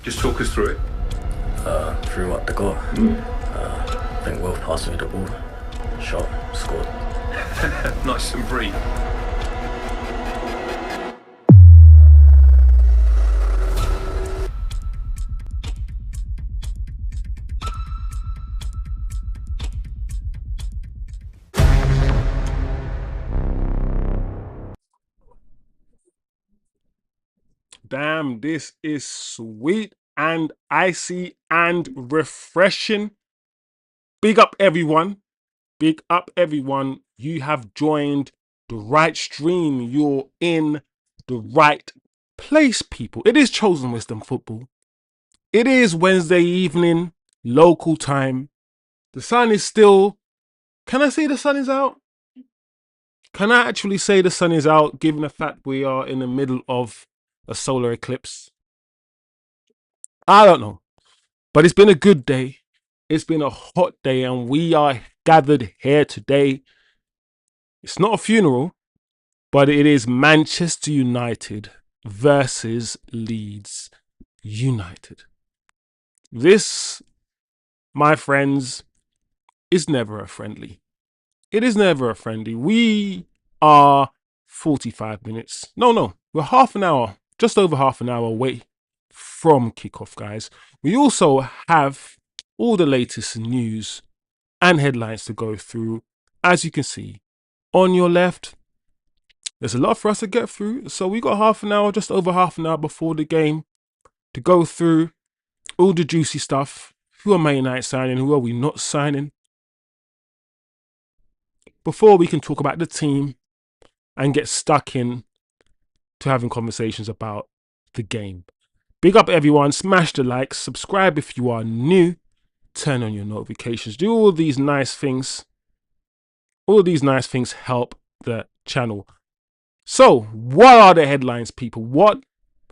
Just talk us through it. Threw up the goal. I think Will passed me the ball, shot, scored. Nice and brief. Damn, this is sweet and icy and refreshing. Big up everyone. Big up everyone. You have joined the right stream. You're in the right place, people. It is Chosen Wisdom Football. It is Wednesday evening, local time. The sun is still... Can I say the sun is out? Can I actually say the sun is out, given the fact we are in the middle of a solar eclipse? I don't know. But it's been a good day. It's been a hot day, and we are gathered here today. It's not a funeral, but it is Manchester United versus Leeds United. This, my friends, is never a friendly. It is never a friendly. We are 45 minutes. No, we're half an hour, just over half an hour away from kickoff, guys. We also have all the latest news and headlines to go through. As you can see on your left, there's a lot for us to get through. So we got half an hour, just over half an hour before the game to go through all the juicy stuff. Who are Man United signing? Who are we not signing? Before we can talk about the team and get stuck in to having conversations about the game. Big up everyone. Smash the like. Subscribe if you are new. Turn on your notifications. Do all these nice things. All these nice things help the channel. So, what are the headlines, people? What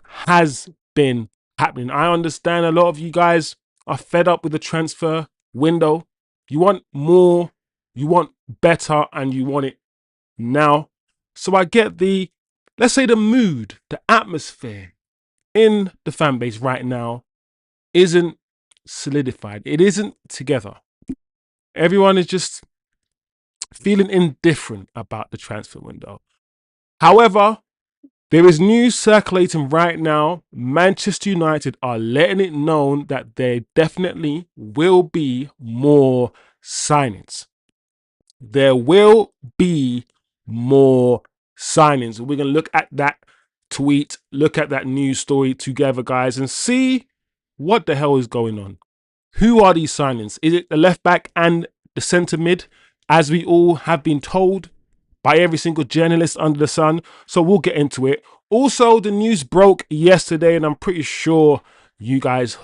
has been happening? I understand a lot of you guys are fed up with the transfer window. You want more, you want better, and you want it now. So I get the, let's say, the mood, the atmosphere in the fan base right now isn't solidified. It isn't together. Everyone is just feeling indifferent about the transfer window. However, there is news circulating right now. Manchester United are letting it known that there definitely will be more signings. There will be more signings. We're going to look at that tweet, look at that news story together, guys, and see what the hell is going on. Who are these signings? Is it the left back and the centre mid, as we all have been told by every single journalist under the sun? So we'll get into it. Also, the news broke yesterday, and I'm pretty sure you guys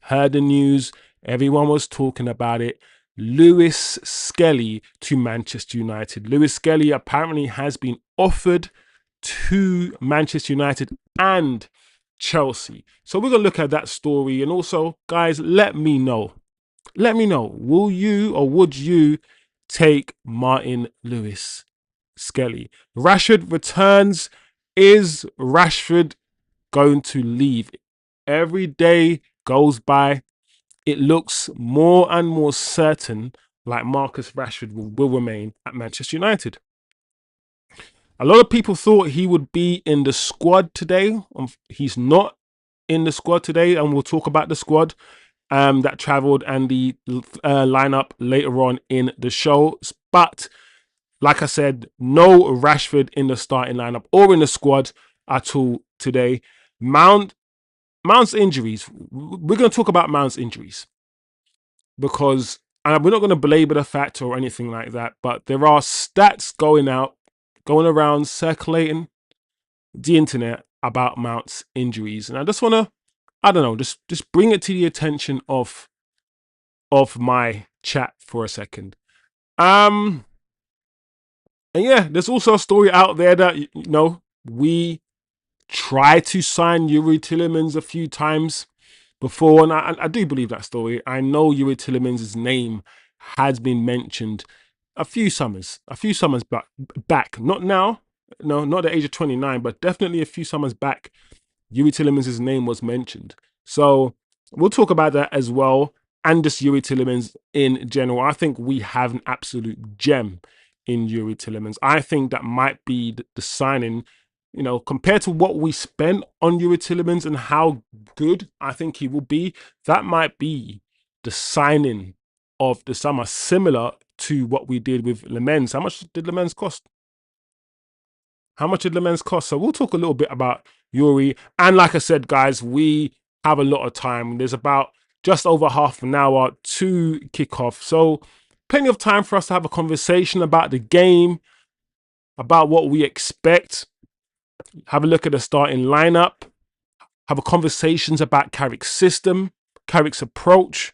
heard the news. Everyone was talking about it. Lewis-Skelly to Manchester United. Lewis-Skelly apparently has been offered to Manchester United and Chelsea. So we're going to look at that story. And also, guys, let me know. Let me know. Will you or would you take Martin Lewis-Skelly? Rashford returns. Is Rashford going to leave? Every day goes by, it looks more and more certain like Marcus Rashford will remain at Manchester United. A lot of people thought he would be in the squad today. He's not in the squad today, and we'll talk about the squad that travelled and the lineup later on in the show. But like I said, no Rashford in the starting lineup or in the squad at all today. Mount's injuries. We're going to talk about Mount's injuries because we're not going to belabor the fact or anything like that, but there are stats going around, circulating the internet about Mount's injuries. And I just want to, I don't know, just bring it to the attention of my chat for a second. And yeah, there's also a story out there that, we tried to sign Youri Tielemans a few times before, and I do believe that story. I know Youri Tielemans' name has been mentioned a few summers back. Not now, no, not at the age of 29, but definitely a few summers back. Youri Tielemans' name was mentioned. So we'll talk about that as well. And just Youri Tielemans in general. I think we have an absolute gem in Youri Tielemans. I think that might be the signing, compared to what we spent on Youri Tielemans and how good I think he will be. That might be the signing of the summer, similar to what we did with Lemens. How much did Lemens cost? So we'll talk a little bit about Youri. And like I said, guys, we have a lot of time. There's about just over half an hour to kick off. So plenty of time for us to have a conversation about the game, about what we expect, have a look at the starting lineup, have a conversations about Carrick's system, Carrick's approach,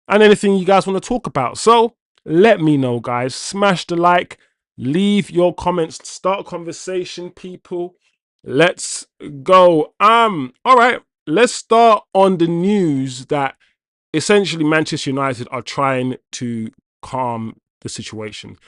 and anything you guys want to talk about. So let me know, guys. Smash the like, leave your comments, start a conversation, people. Let's go. All right, let's start on the news that essentially Manchester United are trying to calm the situation.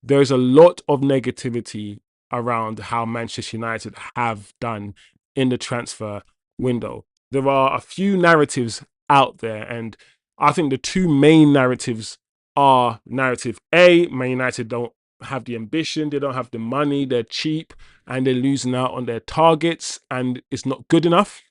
There's a lot of negativity around how Manchester United have done in the transfer window. There are a few narratives out there, and I think the two main narratives are narrative A, Man United don't have the ambition, they don't have the money, they're cheap, and they're losing out on their targets, and it's not good enough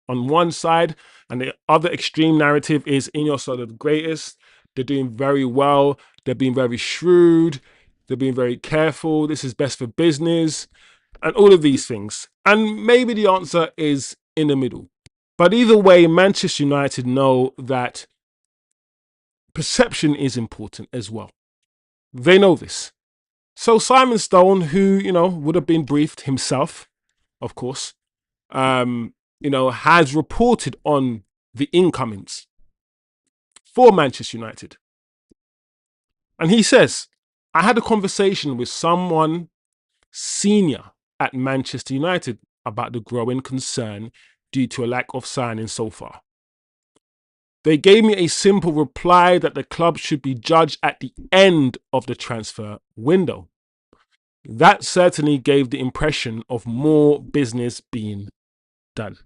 on one side. And the other extreme narrative is in your side of the greatest. They're doing very well. They're being very shrewd. They're being very careful. This is best for business and all of these things. And maybe the answer is in the middle. But either way, Manchester United know that perception is important as well. They know this. So Simon Stone, who, would have been briefed himself, of course, has reported on the incomings for Manchester United. And he says, I had a conversation with someone senior at Manchester United about the growing concern due to a lack of signing so far. They gave me a simple reply that the club should be judged at the end of the transfer window. That certainly gave the impression of more business being done.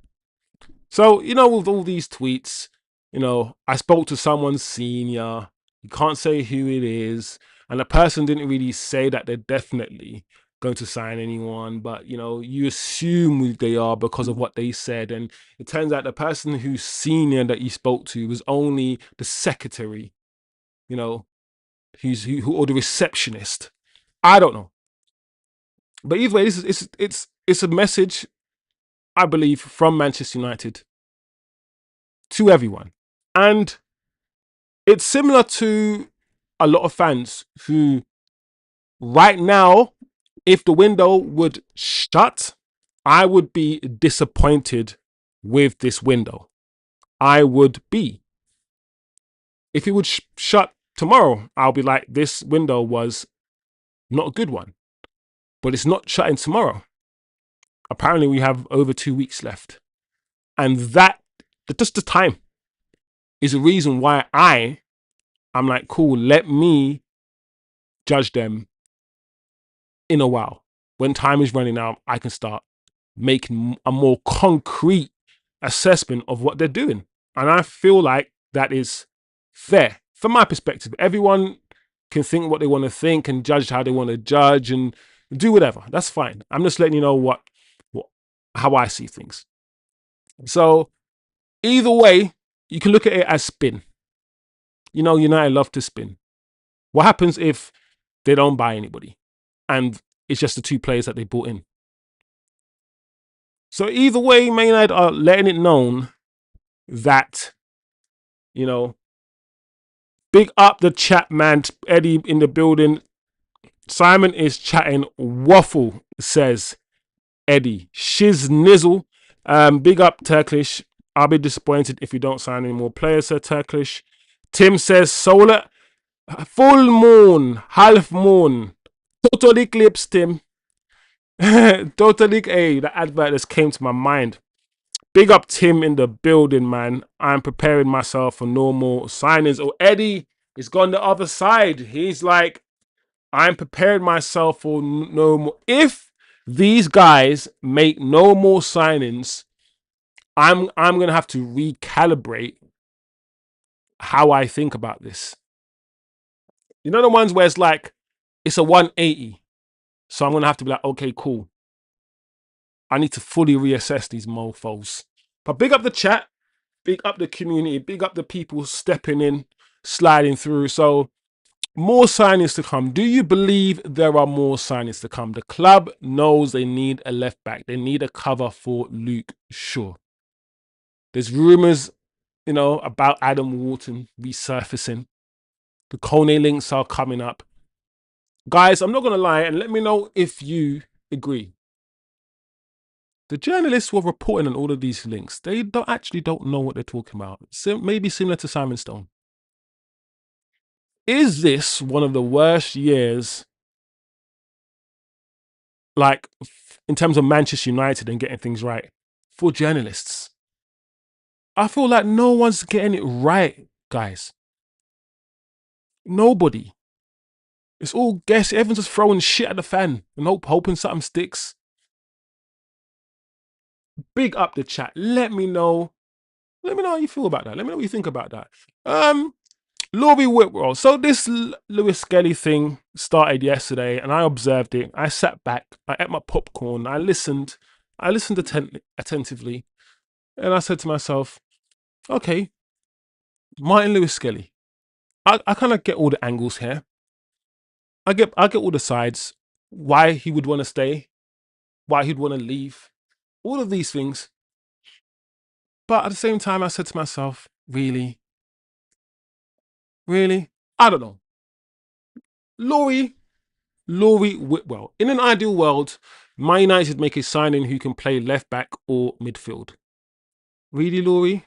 So, with all these tweets, I spoke to someone senior, you can't say who it is, and the person didn't really say that they're definitely going to sign anyone, but, you assume who they are because of what they said. And it turns out the person who's senior that you spoke to was only the secretary, who or the receptionist. I don't know. But either way, it's a message, I believe, from Manchester United to everyone. And it's similar to a lot of fans who, right now, if the window would shut, I would be disappointed with this window. I would be. If it would shut tomorrow, I'll be like, this window was not a good one. But it's not shutting tomorrow. Apparently, we have over 2 weeks left. And just the time, is a reason why I'm like, cool, let me judge them in a while. When time is running out, I can start making a more concrete assessment of what they're doing. And I feel like that is fair from my perspective. Everyone can think what they want to think and judge how they want to judge and do whatever. That's fine. I'm just letting you know how I see things. So either way, you can look at it as spin. United love to spin. What happens if they don't buy anybody and it's just the two players that they bought in? So either way, Man United are letting it known that, big up the chat, man. Eddie in the building. Simon is chatting waffle, says Eddie. Shiz nizzle. Big up Turkish. I'll be disappointed if you don't sign any more players, Sir Turkish. Tim says solar. Full moon, half moon, total eclipse, Tim. Total hey, the advert just came to my mind. Big up Tim in the building, man. I'm preparing myself for normal signings. Oh, Eddie is gone the other side. He's like, I'm preparing myself for no more. If these guys make no more signings I'm gonna have to recalibrate how I think about this. You know the ones where it's like it's a 180. So I'm gonna have to be like, okay, cool. I need to fully reassess these mofos. But big up the chat, big up the community, big up the people stepping in, sliding through. So more signings to come. Do you believe there are more signings to come? The club knows they need a left back. They need a cover for Luke Shaw. There's rumours, about Adam Wharton resurfacing. The Kone links are coming up. Guys, I'm not going to lie, and let me know if you agree. The journalists were reporting on all of these links. They don't know what they're talking about. Maybe similar to Simon Stone. Is this one of the worst years, like, in terms of Manchester United and getting things right, for journalists? I feel like no one's getting it right, guys. Nobody. It's all guess. Everyone's just throwing shit at the fan and hoping something sticks. Big up the chat. Let me know. Let me know how you feel about that. Let me know what you think about that. Youri Whitwell. So this Lewis-Skelly thing started yesterday, and I observed it. I sat back. I ate my popcorn. I listened. Attentively, and I said to myself, "Okay, Martin Lewis-Skelly. I kind of get all the angles here. I get all the sides. Why he would want to stay, why he'd want to leave, all of these things. But at the same time, I said to myself, really? I don't know. Youri Whitwell. In an ideal world, Man United make a signing who can play left back or midfield. Really, Youri?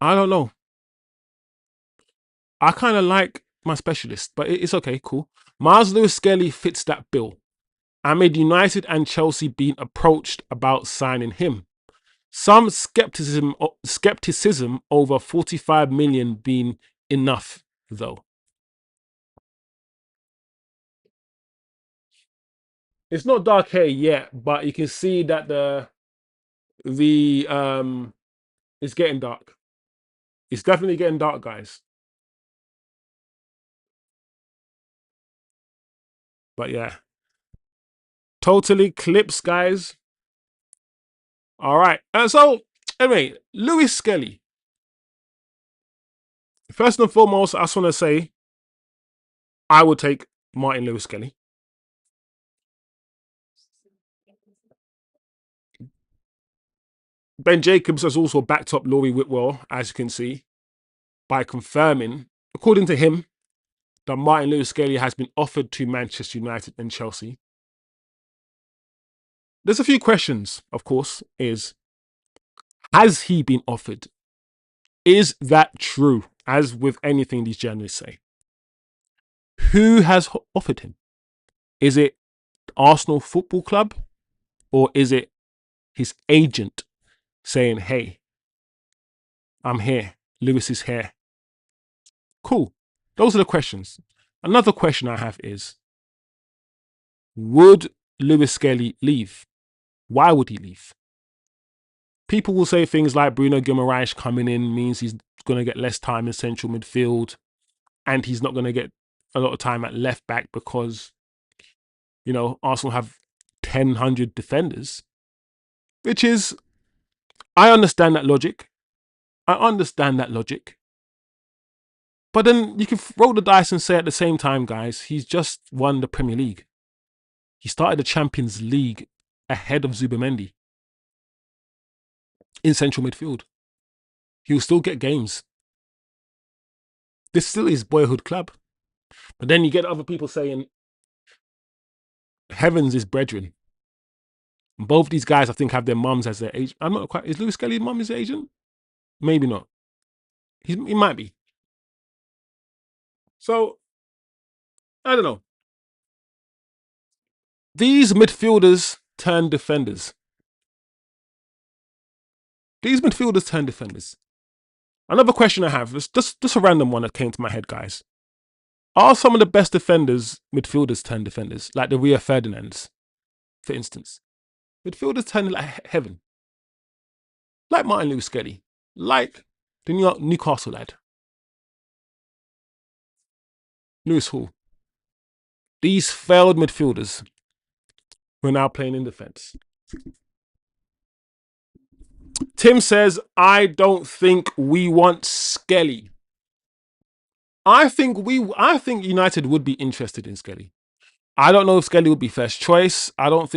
I don't know. I kind of like my specialist, but it's okay, cool. Myles Lewis-Skelly fits that bill. Amid United and Chelsea being approached about signing him. Some skepticism over 45 million being enough, though. It's not dark hair yet, but you can see that it's getting dark. It's definitely getting dark, guys. But yeah, totally clips, guys. All right. So anyway, Lewis-Skelly. First and foremost, I just want to say I would take Martin Lewis-Skelly. Ben Jacobs has also backed up Youri Whitwell, as you can see, by confirming, according to him, that Martin Lewis-Skelly has been offered to Manchester United and Chelsea. There's a few questions, of course, has he been offered? Is that true? As with anything these journalists say. Who has offered him? Is it Arsenal Football Club? Or is it his agent saying, hey, I'm here. Lewis is here. Cool. Those are the questions. Another question I have is, would Lewis-Skelly leave? Why would he leave? People will say things like Bruno Guimaraes coming in means he's going to get less time in central midfield and he's not going to get a lot of time at left back because, Arsenal have 1,000 defenders, which is, I understand that logic. But then you can roll the dice and say at the same time, guys, he's just won the Premier League. He started the Champions League ahead of Zubimendi in central midfield. He'll still get games. This still is boyhood club. But then you get other people saying, heavens is brethren. Both these guys, I think, have their mums as their agent. I'm not quite. Is Lewis-Skelly's mum his agent? Maybe not. He might be. So, I don't know. These midfielders turn defenders. Another question I have is just a random one that came to my head, guys. Are some of the best defenders midfielders turn defenders, like the Rio Ferdinands, for instance? Midfielders turning like heaven. Like Martin Lewis-Skelly. Like the Newcastle lad. Lewis Hall. These failed midfielders who are now playing in defence. Tim says, I don't think we want Skelly. I think United would be interested in Skelly. I don't know if Skelly would be first choice. I don't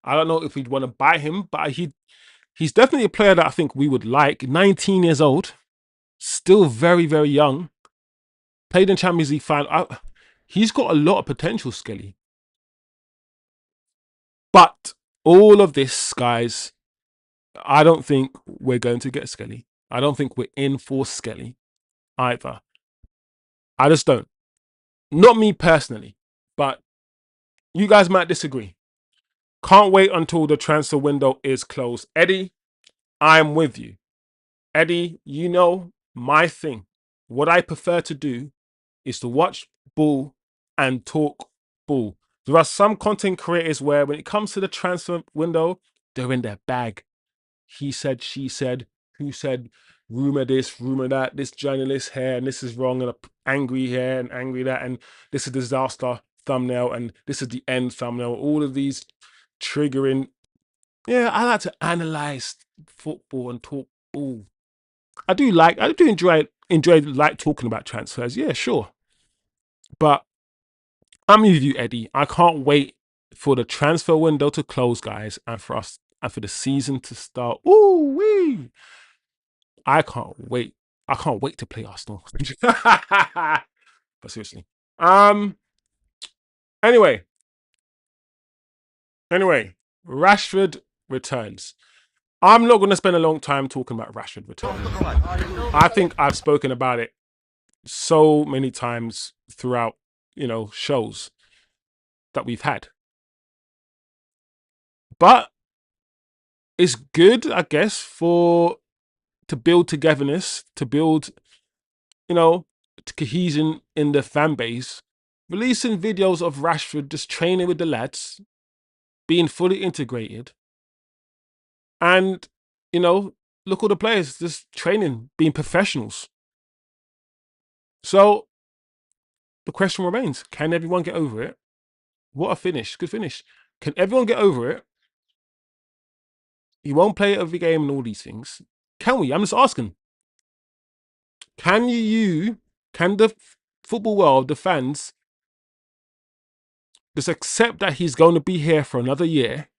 know if we'd want to buy him, but he's definitely a player that I think we would like. 19 years old, still very, very young. Played in Champions League final. He's got a lot of potential, Skelly. But all of this, guys, I don't think we're going to get Skelly. I don't think we're in for Skelly either. I just don't. Not me personally, but you guys might disagree. Can't wait until the transfer window is closed. Eddie, I'm with you. Eddie, you know my thing. What I prefer to do is to watch ball and talk ball. There are some content creators where when it comes to the transfer window, they're in their bag. He said, she said, who said, rumor this, rumor that, this journalist here, and this is wrong, and angry here and angry that, and this is disaster thumbnail, and this is the end thumbnail. All of these triggering. Yeah, I like to analyze football and talk ball. I do enjoy like talking about transfers. Yeah, sure. But I'm with you, Eddie. I can't wait for the transfer window to close, guys, and for the season to start. Ooh wee! I can't wait. I can't wait to play Arsenal. But seriously. Anyway, Rashford returns. I'm not going to spend a long time talking about Rashford returning. I think I've spoken about it so many times throughout, shows that we've had. But it's good, I guess, to build togetherness, to build, cohesion in the fan base. Releasing videos of Rashford just training with the lads, being fully integrated. And, look all the players just training, being professionals. So the question remains, can everyone get over it? What a finish. Good finish. Can everyone get over it? He won't play every game and all these things. Can we? I'm just asking. Can the football world, the fans, just accept that he's going to be here for another year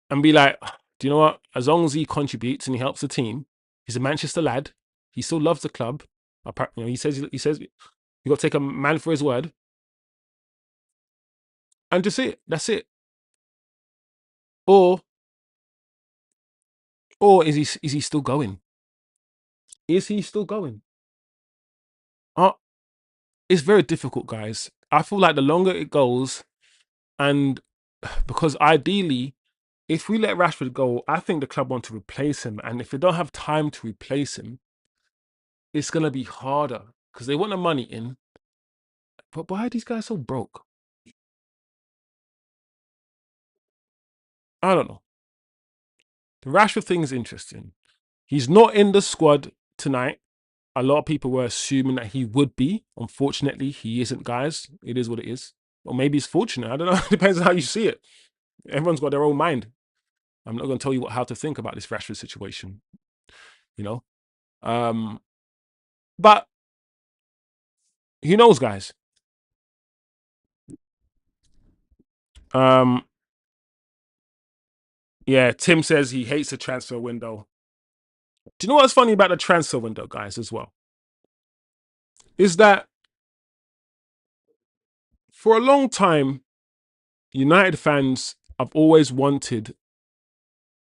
and be like, do you know what? As long as he contributes and he helps the team, he's a Manchester lad. He still loves the club. He says you got to take a man for his word. And just it. That's it. Or is he still going? Is he still going? It's very difficult, guys. I feel like the longer it goes, and because ideally, if we let Rashford go, I think the club want to replace him. And if they don't have time to replace him, it's going to be harder because they want the money in. But why are these guys so broke? I don't know. The Rashford thing is interesting. He's not in the squad tonight. A lot of people were assuming that he would be. Unfortunately, he isn't, guys. It is what it is. Or maybe it's fortunate. I don't know. It depends on how you see it. Everyone's got their own mind. I'm not going to tell you how to think about this Rashford situation. But who knows, guys? Yeah, Tim says he hates the transfer window. Do you know what's funny about the transfer window, guys, as well? Is that for a long time, United fans have always wanted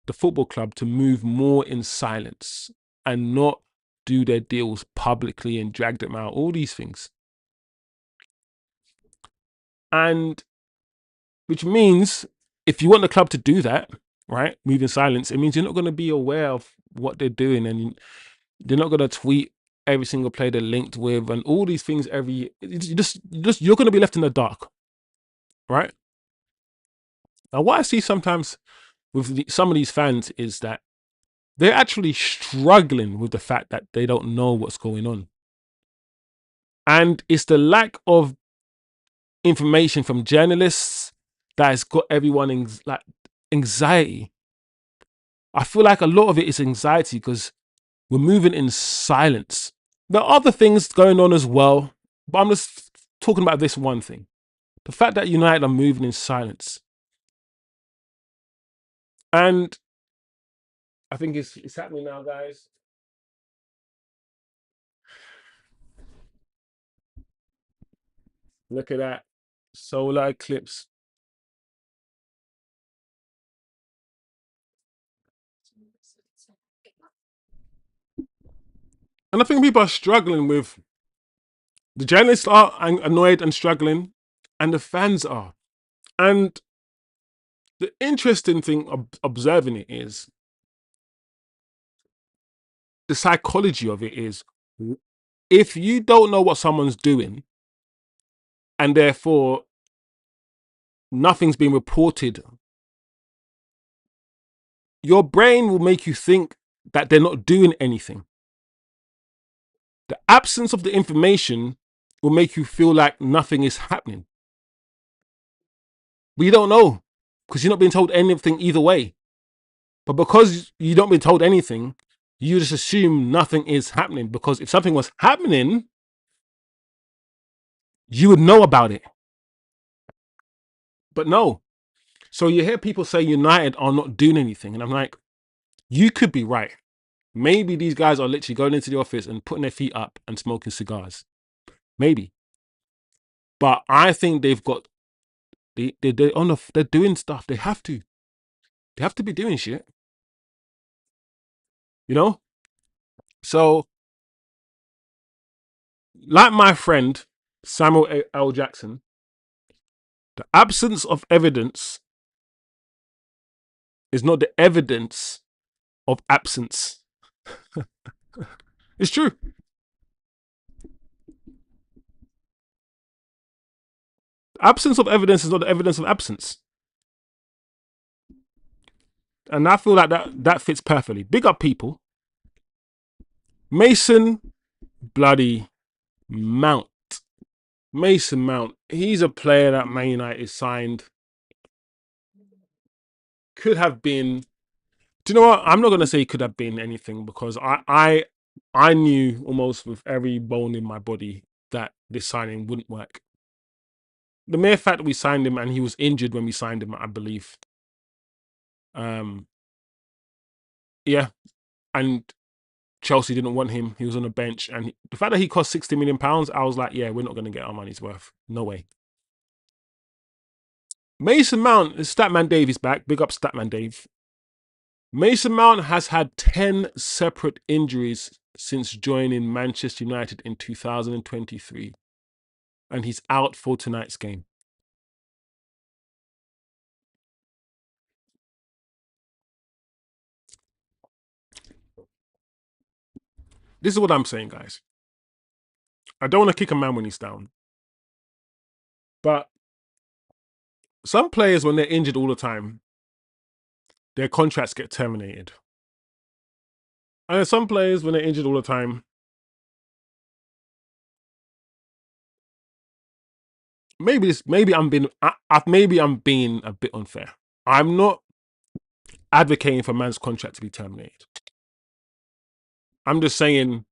the football club to move more in silence and not do their deals publicly and drag them out, all these things. And which means if you want the club to do that, right, move in silence, it means you're not going to be aware of what they're doing and they're not going to tweet every single player they're linked with and all these things you're going to be left in the dark, right? Now, what I see sometimes with some of these fans is that they're actually struggling with the fact that they don't know what's going on. And it's the lack of information from journalists that has got everyone like anxiety. I feel like a lot of it is anxiety because we're moving in silence. There are other things going on as well, but I'm just talking about this one thing. The fact that United are moving in silence. And I think it's happening now, guys. Look at that. Solar eclipse. And I think people are struggling with, the journalists are annoyed and struggling, and the fans are. And the interesting thing of observing it is, the psychology of it is, if you don't know what someone's doing, and therefore nothing's being reported, your brain will make you think that they're not doing anything. The absence of the information will make you feel like nothing is happening. But you don't know, because you're not being told anything either way. But because you don't been told anything, you just assume nothing is happening. Because if something was happening, you would know about it. But no. So you hear people say United are not doing anything. And I'm like, you could be right. Maybe these guys are literally going into the office and putting their feet up and smoking cigars. Maybe. But I think they've got, they're doing stuff. They have to. They have to be doing shit. You know? So, like my friend, Samuel L. Jackson, the absence of evidence is not the evidence of absence. It's true. Absence of evidence is not the evidence of absence. And I feel like that fits perfectly. Big up people. Mason bloody Mount. Mason Mount. He's a player that Man United signed. Could have been. Do you know what? I'm not gonna say could have been anything, because I knew almost with every bone in my body that this signing wouldn't work. The mere fact that we signed him and he was injured when we signed him, I believe. Yeah, and Chelsea didn't want him. He was on the bench, and the fact that he cost £60 million, I was like, yeah, we're not going to get our money's worth. No way. Mason Mount, Statman Dave is back. Big up Statman Dave. Mason Mount has had 10 separate injuries since joining Manchester United in 2023, and he's out for tonight's game. This is what I'm saying, guys. I don't want to kick a man when he's down, but some players, when they're injured all the time, their contracts get terminated. And some players, when they're injured all the time, maybe I'm being a bit unfair. I'm not advocating for man's contract to be terminated. I'm just saying,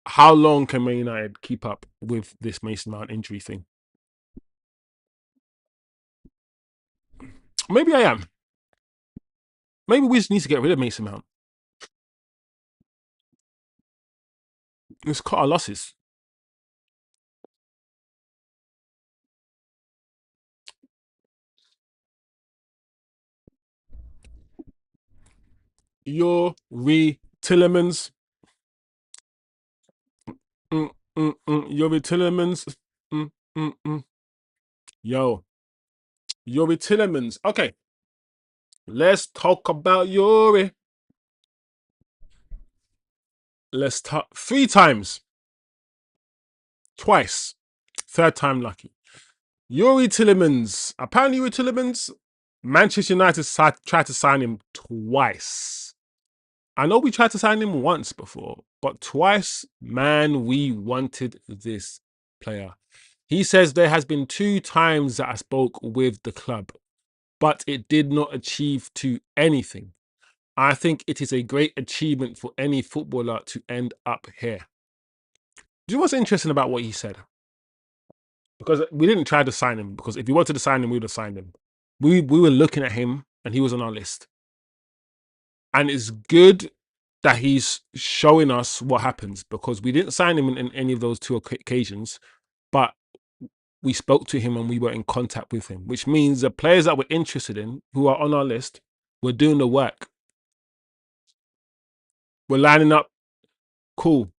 how long can Man United keep up with this Mason Mount injury thing? Maybe I am. Maybe we just need to get rid of Mason Mount. Let's cut our losses. Youri Tielemans. Youri Tielemans. Yo. Youri Tielemans. Okay. Let's talk about Youri. Let's talk 3 times. Twice. 3rd time lucky. Youri Tielemans. Apparently Youri Tielemans Manchester United tried to sign him twice. I know we tried to sign him once before, but twice, man, we wanted this player. He says there has been 2 times that I spoke with the club, but it did not achieve to anything. I think it is a great achievement for any footballer to end up here. Do you know what's interesting about what he said? Because we didn't try to sign him, because if we wanted to sign him, we would have signed him. We were looking at him and he was on our list. And it's good that he's showing us what happens, because we didn't sign him in any of those 2 occasions, but we spoke to him and we were in contact with him, which means the players that we're interested in, who are on our list, we're doing the work. We're lining up. Cool.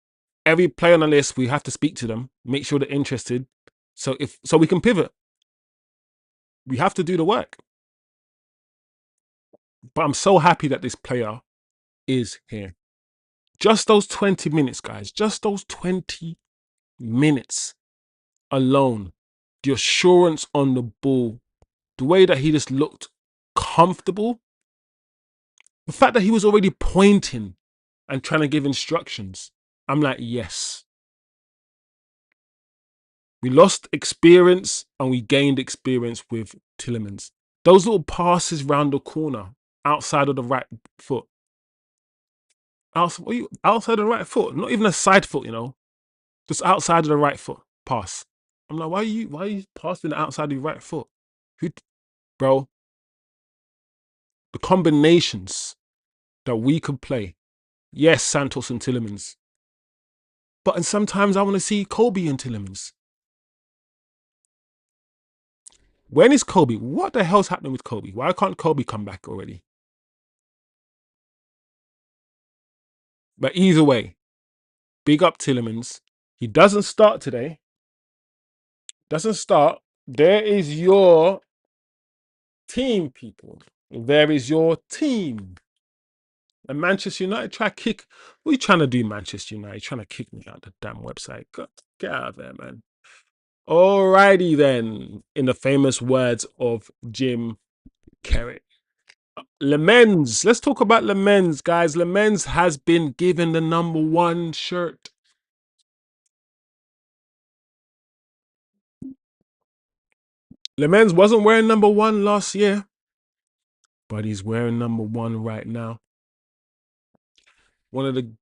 Every player on the list, we have to speak to them, make sure they're interested, so we can pivot. We have to do the work. But I'm so happy that this player is here. Just those 20 minutes, guys. Just those 20 minutes alone. The assurance on the ball. The way that he just looked comfortable. The fact that he was already pointing and trying to give instructions. I'm like, yes. We lost experience and we gained experience with Tielemans. Those little passes round the corner, outside of the right foot. Outside of the right foot, not even a side foot, just outside of the right foot pass. I'm like, why are you passing the outside of your right foot? Bro, the combinations that we could play. Yes, Santos and Tielemans. And sometimes I want to see Kobe and Tielemans. When is Kobe? What the hell's happening with Kobe? Why can't Kobe come back already? But either way, big up Tielemans. He doesn't start today. Doesn't start. There is your team, people. There is your team. And Manchester United try to kick. What are you trying to do, Manchester United? You're trying to kick me out of the damn website. Get out of there, man. Alrighty then. In the famous words of Jim Carrick. Lemens. Let's talk about Lemens, guys. Lemens has been given the #1 shirt. Lemens wasn't wearing #1 last year, but he's wearing #1 right now. One of the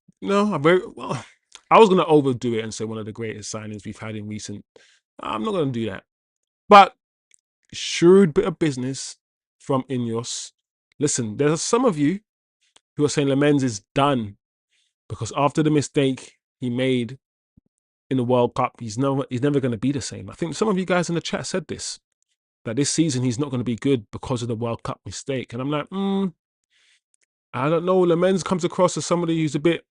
I was gonna overdo it and say one of the greatest signings we've had in recent. I'm not gonna do that. But shrewd bit of business from Ineos. Listen, there's some of you who are saying Lemens is done because after the mistake he made in the World Cup, he's never going to be the same. I think some of you guys in the chat said this, that this season he's not going to be good because of the World Cup mistake. And I'm like, I don't know. Lemens comes across as somebody who's a bit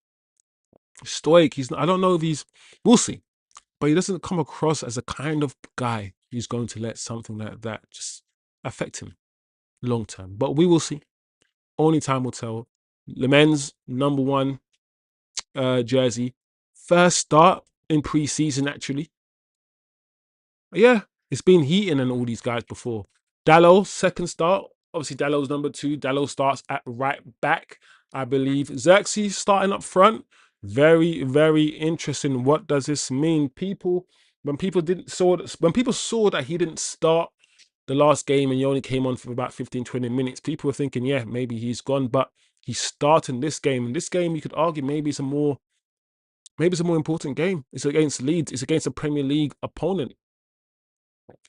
stoic. I don't know if we'll see. But he doesn't come across as a kind of guy who's going to let something like that just affect him long term. But we will see. Only time will tell. Lemens, #1 jersey. First start in pre-season, actually. Yeah, it's been heating and all these guys before. Dalot, second start. Obviously, Dalot's #2. Dalot starts at right back, I believe. Xerxes starting up front. Very, very interesting. What does this mean? When people saw that he didn't start the last game and he only came on for about 15, 20 minutes, people were thinking, yeah, maybe he's gone. But he's starting this game. And this game, you could argue, maybe it's a more important game. It's against Leeds. It's against a Premier League opponent.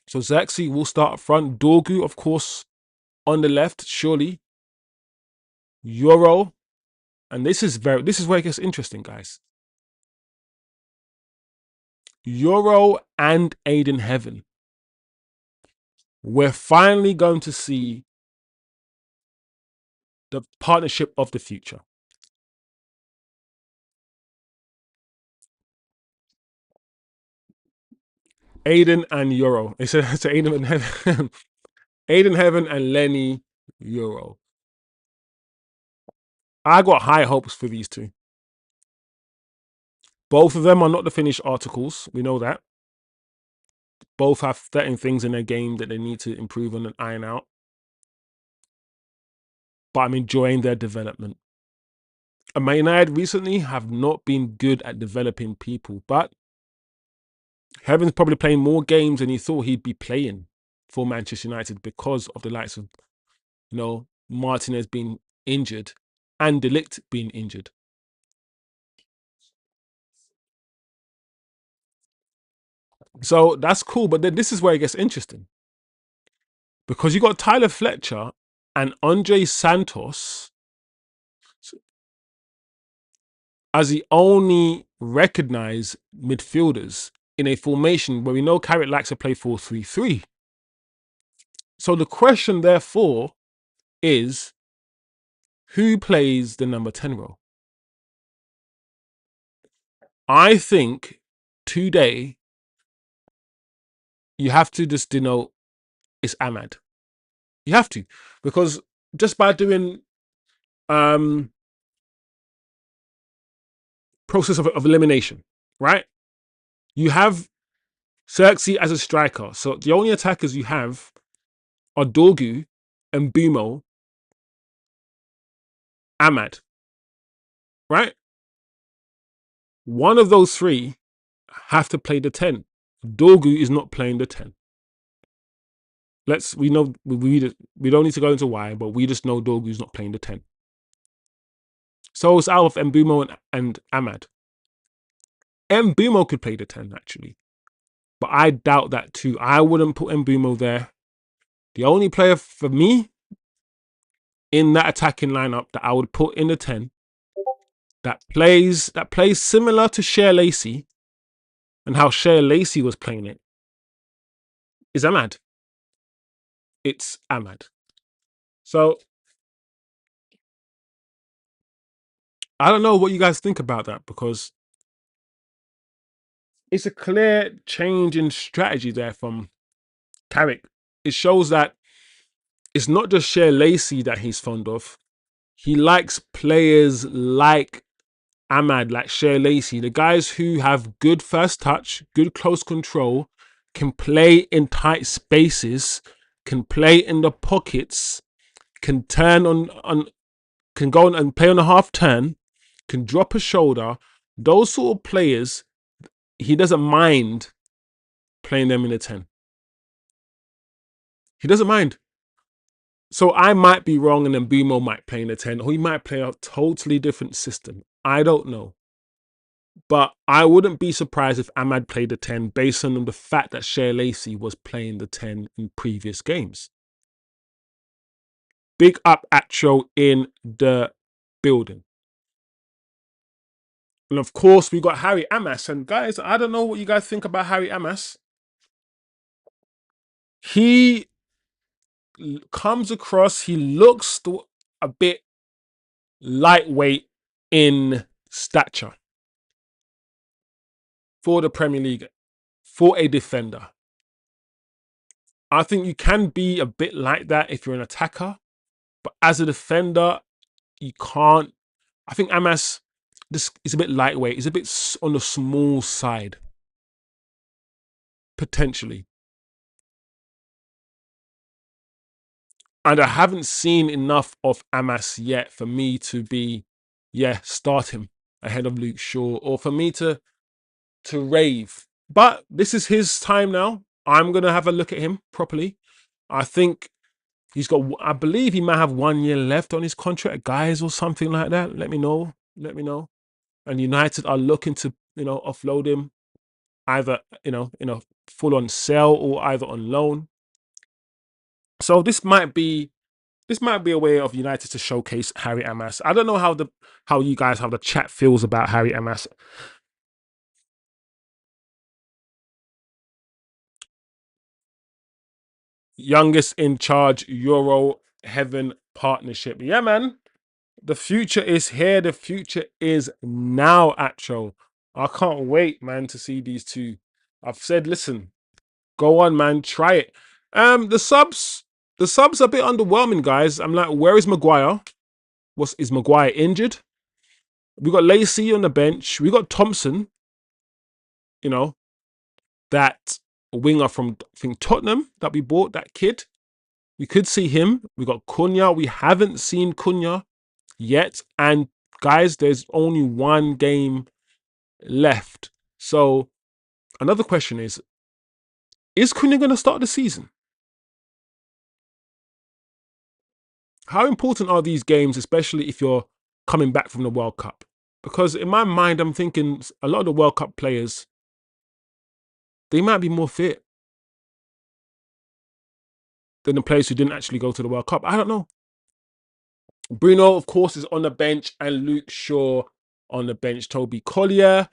So Xerxes will start up front. Dorgu, of course, on the left, surely. Euro. And this is where it gets interesting, guys. Euro and Aiden Heaven. We're finally going to see the partnership of the future. Aiden and Euro. It's Aiden and Heaven. Aiden Heaven and Lenny Euro. I got high hopes for these two. Both of them are not the finished articles. We know that. Both have certain things in their game that they need to improve on and iron out. but I'm enjoying their development. And Man United recently have not been good at developing people, but Heaven's probably playing more games than he thought he'd be playing for Manchester United because of the likes of, Martinez being injured and De Ligt being injured. So that's cool, but then this is where it gets interesting. Because you got Tyler Fletcher and Andre Santos as the only recognised midfielders in a formation where we know Carrick likes to play 4-3-3. So the question, therefore, is who plays the number 10 role? I think today you have to just denote it's Ahmad. You have to, because just by doing process of elimination, right? You have Xerxes as a striker. So the only attackers you have are Dorgu, Mbumo, Ahmad, right? One of those three have to play the 10. Dorgu is not playing the 10. We don't need to go into why, but we just know Dorgu is not playing the 10. So it's out of Mbumo and Ahmad. Mbumo could play the 10 actually, but I doubt that too. I wouldn't put Mbumo there. The only player for me in that attacking lineup that I would put in the 10 that plays similar to Cher Lacey and how Cher Lacey was playing it is Ahmad. It's Ahmad. So I don't know what you guys think about that, because it's a clear change in strategy there from Carrick. It shows that it's not just Cher Lacey that he's fond of. He likes players like Ahmad, like Cher Lacey, the guys who have good first touch, good close control, can play in tight spaces, can play in the pockets, can turn can go on and play on a half turn, can drop a shoulder. Those sort of players, he doesn't mind playing them in a 10. He doesn't mind. So I might be wrong, and then Bumo might play in a 10, or he might play a totally different system. I don't know. But I wouldn't be surprised if Ahmad played the 10 based on the fact that Cher Lacey was playing the 10 in previous games. Big up Acho in the building. And of course, we got Harry Amas. And guys, I don't know what you guys think about Harry Amas. He comes across, he looks a bit lightweight in stature for the Premier League, for a defender. I think you can be a bit like that if you're an attacker, but as a defender, you can't. I think Amas is a bit lightweight. He's a bit on the small side, potentially. And I haven't seen enough of Amas yet for me to be, start him ahead of Luke Shaw, or for me to rave. But this is his time now. I'm going to have a look at him properly. I think I believe he might have 1 year left on his contract, guys, or something like that. Let me know. And United are looking to, offload him either, in a full on sale or either on loan. So this might be a way of United to showcase Harry Amas. I don't know how you guys, how the chat feels about Harry Amas. Youngest in charge Euro Heaven partnership. Yeah, man. The future is here. The future is now, Acho. I can't wait, man, to see these two. I've said, listen, go on, man, try it. The subs are a bit underwhelming, guys. I'm like, where is Maguire? Is Maguire injured? We got Lacey on the bench. We got Thompson, that winger from, I think, Tottenham that we bought, that kid. We could see him. We got Cunha. We haven't seen Cunha yet. And guys, there's only one game left. So another question is Cunha going to start the season? How important are these games, especially if you're coming back from the World Cup? Because in my mind, I'm thinking a lot of the World Cup players, they might be more fit than the players who didn't actually go to the World Cup. I don't know. Bruno, of course, is on the bench, and Luke Shaw on the bench. Toby Collier,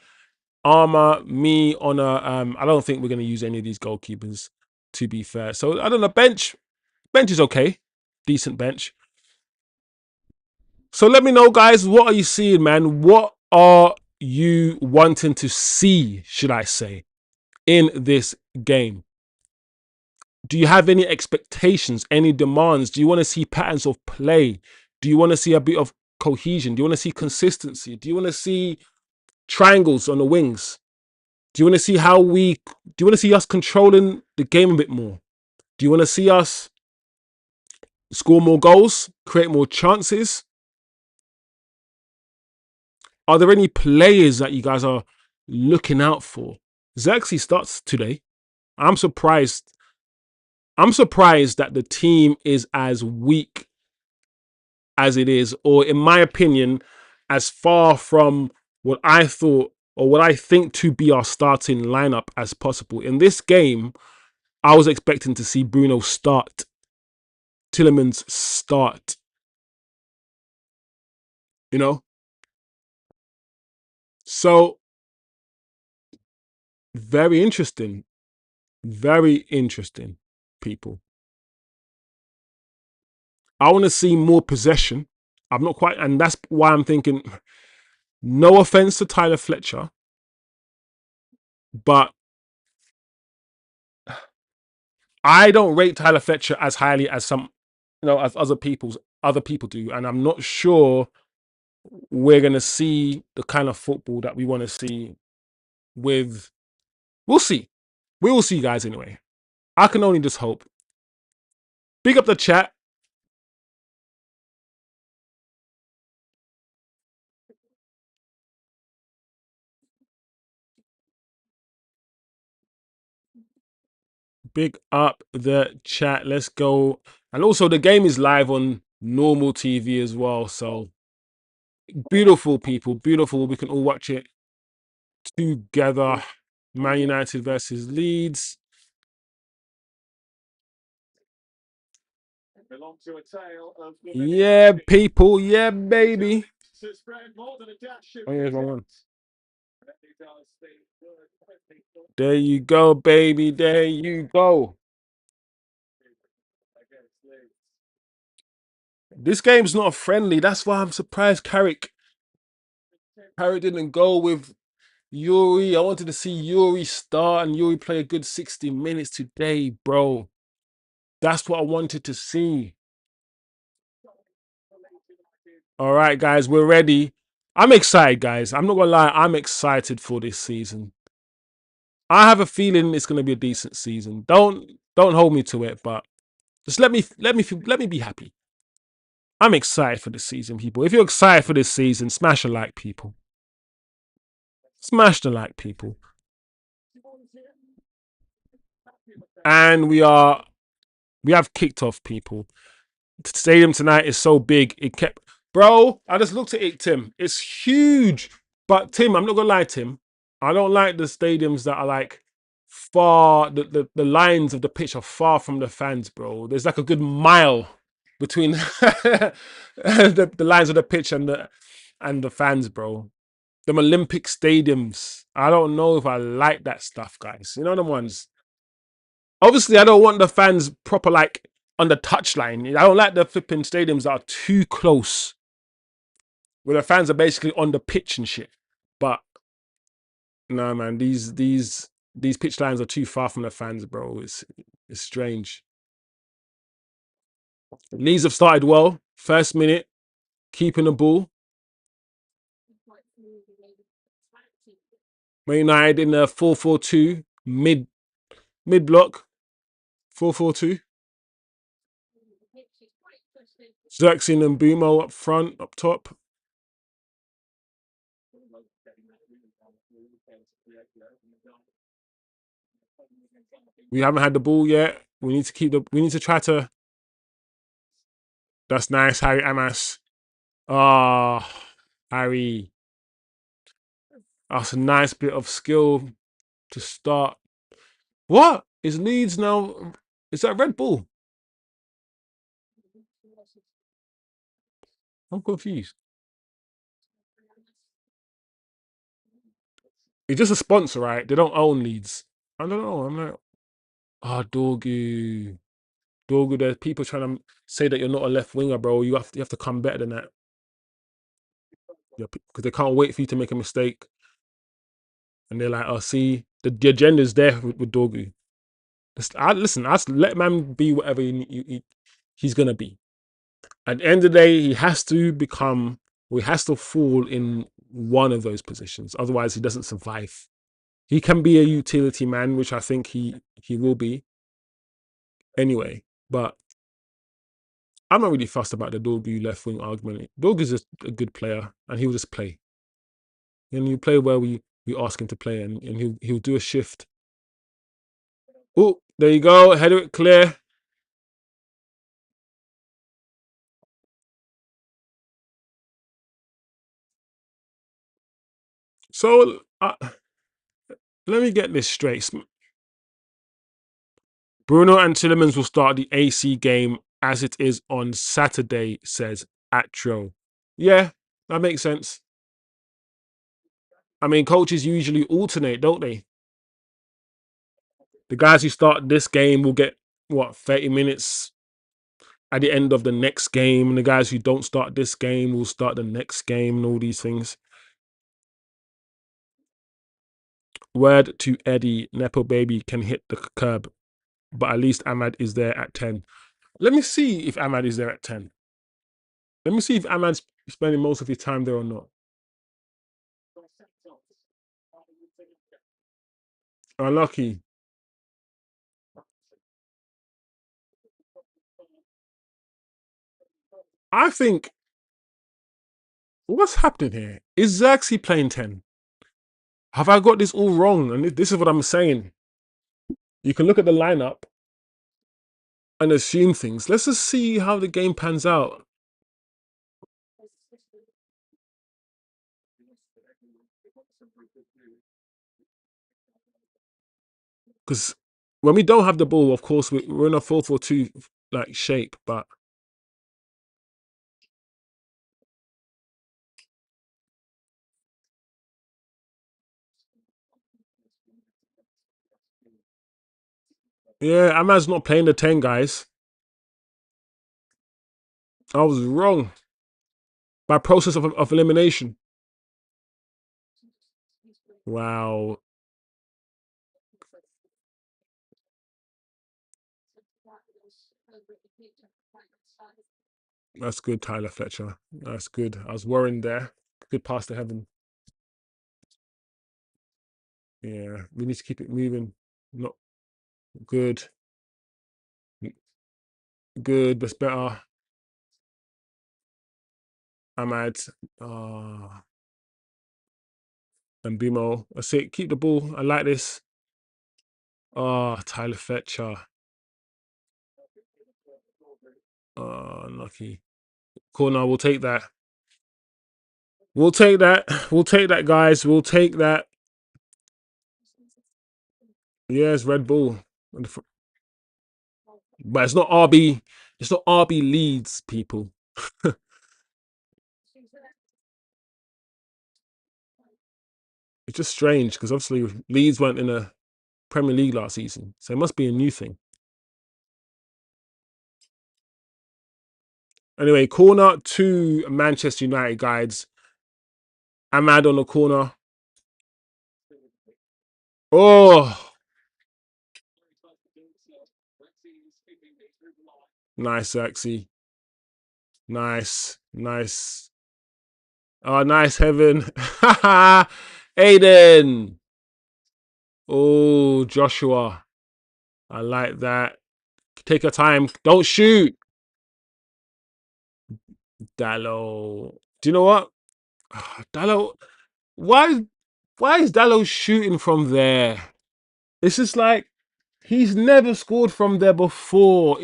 Armour, me on a. I don't think we're going to use any of these goalkeepers, to be fair. So I don't know. Bench is okay, decent bench. So let me know, guys. What are you seeing, man? What are you wanting to see, should I say, in this game? Do you have any expectations, any demands? Do you want to see patterns of play? Do you want to see a bit of cohesion? Do you want to see consistency? Do you want to see triangles on the wings? Do you want to see do you want to see us controlling the game a bit more? Do you want to see us score more goals, create more chances? Are there any players that you guys are looking out for? Xerxes starts today. I'm surprised that the team is as weak as it is, or in my opinion, as far from what I thought or what I think to be our starting lineup as possible. In this game, I was expecting to see Bruno start, Tielemans start, you know? So, very interesting. Very interesting, people. I want to see more possession. I'm not quite, and that's why I'm thinking, no offense to Tyler Fletcher, but I don't rate Tyler Fletcher as highly as as other people do, and I'm not sure we're gonna see the kind of football that we want to see. We'll see, we will see, guys. Anyway, I can only just hope. Big up the chat. Big up the chat. Let's go. And also, the game is live on normal TV as well. So beautiful, people. Beautiful. We can all watch it together. Man United versus Leeds. Yeah, people. Yeah, baby. Oh, here's my one. There you go, baby. There you go. This game's not friendly. That's why I'm surprised Carrick didn't go with Youri. I wanted to see Youri start and Youri play a good 60 minutes today, bro. That's what I wanted to see. All right, guys, we're ready. I'm excited, guys. I'm not gonna lie. I'm excited for this season. I have a feeling it's gonna be a decent season. Don't hold me to it, but just let me be happy. I'm excited for this season, people. If you're excited for this season, smash a like, people. Smash the like, people. And we have kicked off, people. The stadium tonight is so big. Bro, I just looked at it, Tim. It's huge. But Tim, I'm not gonna lie, Tim. I don't like the stadiums that are like far. The lines of the pitch are far from the fans, bro. There's like a good mile between the lines of the pitch and the fans, bro. Them Olympic stadiums. I don't know if I like that stuff, guys. You know them ones. Obviously, I don't want the fans proper like on the touchline. I don't like the flipping stadiums that are too close, where the fans are basically on the pitch and shit. But no, man, these pitch lines are too far from the fans, bro. It's strange. Leeds have started well. First minute, keeping the ball. Man United in the 4-4-2 mid block. 4-4-2. Xerxes and Bumo up front, up top. We haven't had the ball yet. We need to keep the. We need to try to. That's nice, Harry Amas. Ah, Harry. That's a nice bit of skill to start. What is Leeds now? Is that Red Bull? I'm confused. It's just a sponsor, right? They don't own Leeds. I don't know. I'm like, Dorgu. Dorgu, there's people trying to say that you're not a left winger, bro. You have to come better than that. Because they can't wait for you to make a mistake. And they're like, oh, see, the agenda's there with Dorgu. Listen, I let man be whatever he's going to be. At the end of the day, he has to become, or he has to fall in one of those positions. Otherwise, he doesn't survive. He can be a utility man, which I think he will be anyway. But I'm not really fussed about the Dorgu left wing argument. Dorgu's just a good player, and he'll just play. And he'll play where we ask him to play, and he'll do a shift. Oh, there you go. Header it clear. So let me get this straight. Bruno and Tielemans will start the AC game as it is on Saturday, says Atro. Yeah, that makes sense. I mean, coaches usually alternate, don't they? The guys who start this game will get, 30 minutes at the end of the next game. And the guys who don't start this game will start the next game and all these things. Word to Eddie, Nepo Baby can hit the curb, but at least Ahmad is there at 10. Let me see if Ahmad is there at 10. Let me see if Ahmad's spending most of his time there or not. Unlucky. I think, what's happening here? Is Xerxes playing 10? Have I got this all wrong? And this is what I'm saying. You can look at the lineup and assume things. Let's just see how the game pans out. Because when we don't have the ball, of course, we're in a 4-4-2 like shape, but yeah, Ahmad's not playing the 10, guys. I was wrong. By process of elimination. Wow. That's good, Tyler Fletcher. That's good. I was worrying there. Good pass to heaven. Yeah, we need to keep it moving. Not good. Good, but better. Ahmad. And Bimo. That's it. Keep the ball. I like this. Tyler Fletcher. Unlucky. Corner, we'll take that. We'll take that. We'll take that, guys. We'll take that. Yeah, it's Red Bull. But it's not RB. It's not RB Leeds, people. It's just strange because obviously Leeds weren't in a Premier League last season. So it must be a new thing. Anyway, corner to Manchester United, guys. Ahmad on the corner. Oh, nice, Xerxes. Nice, nice. Oh, nice, Heaven. Aiden. Oh, Joshua. I like that. Take your time. Don't shoot. Dallo. Do you know what? Dallo. Why? Why is Dallo shooting from there? It's just like he's never scored from there before.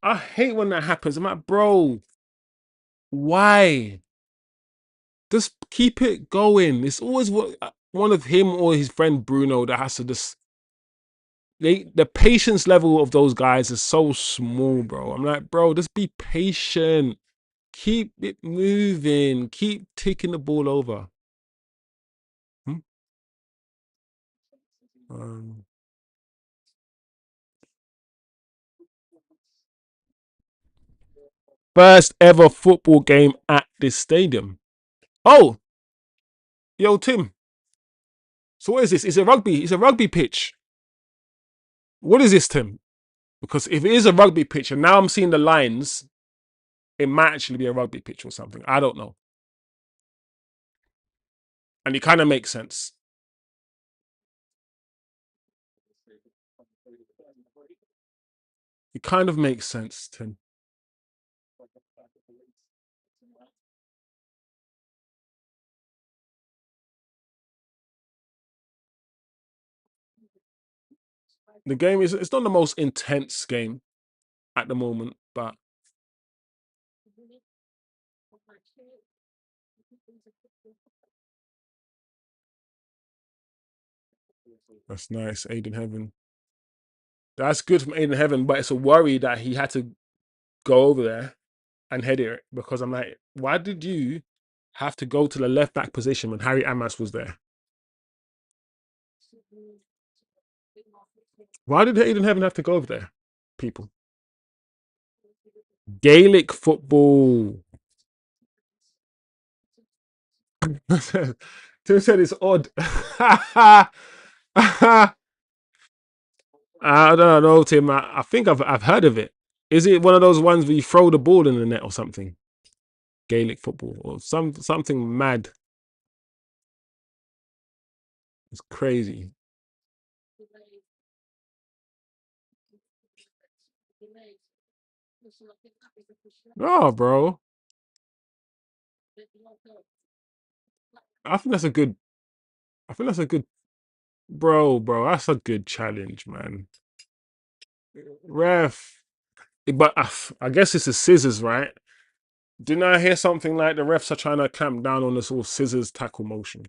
I hate when that happens. I'm like, bro, why? Just keep it going. It's always one of him or his friend Bruno that has to just. The patience level of those guys is so small, bro. I'm like, bro, just be patient. Keep it moving. Keep ticking the ball over. Hmm? Um, First ever football game at this stadium. Oh, yo, Tim. So what is this? It's a rugby. It's a rugby pitch. What is this, Tim? Because if it is a rugby pitch, and now I'm seeing the lines, it might actually be a rugby pitch or something. I don't know. And it kind of makes sense. It kind of makes sense, Tim. The game is, it's not the most intense game at the moment, but that's nice. Aiden Heaven. That's good from Aiden Heaven, but it's a worry that he had to go over there and head it, because I'm like, why did you have to go to the left back position when Harry Amas was there? Why did Aiden Heaven have to go over there, people? Gaelic football. Tim said it's odd. I don't know, Tim. I think I've heard of it. Is it one of those ones where you throw the ball in the net or something? Gaelic football or something mad. It's crazy. Oh, bro. I think that's a good. I think that's a good. Bro, that's a good challenge, man. Ref, but I guess it's a scissors, right? Didn't I hear something like the refs are trying to clamp down on this all scissors tackle motion?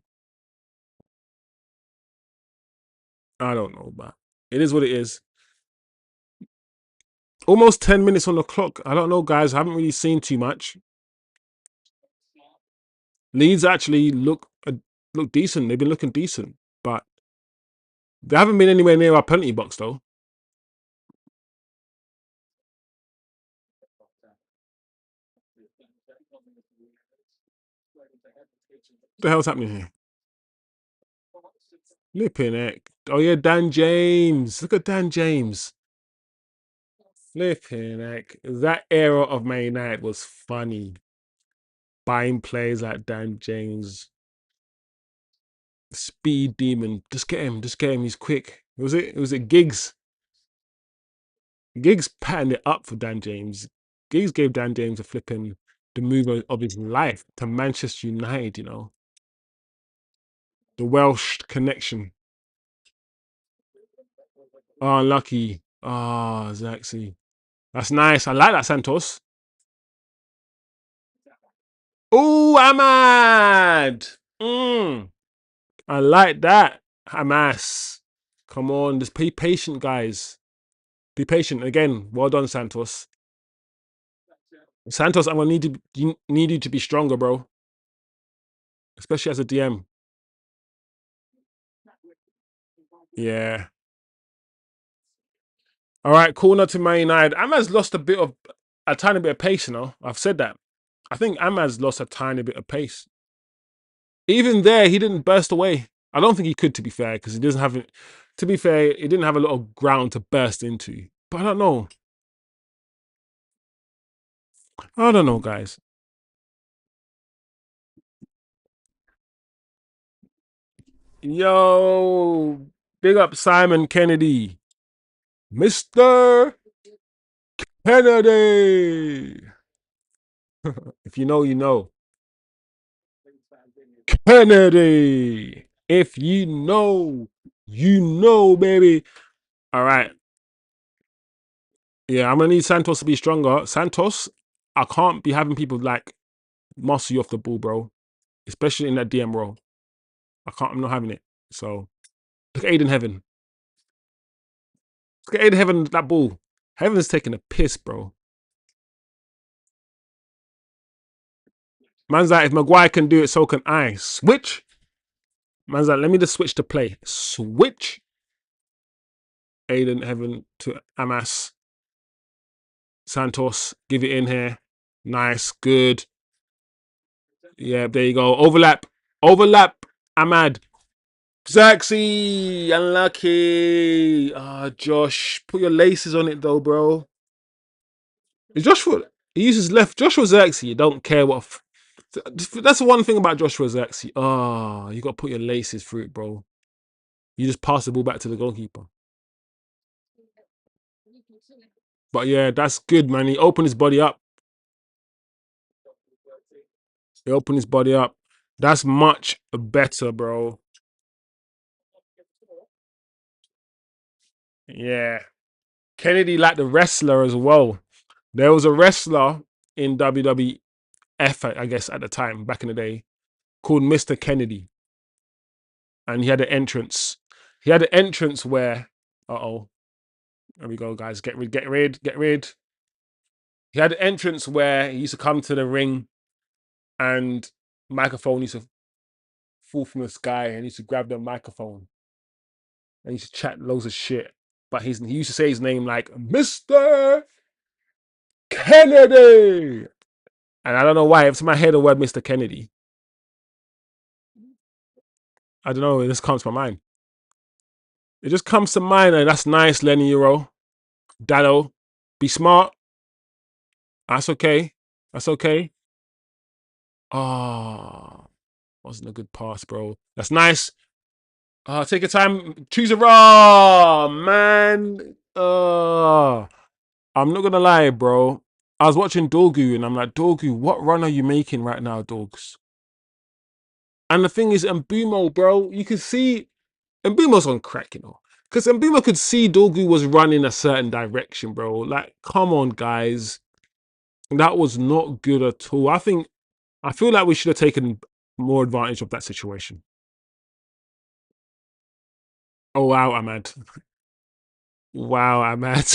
I don't know, but it is what it is. Almost 10 minutes on the clock. I don't know, guys. I haven't really seen too much. Leeds actually look decent. They've been looking decent, but they haven't been anywhere near our penalty box though. What the hell's happening here? Flipping heck. Oh yeah, Dan James. Look at Dan James. Flipping heck. That era of Man United was funny. Buying players like Dan James. Speed demon. Just get him. Just get him. He's quick. Was it Giggs? Giggs patterned it up for Dan James. Giggs gave Dan James a flipping the move of his life to Manchester United, The Welsh connection. Oh, lucky. Oh, Zaxi. That's nice. I like that, Santos. Oh, Ahmad. I like that. Hamas. Come on. Just be patient, guys. Be patient. Again, well done, Santos. Santos, I'm gonna need you to be stronger, bro. Especially as a DM. Yeah. All right, corner to Man United. Ahmad's lost a tiny bit of pace, I've said that. I think Ahmad's lost a tiny bit of pace. Even there, he didn't burst away. I don't think he could, to be fair, because he doesn't have it. To be fair, he didn't have a lot of ground to burst into. But I don't know. I don't know, guys. Yo, big up Simon Kennedy. Mr. Kennedy. If you know, you know. Kennedy. If you know, baby. All right. Yeah, I'm gonna need Santos to be stronger. Santos, I can't be having people like muscle you off the ball, bro. Especially in that DM role. I can't. I'm not having it. So look at Aiden Heaven. Look at Aiden Heaven. That ball. Heaven's taking a piss, bro. Man's like, if Maguire can do it, so can I. Switch. Man's like, let me just switch to play. Switch. Aiden Heaven to Amas. Santos, give it in here. Nice, good. Yeah, there you go. Overlap. Overlap. Ahmad. Zaxi. Unlucky. Ah, Josh. Put your laces on it though, bro. Is Joshua. He uses left. Joshua Zaxi. You don't care what. That's the one thing about Joshua Zaxi. Ah, you got to put your laces through it, bro. You just pass the ball back to the goalkeeper. But yeah, that's good, man. He opened his body up. He opened his body up. That's much better, bro. Yeah. Kennedy like the wrestler as well. There was a wrestler in WWF, I guess, at the time, back in the day, called Mr. Kennedy. And he had an entrance. He had an entrance where, uh-oh, there we go, guys. Get rid, get rid, get rid. He had an entrance where he used to come to the ring and microphone used to fall from the sky and he used to grab the microphone and he used to chat loads of shit. But he used to say his name like Mr. Kennedy. And I don't know why. Every time I hear the word Mr. Kennedy, I don't know, it just comes to my mind. It just comes to mind, and that's nice, Lenny Euro. Dado, be smart. That's okay. That's okay. Oh, wasn't a good pass, bro. That's nice. Take your time. Choose a raw, man. I'm not gonna lie, bro. I was watching Dorgu and I'm like, Dorgu, what run are you making right now, dogs? And the thing is, Mbumo, bro, you can see Mbumo's on crack, you know. Because Mbumo could see Dorgu was running a certain direction, bro. Like, come on, guys. That was not good at all. I feel like we should have taken more advantage of that situation. Oh wow, Ahmad. Wow, Ahmad.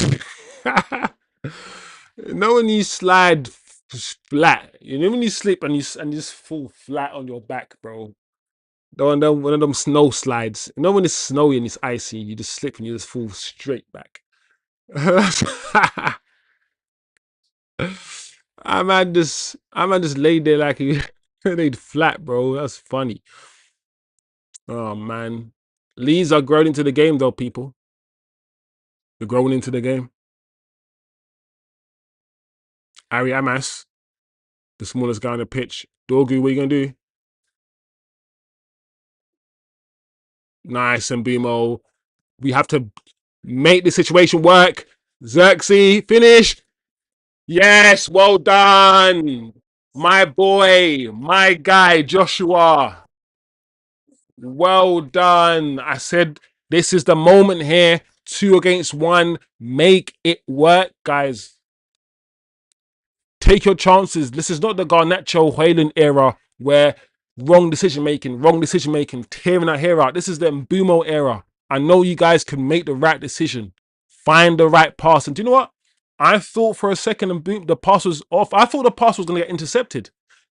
No, when you slide flat, you know when you slip and you just fall flat on your back, bro. One of them snow slides. You know when it's snowy and it's icy, you just slip and you just fall straight back. I man just laid there like he laid flat, bro. That's funny. Oh man. Leeds are growing into the game though, people. They're growing into the game. Ari Amas, the smallest guy on the pitch. Dorgu, what are you gonna do? Nice and Bumo. We have to make the situation work. Xerxes, finish. Yes, well done. My boy, my guy, Joshua. Well done. I said this is the moment here. 2 against 1. Make it work, guys. Take your chances. This is not the Garnacho Whalen era where wrong decision making, tearing that hair out. This is the Mbumo era. I know you guys can make the right decision. Find the right pass. And do you know what? I thought for a second the pass was off. I thought the pass was going to get intercepted.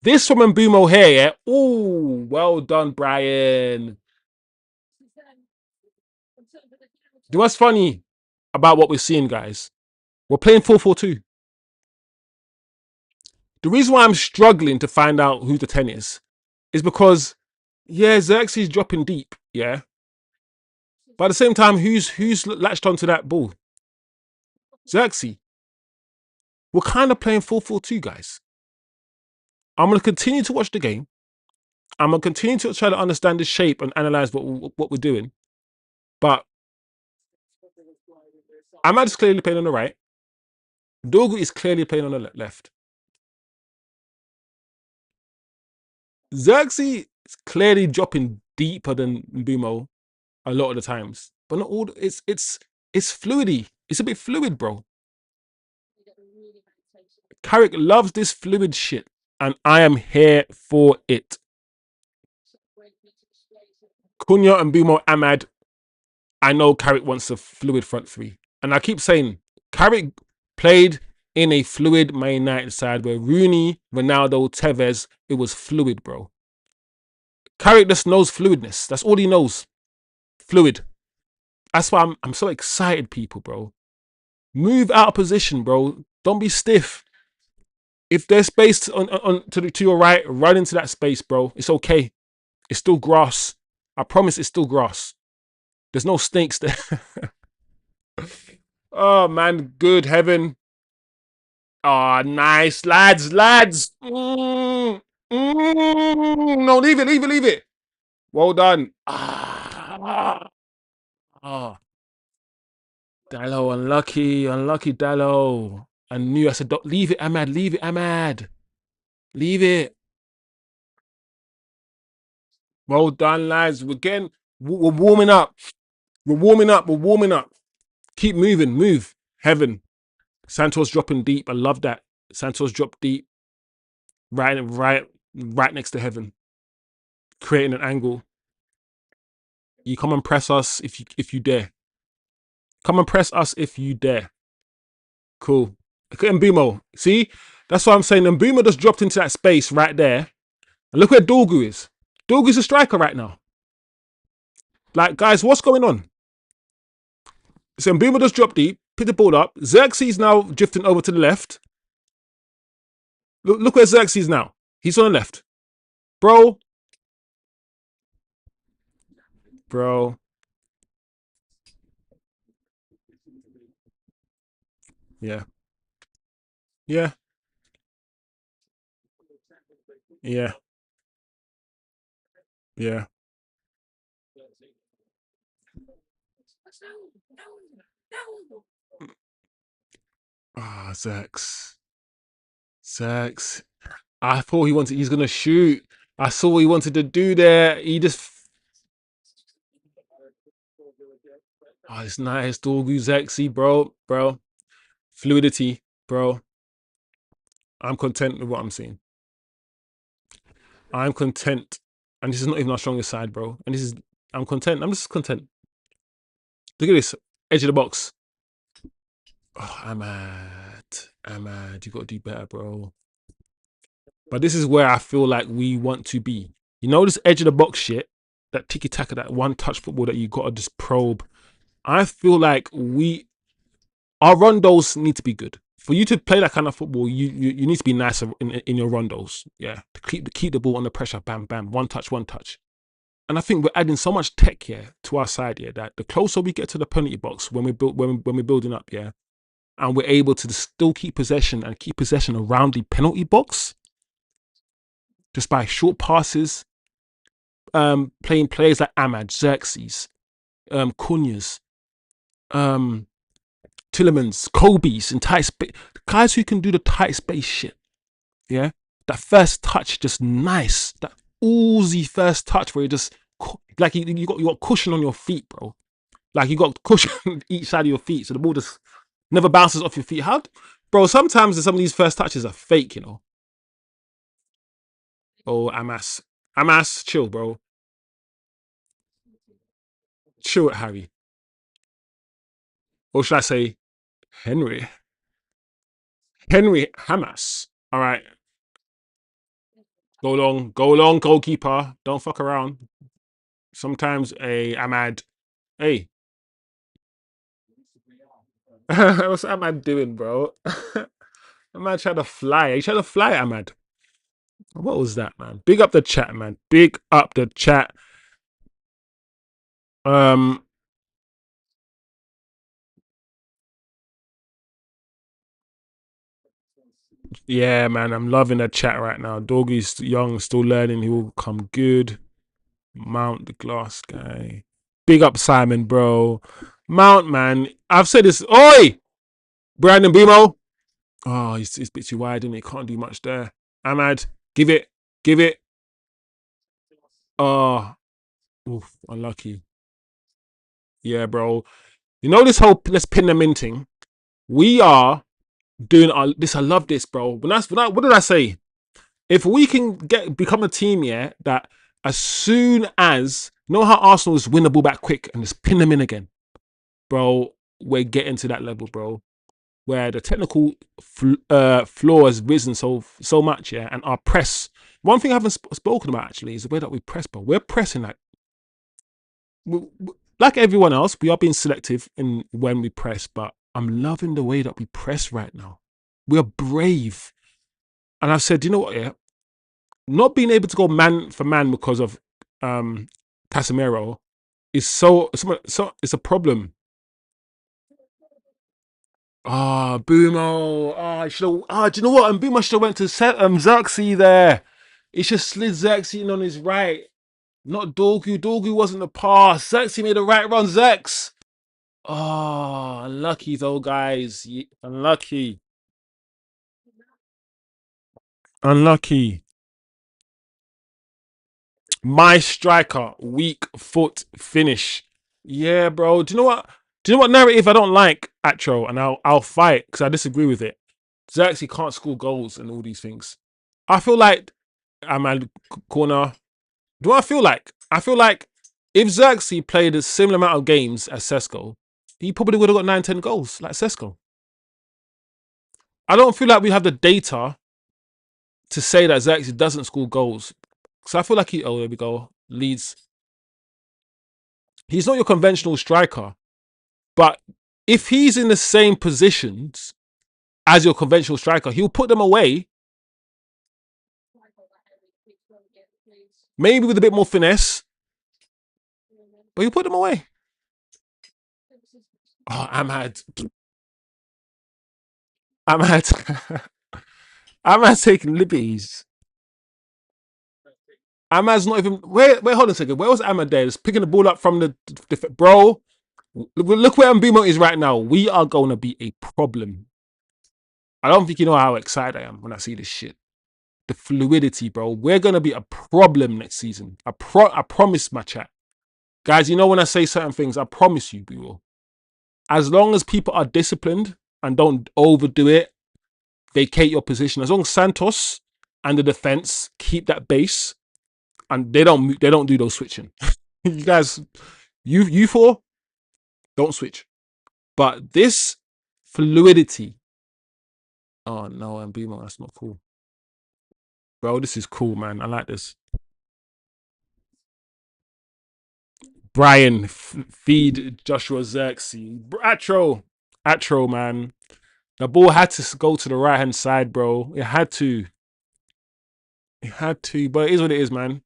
This from Mbumo here, yeah? Oh, well done, Brian. Do you know what's funny about what we're seeing, guys? We're playing 4-4-2. The reason why I'm struggling to find out who the 10 is because, yeah, Xerxes dropping deep, yeah. But at the same time, who's latched onto that ball? Xerxes. We're kind of playing 4-4-2, guys. I'm going to continue to watch the game. I'm going to continue to try to understand the shape and analyze what we're doing. But Ahmad's clearly playing on the right. Dogu is clearly playing on the left. Xerxes is clearly dropping deeper than Mbumo a lot of the times, but not all. It's fluidy. It's a bit fluid, bro. Carrick loves this fluid shit, and I am here for it. Cunha and Mbumo Ahmad. I know Carrick wants a fluid front three, and I keep saying Carrick played in a fluid Man United side where Rooney, Ronaldo, Tevez, it was fluid, bro. Carrick just knows fluidness. That's all he knows. Fluid. That's why I'm so excited, people, bro. Move out of position, bro. Don't be stiff. If there's space to your right, run into that space, bro. It's okay. It's still grass. I promise it's still grass. There's no snakes there. Oh, man. Good heaven. Oh, nice. Lads. No, leave it. Well done. Oh, Dallo, unlucky Dallo. I knew. I said, don't, leave it, Ahmad. Leave it. Well done, lads. We're warming up. We're warming up. Keep moving. Move. Heaven. Santos dropping deep. I love that. Santos dropped deep. Right next to heaven. Creating an angle. You come and press us if you dare. Come and press us if you dare. Cool. Look at Mbumo. See? That's what I'm saying. Mbumo just dropped into that space right there. And look where Dorgu is. Dorgu's a striker right now. Like, guys, what's going on? So Mbumo just dropped deep, picked the ball up. Xerxes now drifting over to the left. Look where Xerxes now. He's on the left. Bro. Yeah. Ah, Xerx. I thought he's gonna shoot. I saw what he wanted to do there. He just it's nice. Dorgu Xerxes, bro. Fluidity, bro. I'm content with what I'm seeing. I'm content. And this is not even our strongest side, bro. And I'm content. I'm just content. Look at this. Edge of the box. Oh, Ahmad, you gotta do better, bro. But this is where I feel like we want to be. You know this edge of the box shit, that tiki-taka, that one-touch football that you gotta just probe. I feel like our rondos need to be good. For you to play that kind of football, you need to be nice in your rondos. Yeah, to keep the ball under pressure. Bam, bam, one touch. And I think we're adding so much tech here to our side here that the closer we get to the penalty box when we're building up, yeah, and we're able to still keep possession around the penalty box, just by short passes, playing players like Ahmad, Xerxes, Cunha's, Tielemans, Kobe's in tight space, guys who can do the tight space shit. Yeah, that first touch just nice. That oozy first touch where you just like you got cushion on your feet, bro. Like you got cushion each side of your feet, so the ball just never bounces off your feet. Bro? Sometimes some of these first touches are fake, you know. Oh, Amas, chill, bro. Chill it, Harry. Or should I say, Henry Hamas? All right, go long, goalkeeper. Don't fuck around. Sometimes Ahmad. Hey, what's Ahmad doing, bro? Ahmad tried to fly. He tried to fly, Ahmad. What was that, man? Big up the chat, man. Big up the chat. Yeah, man. I'm loving the chat right now. Doggy's young, still learning. He will come good. Mount the glass guy. Big up Simon, bro. Mount, man. I've said this. Oi! Brandon Bemo. Oh, it's a bit too wide, isn't it? Can't do much there. Ahmad, give it. Oh, oof, unlucky. Yeah, bro. You know this whole let's pin them in thing. We are doing this. I love this, bro. What did I say? If we can become a team, yeah, that as soon as you know how Arsenal is win the ball back quick and just pin them in again, bro. We're getting to that level, bro, where the technical floor has risen so much, yeah, and our press. One thing I haven't spoken about actually is the way that we press, bro. We're pressing like everyone else. We are being selective in when we press, but I'm loving the way that we press right now. We're brave, and I've said, you know what, yeah, not being able to go man for man because of um Casemiro is so it's a problem. Ah, Bumo. Ah, should have. Ah, do you know what? And Bumo should have went to Xerxes there. He should slid Xerxes in on his right, not Dorgu. Dorgu wasn't the pass. Xerxes made the right run. Zex. Oh, unlucky though, guys. Unlucky. Unlucky. My striker, weak foot finish. Yeah, bro. Do you know what? Do you know what narrative I don't like, Atro? And I'll fight because I disagree with it. Xerxes can't score goals and all these things. I feel like I'm at corner. Do I feel like? I feel like if Xerxes played a similar amount of games as Sesko, he probably would have got 9, 10 goals like Sesko. I don't feel like we have the data to say that Xerxes doesn't score goals. So I feel like oh, there we go. Leeds. He's not your conventional striker, but if he's in the same positions as your conventional striker, he'll put them away. Maybe with a bit more finesse, but he'll put them away. Oh, I'm had I'm taking liberties. Ahmad's not even. Wait, hold on a second. Where was Ahmad there? Just picking the ball up from the bro. Look where Mbimo is right now. We are going to be a problem. I don't think you know how excited I am when I see this shit. The fluidity, bro. We're going to be a problem next season. I promise, my chat. Guys, you know when I say certain things, I promise you we will. As long as people are disciplined and don't overdo it, vacate your position. As long as Santos and the defense keep that base and they don't do those switching. You guys, you four, don't switch. But this fluidity, oh no, and Bimo, that's not cool. Bro, this is cool, man. I like this. Brian, feed Joshua Xerxes. Atro, man. The ball had to go to the right hand side, bro. It had to. It had to, but it is what it is, man.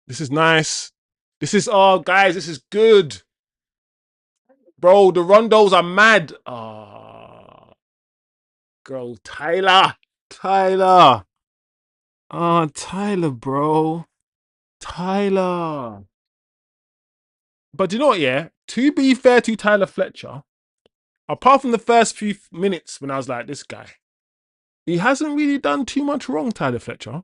This is nice. This is, oh, guys, this is good. Bro, the rondos are mad. Oh, girl, Tyler. Tyler. Oh, Tyler, bro. Tyler. But you know what, yeah? To be fair to Tyler Fletcher, apart from the first few minutes when I was like, this guy, he hasn't really done too much wrong, Tyler Fletcher.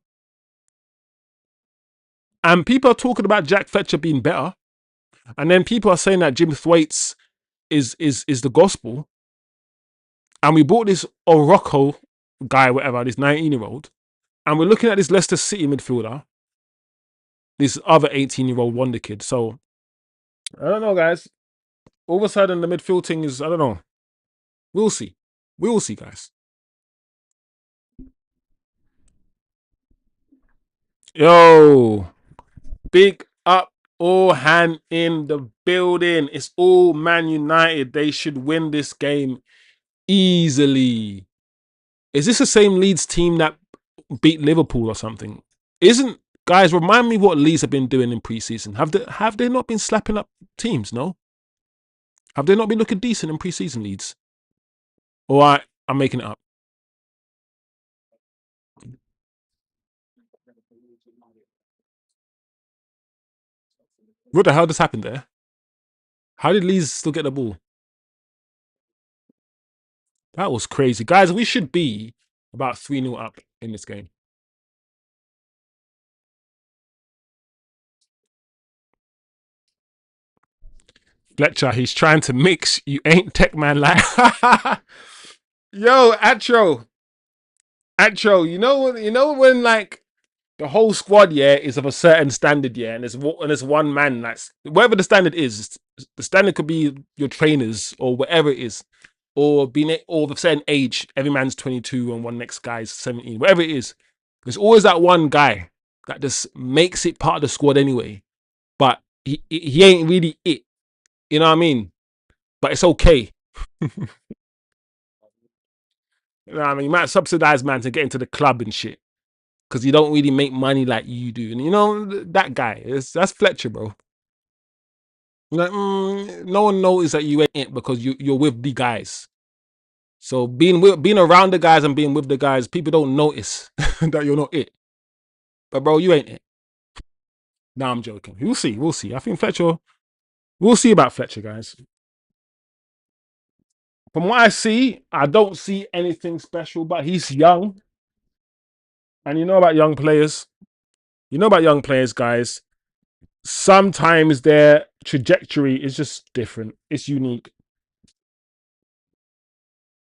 And people are talking about Jack Fletcher being better. And then people are saying that Jim Thwaites is the gospel. And we bought this Orocco guy, whatever, this 19-year-old. And we're looking at this Leicester City midfielder, this other 18-year-old wonder kid. So, I don't know, guys. All of a sudden, the midfield thing is, I don't know. We'll see. We will see, guys. Yo, big up Orhan in the building. It's all Man United. They should win this game easily. Is this the same Leeds team that beat Liverpool or something? Isn't guys? Remind me what Leeds have been doing in pre-season. Have they not been slapping up teams? No, have they not been looking decent in pre-season, Leeds? Or I'm making it up. What the hell just happened there? How did Leeds still get the ball? That was crazy, guys. We should be about 3-0 up in this game. Fletcher, he's trying to mix. You ain't tech man like. Yo, Atro, you know when like the whole squad, yeah, is of a certain standard, yeah, and there's one man that's whatever the standard is. The standard could be your trainers or whatever it is, or being or of a certain age. Every man's 22 and one next guy's 17, whatever it is. There's always that one guy that just makes it part of the squad anyway, but he ain't really it. You know what I mean? But it's okay. You know what I mean? You might subsidize man to get into the club and shit because you don't really make money like you do. And you know that guy, that's Fletcher, bro. Like, no one knows that you ain't it because you're with the guys. So being around the guys and being with the guys, people don't notice that you're not it. But bro, you ain't it. Nah, I'm joking. We'll see. We'll see. I think Fletcher. We'll see about Fletcher, guys. From what I see, I don't see anything special. But he's young, and you know about young players. You know about young players, guys. Sometimes their trajectory is just different. It's unique.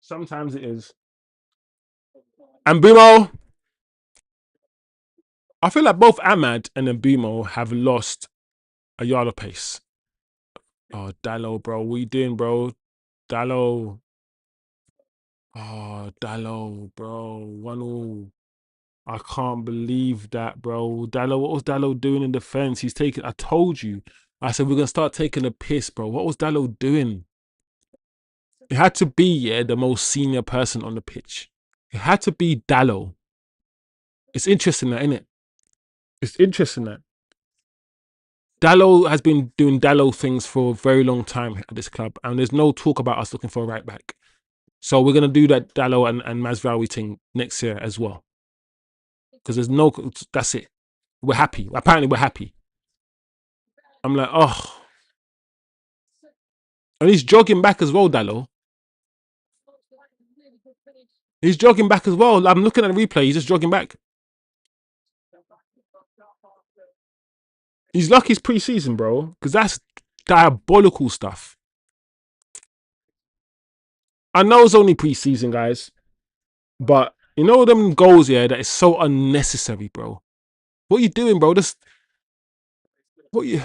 Sometimes it is. And Bumo, I feel like both Ahmad and Mbumo have lost a yard of pace. Oh, Dallo, bro. What you doing, bro? Dallo. Oh, Dallo, bro. 1-1. I can't believe that, bro. Dallo, what was Dallo doing in defense? He's taking, I told you. I said, we're going to start taking a piss, bro. What was Dallo doing? It had to be, yeah, the most senior person on the pitch. It had to be Dallo. It's interesting that, isn't it? It's interesting that. Dallo has been doing Dallo things for a very long time at this club, and there's no talk about us looking for a right back. So we're going to do that Dallo and Masraoui thing next year as well. Because there's no, that's it. We're happy. Apparently we're happy. I'm like, oh. And he's jogging back as well, Dallo. He's jogging back as well. I'm looking at the replay. He's just jogging back. He's lucky it's pre-season, bro. Because that's diabolical stuff. I know it's only pre-season, guys. But you know them goals, yeah, that is so unnecessary, bro. What are you doing, bro? This, what you?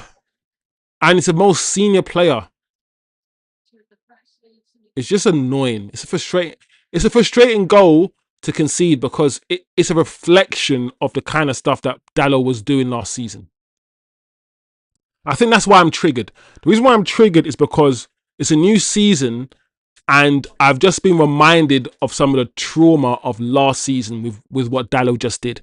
And it's the most senior player. It's just annoying. It's a frustrating goal to concede because it's a reflection of the kind of stuff that Dallo was doing last season. I think that's why I'm triggered. The reason why I'm triggered is because it's a new season and I've just been reminded of some of the trauma of last season with what Dallo just did.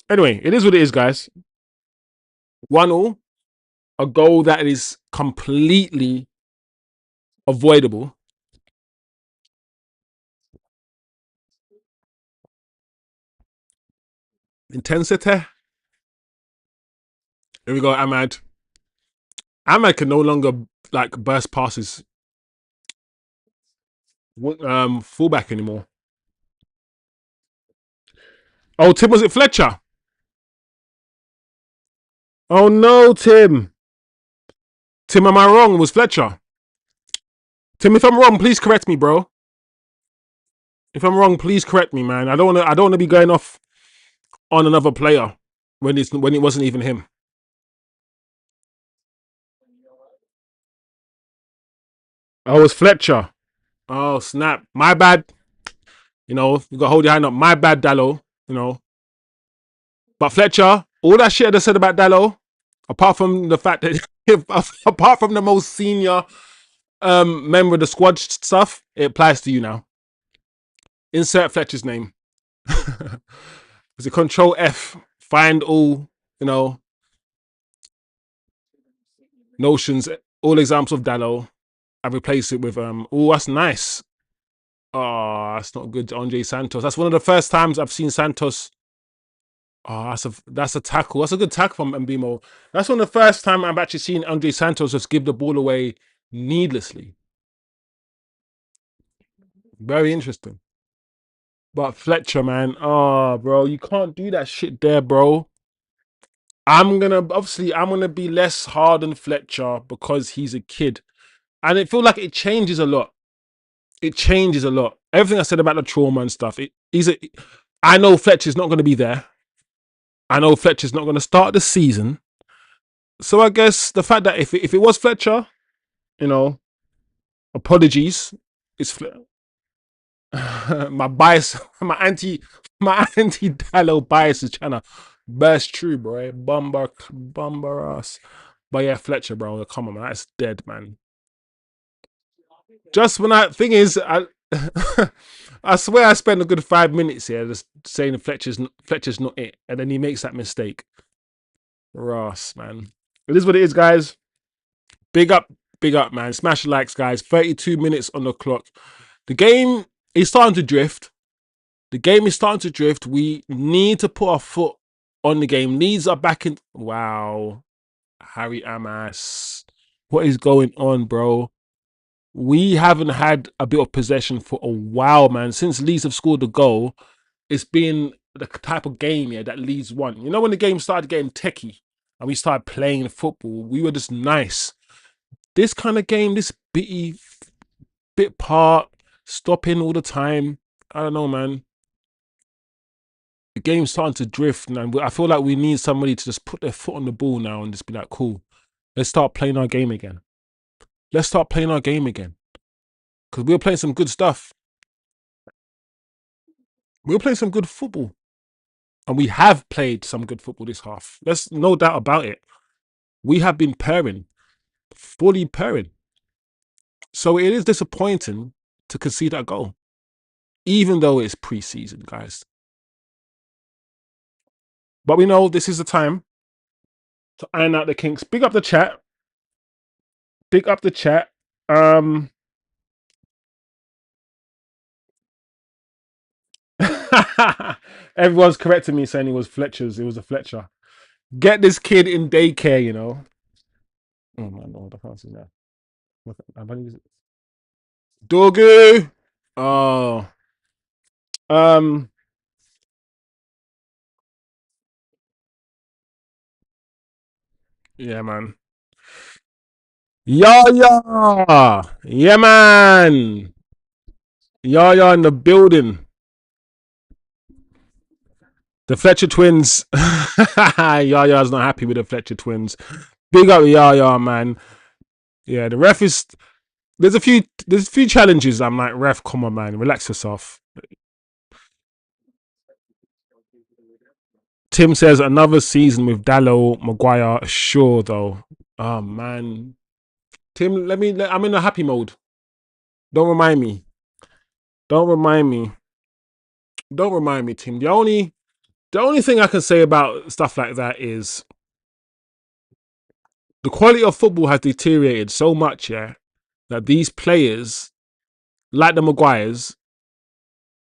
Anyway, it is what it is, guys. 1-1, a goal that is completely avoidable. Intensity. Here we go, Ahmad. Ahmad can no longer like burst passes fullback anymore. Oh, Tim, was it Fletcher? Oh no, Tim. Tim, am I wrong? It was Fletcher. Tim, if I'm wrong, please correct me, bro. If I'm wrong, please correct me, man. I don't wanna be going off on another player when it wasn't even him. Oh, it was Fletcher. Oh, snap. My bad. You know, you got to hold your hand up. My bad, Dallo. You know. But Fletcher, all that shit I said about Dallo, apart from the fact that, apart from the most senior member of the squad stuff, it applies to you now. Insert Fletcher's name. Was it Control F? Find all, you know, notions, all examples of Dallo. I replace it with oh, that's nice. Oh, that's not good. Andre Santos. That's one of the first times I've seen Santos. Oh, that's a tackle. That's a good tackle from Mbimo. That's one of the first time I've actually seen Andre Santos just give the ball away needlessly. Very interesting. But Fletcher, man, oh, bro, you can't do that shit there, bro. I'm gonna be less hard on Fletcher because he's a kid, and it feels like it changes a lot. It changes a lot. Everything I said about the trauma and stuff. I know Fletcher's not gonna be there. I know Fletcher's not gonna start the season. So I guess the fact that if it was Fletcher, you know, apologies. It's my bias, my anti Dallo bias is trying to burst through, bro. Bumber ass. But yeah, Fletcher, bro, come on, man, that's dead, man. Just when thing is, I swear I spent a good 5 minutes here just saying Fletcher's not it, and then he makes that mistake. Ross, man, it is what it is, guys. Big up, man. Smash the likes, guys. 32 minutes on the clock. The game is starting to drift. The game is starting to drift. We need to put our foot on the game. Leeds are back in. Wow. Harry Amas. What is going on, bro? We haven't had a bit of possession for a while, man. Since Leeds have scored the goal, it's been the type of game here that Leeds won. You know, when the game started getting techie and we started playing football, we were just nice. This kind of game, this bit part, stopping all the time. I don't know, man. The game's starting to drift, man. I feel like we need somebody to just put their foot on the ball now and just be like, cool, let's start playing our game again. Let's start playing our game again. Because we were playing some good stuff. We were playing some good football. And we have played some good football this half. There's no doubt about it. We have been purring. Fully purring. So it is disappointing to concede that goal. Even though it's pre-season, guys. But we know this is the time to iron out the kinks. Big up the chat. Big up the chat. Everyone's correcting me saying it was Fletcher's. It was a Fletcher. Get this kid in daycare, you know. Oh my lord, I can't see that. Dogu. Oh. Yeah, man. Yeah. Yeah, man. Yeah, in the building. The Fletcher twins. Yaya's not happy with the Fletcher twins. Big up Yaya, man. Yeah, the ref is. There's a few challenges. I'm like, ref, come on, man, relax yourself. Tim says another season with Dallo, Maguire, sure though. Oh man, Tim, I'm in a happy mode. Don't remind me. Don't remind me. Don't remind me, Tim. The only thing I can say about stuff like that is the quality of football has deteriorated so much, yeah, that these players, like the Maguires,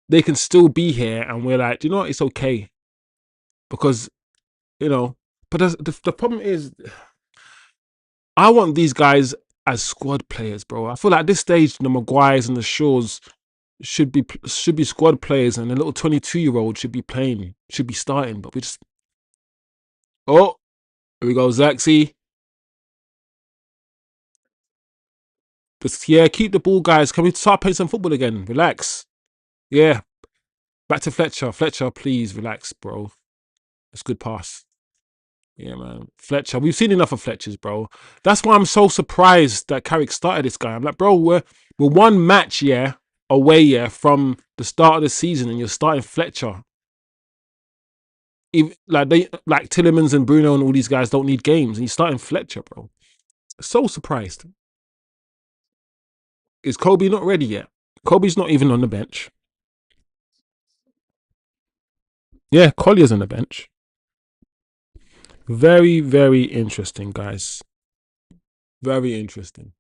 they can still be here, and we're like, do you know what? It's okay because you know. But the problem is, I want these guys as squad players, bro. I feel like at this stage, the Maguires and the Shaws should be squad players, and a little 22-year-old should be playing, should be starting. But we just, oh, here we go, Zaxi. Just, yeah, keep the ball, guys. Can we start playing some football again? Relax. Yeah, back to Fletcher. Fletcher, please relax, bro. That's a good pass. Yeah, man. Fletcher. We've seen enough of Fletchers, bro. That's why I'm so surprised that Carrick started this guy. I'm like, bro, we're one match, yeah, away, yeah, from the start of the season, and you're starting Fletcher. Like Tielemans and Bruno and all these guys don't need games, and he's starting Fletcher, bro. So surprised. Is Kobe not ready yet? Kobe's not even on the bench. Yeah, Collier's on the bench. Very, very interesting, guys. Very interesting.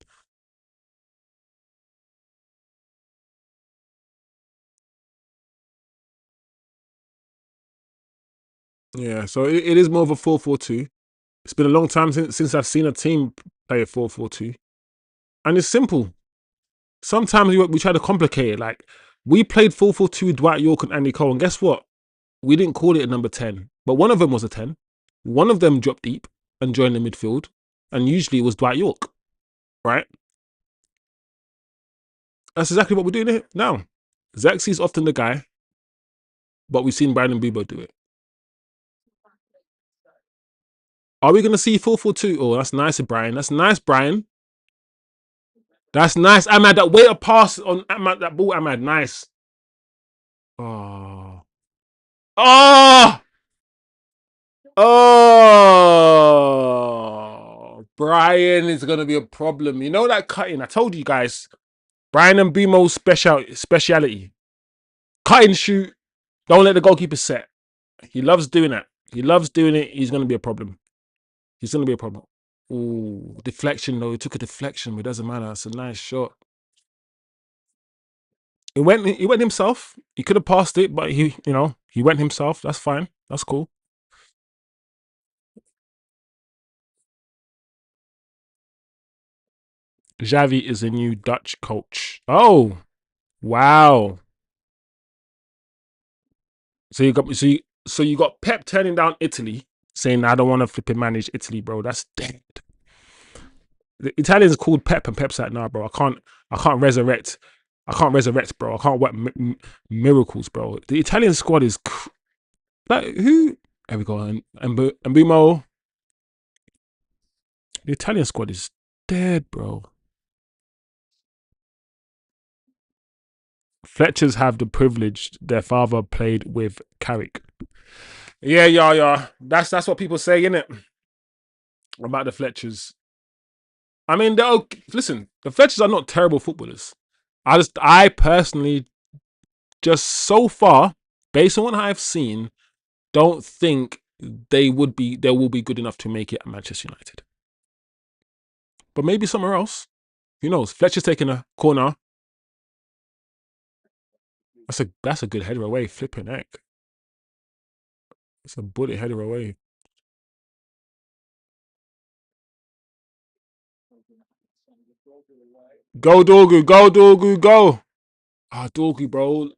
Yeah, so it is more of a 4-4-2. It's been a long time since I've seen a team play a 4-4-2. And it's simple. Sometimes we try to complicate it. Like, We played 4-4-2 with Dwight York and Andy Cole, and guess what? We didn't call it a number 10, but one of them was a 10. One of them dropped deep and joined the midfield, and usually it was Dwight York, right? That's exactly what we're doing here now. Zaxby's often the guy, but we've seen Brandon Bebo do it. Are we going to see 4-4-2? Oh, that's nice, Brian. That's nice, Brian. That's nice, Ahmad. That way to pass on Ahmad, that ball, Ahmad. Nice. Oh. Oh! Oh! Brian is going to be a problem. You know that cutting? I told you guys. Brian and Bemo's speciality. Cut and shoot. Don't let the goalkeeper set. He loves doing that. He loves doing it. He's going to be a problem. He's going to be a problem. Ooh, deflection though. He took a deflection, but it doesn't matter. It's a nice shot. He went himself. He could have passed it, but he went himself. That's fine. That's cool. Xavi is a new Dutch coach. Oh, wow. So you got Pep turning down Italy, saying I don't want to flip and manage Italy, bro. That's dead. The Italians called Pep, and Pep's like, nah, bro. I can't resurrect. I can't resurrect, bro. I can't work miracles, bro. The Italian squad is like who? There we go. And Bumo. The Italian squad is dead, bro. Fletchers have the privilege their father played with Carrick. Yeah. That's what people say, innit? About the Fletchers. I mean, listen, the Fletchers are not terrible footballers. I personally, just so far, based on what I've seen, don't think they will be good enough to make it at Manchester United. But maybe somewhere else. Who knows? Fletcher's taking a corner. That's a good header away. Flipping heck. It's a bullet header away. Go Dorgu, go Dorgu, go. Ah, Dorgu, bro.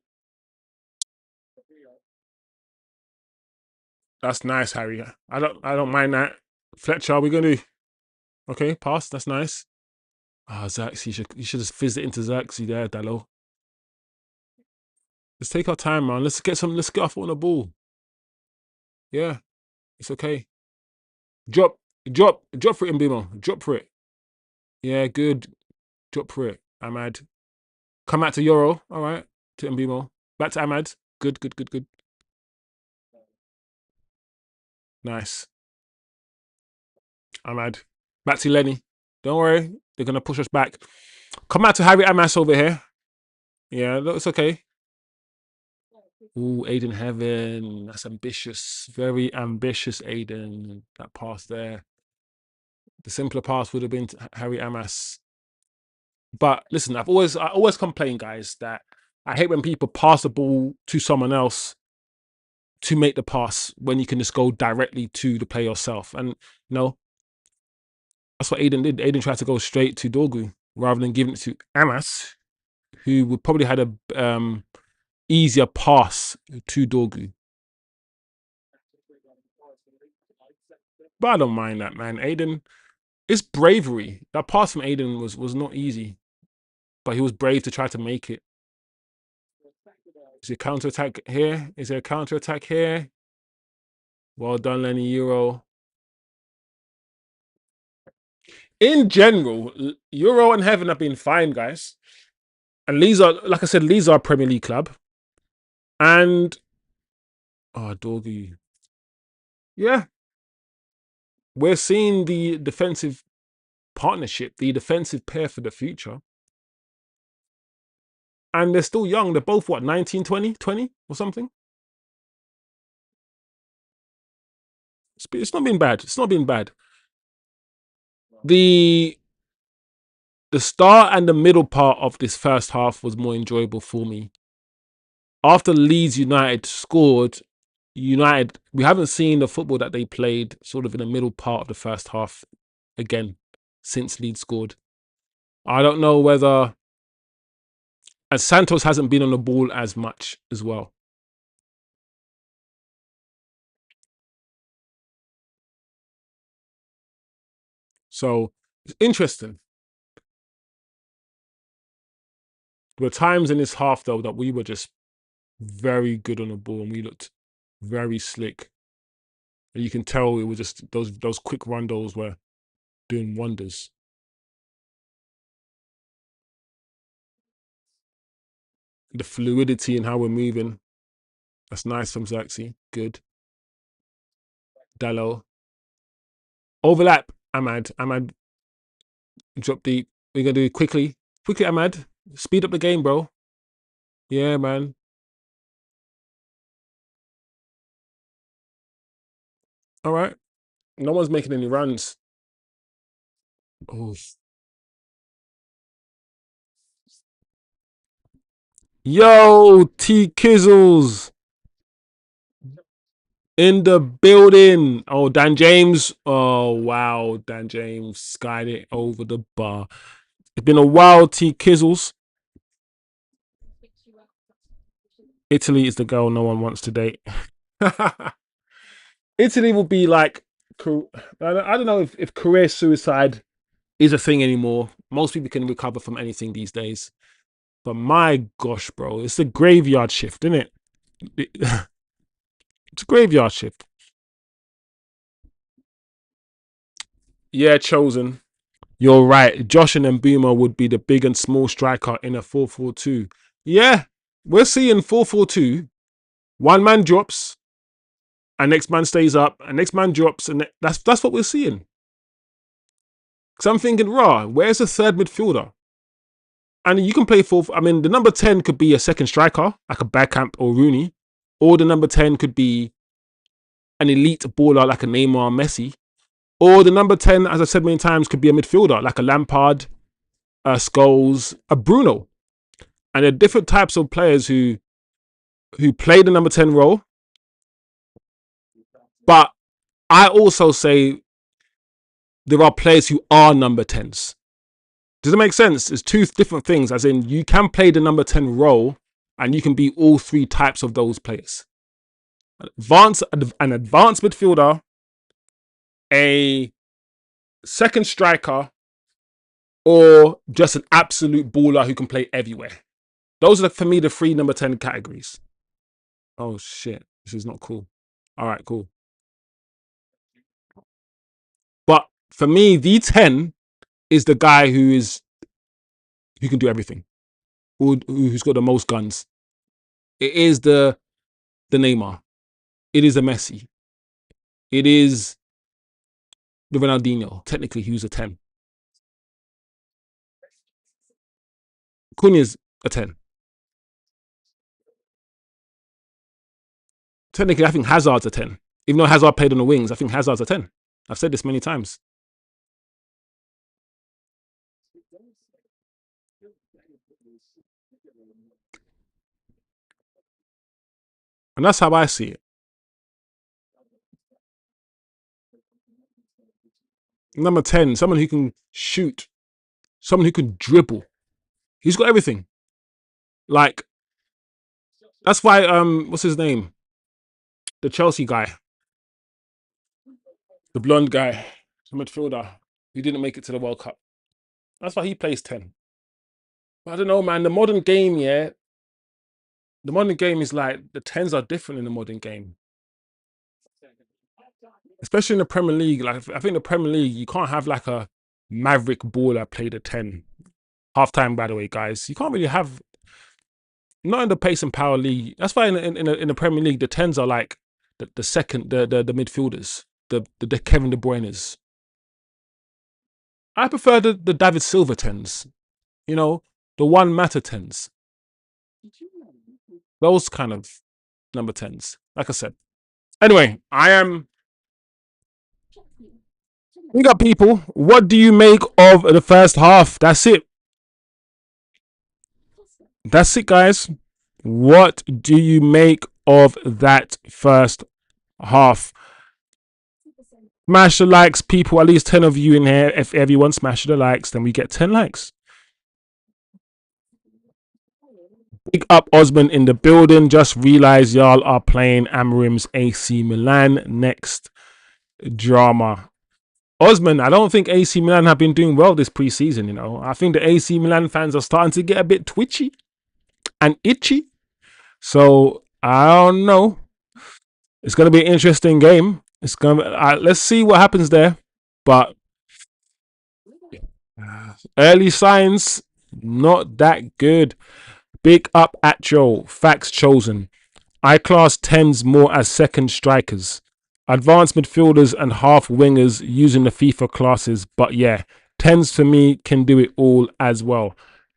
That's nice, Harry. I don't mind that. Fletcher, we're gonna do. Okay, pass. That's nice. Ah, Zaxi, you should just fizz it into Zaxi there, Dallo. Let's take our time, man. Let's get off on the ball. Yeah, it's okay. Drop for it, Mbimo. Drop for it. Yeah, good. Drop for it, Ahmad. Come out to Euro. All right, to Mbimo. Back to Ahmad. Good. Nice. Ahmad. Back to Lenny. Don't worry. They're going to push us back. Come out to Harry Amas over here. Yeah, it's okay. Ooh, Aiden Heaven. That's ambitious. Very ambitious, Aiden. That pass there. The simpler pass would have been to Harry Amas. But listen, I always complain, guys, that I hate when people pass the ball to someone else to make the pass when you can just go directly to the play yourself. And that's what Aiden did. Aiden tried to go straight to Dorgu rather than giving it to Amas, who would probably had a easier pass to Dorgu. But I don't mind that, man. Aiden, it's bravery. That pass from Aiden was not easy, but he was brave to try to make it. Is there a counter-attack here? Is there a counter-attack here? Well done, Lenny Euro. In general, Euro and Heaven have been fine, guys. And Leeds are, like I said, Leeds are a Premier League club. And, Dorgu. Yeah. We're seeing the defensive partnership, the defensive pair for the future. And they're still young. They're both, what, 19, 20 or something? It's not been bad. It's not been bad. The start and the middle part of this first half was more enjoyable for me. After Leeds United scored, we haven't seen the football that they played sort of in the middle part of the first half again since Leeds scored. I don't know whether And Santos hasn't been on the ball as much as well. So it's interesting. There were times in this half, though, that we were just very good on the ball and we looked very slick. And you can tell it was just those quick rundles were doing wonders. The fluidity in how we're moving. That's nice from Xerxes. Good. Dallo. Overlap. Ahmad. Ahmad. Drop deep. We're going to do it quickly. Quickly, Ahmad. Speed up the game, bro. Yeah, man. All right. No one's making any runs. Oh. Yo, T Kizzles in the building. Oh, Dan James. Oh, wow. Dan James skied it over the bar. It's been a while, T Kizzles. Italy is the girl no one wants to date. Italy will be like, I don't know if career suicide is a thing anymore. Most people can recover from anything these days. But my gosh, bro, it's a graveyard shift, isn't it? It's a graveyard shift. Yeah, chosen. You're right. Josh and Mbuma would be the big and small striker in a 4-4-2. Yeah, we're seeing 4-4-2. One man drops, and next man stays up, and next man drops, and that's what we're seeing. So I'm thinking, raw, where's the third midfielder? And you can play fourth. I mean, the number 10 could be a second striker, like a Bergkamp or Rooney, or the number 10 could be an elite baller like a Neymar, Messi, or the number 10, as I said many times, could be a midfielder like a Lampard, a Scholes, a Bruno. And there are different types of players who play the number 10 role. But I also say there are players who are number 10s. Does it make sense? It's two different things, as in you can play the number 10 role and you can be all three types of those players. An advanced midfielder, a second striker, or just an absolute baller who can play everywhere. Those are, for me, the three number 10 categories. Oh, shit. This is not cool. All right, cool. But for me, the 10 is the guy who can do everything, who's got the most guns. It is the Neymar. It is a Messi. It is the Ronaldinho. Technically, he was a 10. Cunha's a 10. Technically, I think Hazard's a 10. Even though Hazard played on the wings, I think Hazard's a 10. I've said this many times. And that's how I see it. Number 10, someone who can shoot, someone who can dribble. He's got everything. Like, that's why, what's his name? The Chelsea guy. The blonde guy. The midfielder. Who didn't make it to the World Cup. That's why he plays 10. But I don't know, man. The modern game, yeah. The modern game is like, the 10s are different in the modern game. Especially in the Premier League. Like, I think the Premier League, you can't have like a maverick baller play the 10. Half-time, by the way, guys. You can't really have... Not in the pace and power league. That's why in the Premier League, the 10s are like the second, the midfielders. The Kevin De Bruyne's. I prefer the David Silva 10s. You know, the Juan Mata 10s. Those kind of number 10s. Like I said. Anyway, we got people. What do you make of the first half? That's it. That's it, guys. What do you make of that first half? Smash the likes, people. At least 10 of you in here. If everyone smash the likes, then we get 10 likes. Big up Osman in the building. Just realised y'all are playing Amorim's AC Milan next. Drama. Osman, I don't think AC Milan have been doing well this pre-season, you know. I think the AC Milan fans are starting to get a bit twitchy and itchy. So, I don't know. It's going to be an interesting game. It's going to let's see what happens there. But early signs, not that good. Big up at Joe. Facts chosen. I class 10s more as second strikers. Advanced midfielders and half wingers using the FIFA classes. But yeah, 10s for me can do it all as well.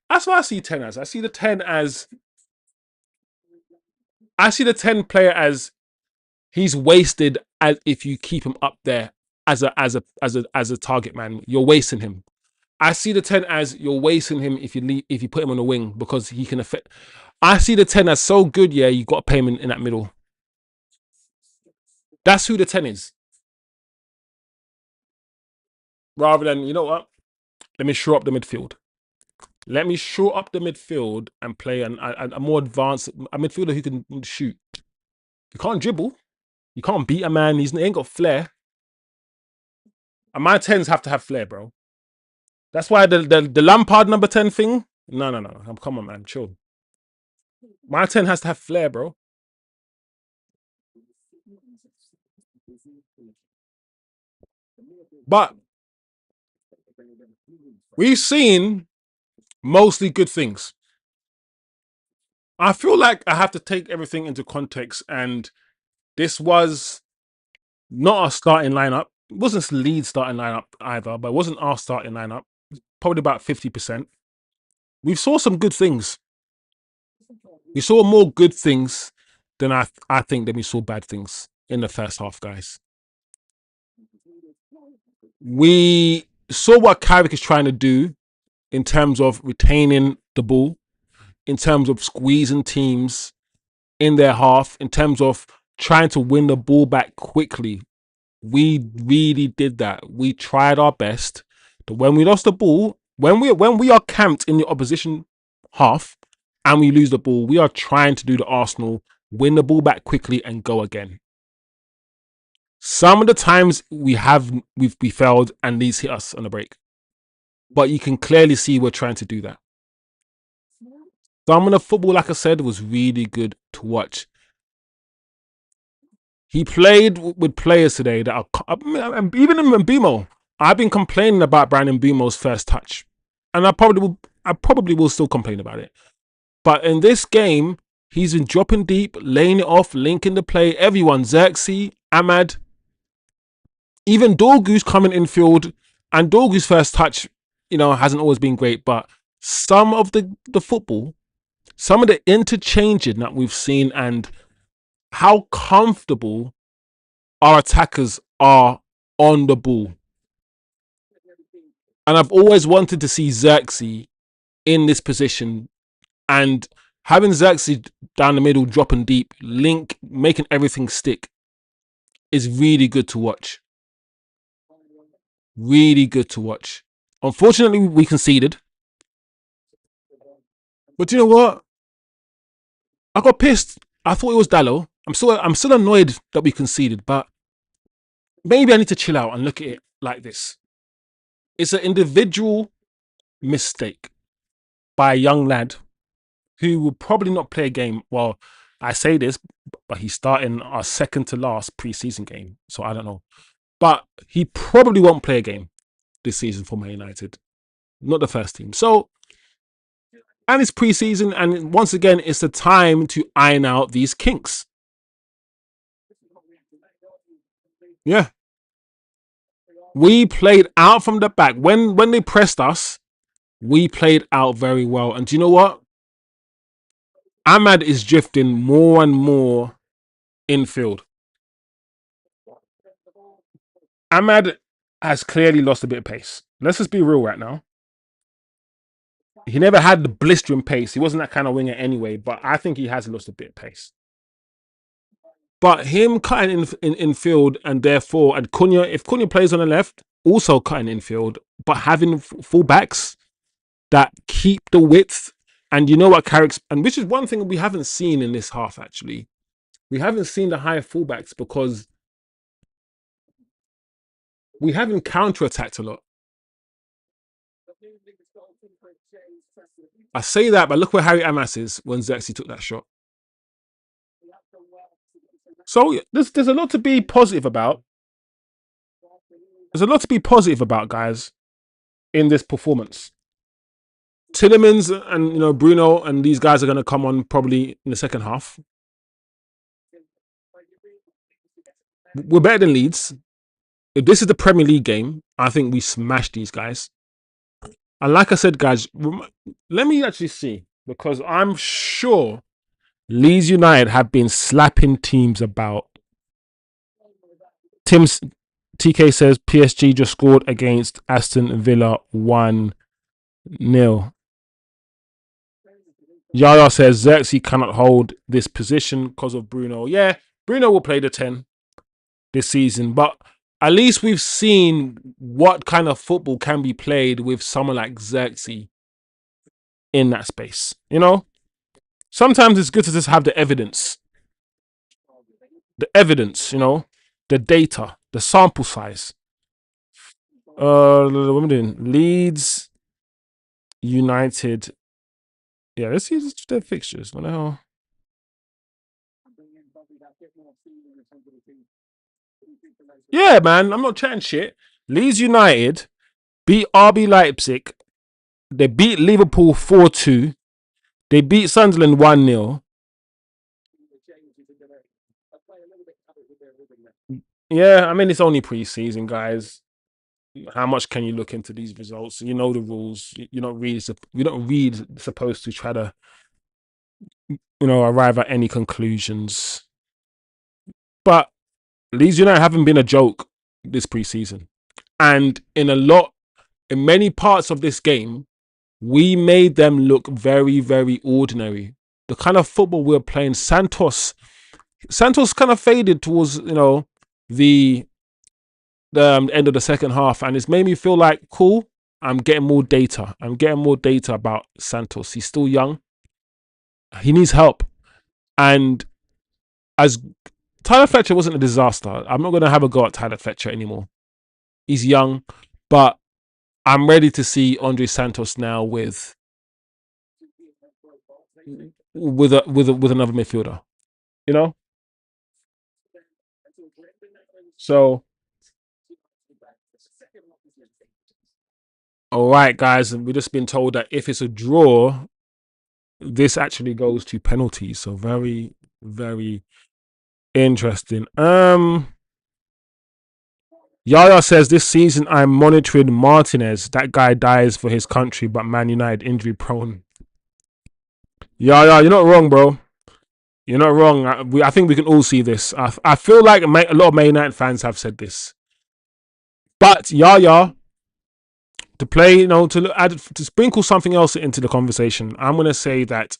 That's what I see 10 as. I see the 10 as... I see the 10 player as he's wasted as if you keep him up there as a target man. You're wasting him. I see the 10 as you're wasting him if you put him on the wing because he can affect. I see the 10 as so good, yeah, you got to pay him in that middle. That's who the 10 is. Rather than, you know what? Let me shore up the midfield. Let me shore up the midfield and play a more advanced a midfielder who can shoot. You can't dribble. You can't beat a man. He ain't got flair. And my 10s have to have flair, bro. That's why the Lampard number 10 thing. No. Come on, man. Chill. My 10 has to have flair, bro. But we've seen mostly good things. I feel like I have to take everything into context, and this was not our starting lineup. It wasn't Leeds starting lineup either, but it wasn't our starting lineup. Probably about 50%. We saw some good things. We saw more good things than I think that we saw bad things in the first half, guys. We saw what Carrick is trying to do in terms of retaining the ball, in terms of squeezing teams in their half, in terms of trying to win the ball back quickly. We really did that. We tried our best. But when we lost the ball, when we are camped in the opposition half and we lose the ball, we are trying to do the Arsenal, win the ball back quickly and go again. Some of the times we failed and these hit us on the break. But you can clearly see we're trying to do that. Some of the football, like I said, was really good to watch. He played with players today that are, even in Mbeumo, I've been complaining about Brandon Mbeumo's first touch. And I probably will still complain about it. But in this game, he's been dropping deep, laying it off, linking the play. Everyone, Xerxes, Ahmad, even Dorgu's coming infield. And Dorgu's first touch, you know, hasn't always been great. But some of the football, some of the interchanging that we've seen and how comfortable our attackers are on the ball. And I've always wanted to see Xerxes in this position, and having Xerxes down the middle, dropping deep, link, making everything stick is really good to watch. Really good to watch. Unfortunately, we conceded. But you know what? I got pissed. I thought it was Dallo. I'm still annoyed that we conceded, but maybe I need to chill out and look at it like this. It's an individual mistake by a young lad who will probably not play a game. Well, I say this, but he's starting our second to last pre-season game, so I don't know. But he probably won't play a game this season for Man United. Not the first team. So, and it's pre-season, and once again, it's the time to iron out these kinks. Yeah. We played out from the back. When they pressed us, we played out very well. And do you know what? Ahmad is drifting more and more infield. Ahmad has clearly lost a bit of pace. Let's just be real right now. He never had the blistering pace. He wasn't that kind of winger anyway, but I think he has lost a bit of pace. But him cutting in field, and therefore, and Cunha, if Cunha plays on the left, also cutting in field, but having full backs that keep the width, And you know what Carrick's, and which is one thing we haven't seen in this half, actually. We haven't seen the higher fullbacks because we haven't counter-attacked a lot. I say that, but look where Harry Amas is when Xerxes took that shot. So there's a lot to be positive about. There's a lot to be positive about, guys, in this performance. Tielemans and Bruno and these guys are going to come on probably in the second half. We're better than Leeds. If this is the Premier League game, I think we smash these guys. And like I said, guys, let me actually see, because I'm sure Leeds United have been slapping teams about. Tim's TK says PSG just scored against Aston Villa 1-0. Yaya says Xerxes cannot hold this position because of Bruno. Yeah, Bruno will play the 10 this season, but at least we've seen what kind of football can be played with someone like Xerxes in that space. Sometimes it's good to just have the evidence. The evidence, the data, the sample size. What am I doing? Leeds United. Yeah, let's see their fixtures. What the hell? Yeah, man, I'm not chatting shit. Leeds United beat RB Leipzig. They beat Liverpool 4-2. They beat Sunderland 1-0. Yeah, I mean, it's only pre-season, guys. How much can you look into these results? You know the rules. You're not really supposed to try to arrive at any conclusions. But Leeds United haven't been a joke this pre-season. And in many parts of this game, we made them look very, very ordinary. The kind of football we're playing, Santos kind of faded towards, the end of the second half. And it's made me feel like, cool, I'm getting more data. About Santos. He's still young. He needs help. And as Tyler Fletcher wasn't a disaster, I'm not going to have a go at Tyler Fletcher anymore. He's young, but I'm ready to see Andre Santos now with another midfielder. So, all right, guys, we've just been told that if it's a draw, this actually goes to penalties. So very, very interesting. Yaya says this season I'm monitoring Martinez. That guy dies for his country, but Man United injury prone. Yaya, you're not wrong, bro. You're not wrong. I think we can all see this. I feel like a lot of Man United fans have said this. But Yaya, to play, to sprinkle something else into the conversation, I'm going to say that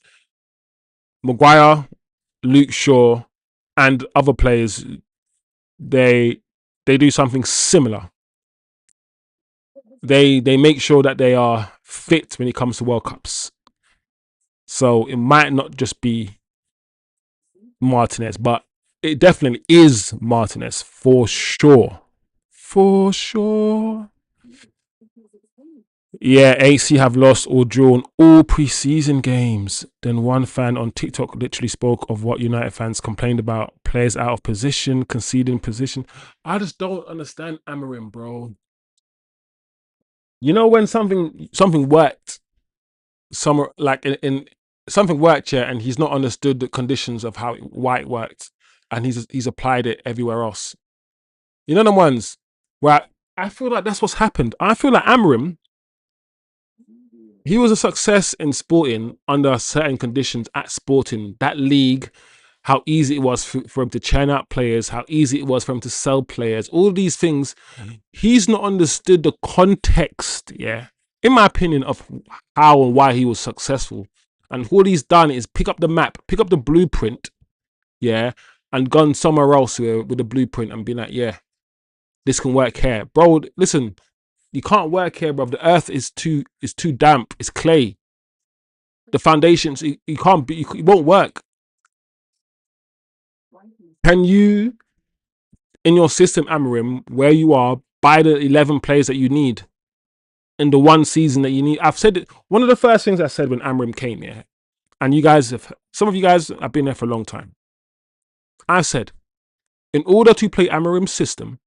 Maguire, Luke Shaw, and other players, they do something similar. They make sure that they are fit when it comes to World Cups. So it might not just be Martinez, but it definitely is Martinez for sure. For sure. Yeah, AC have lost or drawn all pre-season games. Then one fan on TikTok literally spoke of what United fans complained about: players out of position, conceding position. I just don't understand Amorim, bro. When something worked, in something worked, yeah, and he's not understood the conditions of why it worked, and he's applied it everywhere else. The ones where I feel like that's what's happened. I feel like Amorim, he was a success in Sporting under certain conditions at Sporting. That league, how easy it was for him to churn out players, how easy it was for him to sell players, all these things. He's not understood the context, yeah, in my opinion, of how and why he was successful. And what he's done is pick up the map, pick up the blueprint, yeah, and gone somewhere else with the blueprint and been like, yeah, this can work here. Bro, listen, you can't work here, bro. The earth is too damp. It's clay. The foundations, you can't be, it won't work. Can you, in your system, Amarim, where you are, buy the 11 players that you need in the one season that you need? I've said it. One of the first things I said when Amarim came here, and you guys have, some of you guys have been there for a long time. I said, in order to play Amarim's system,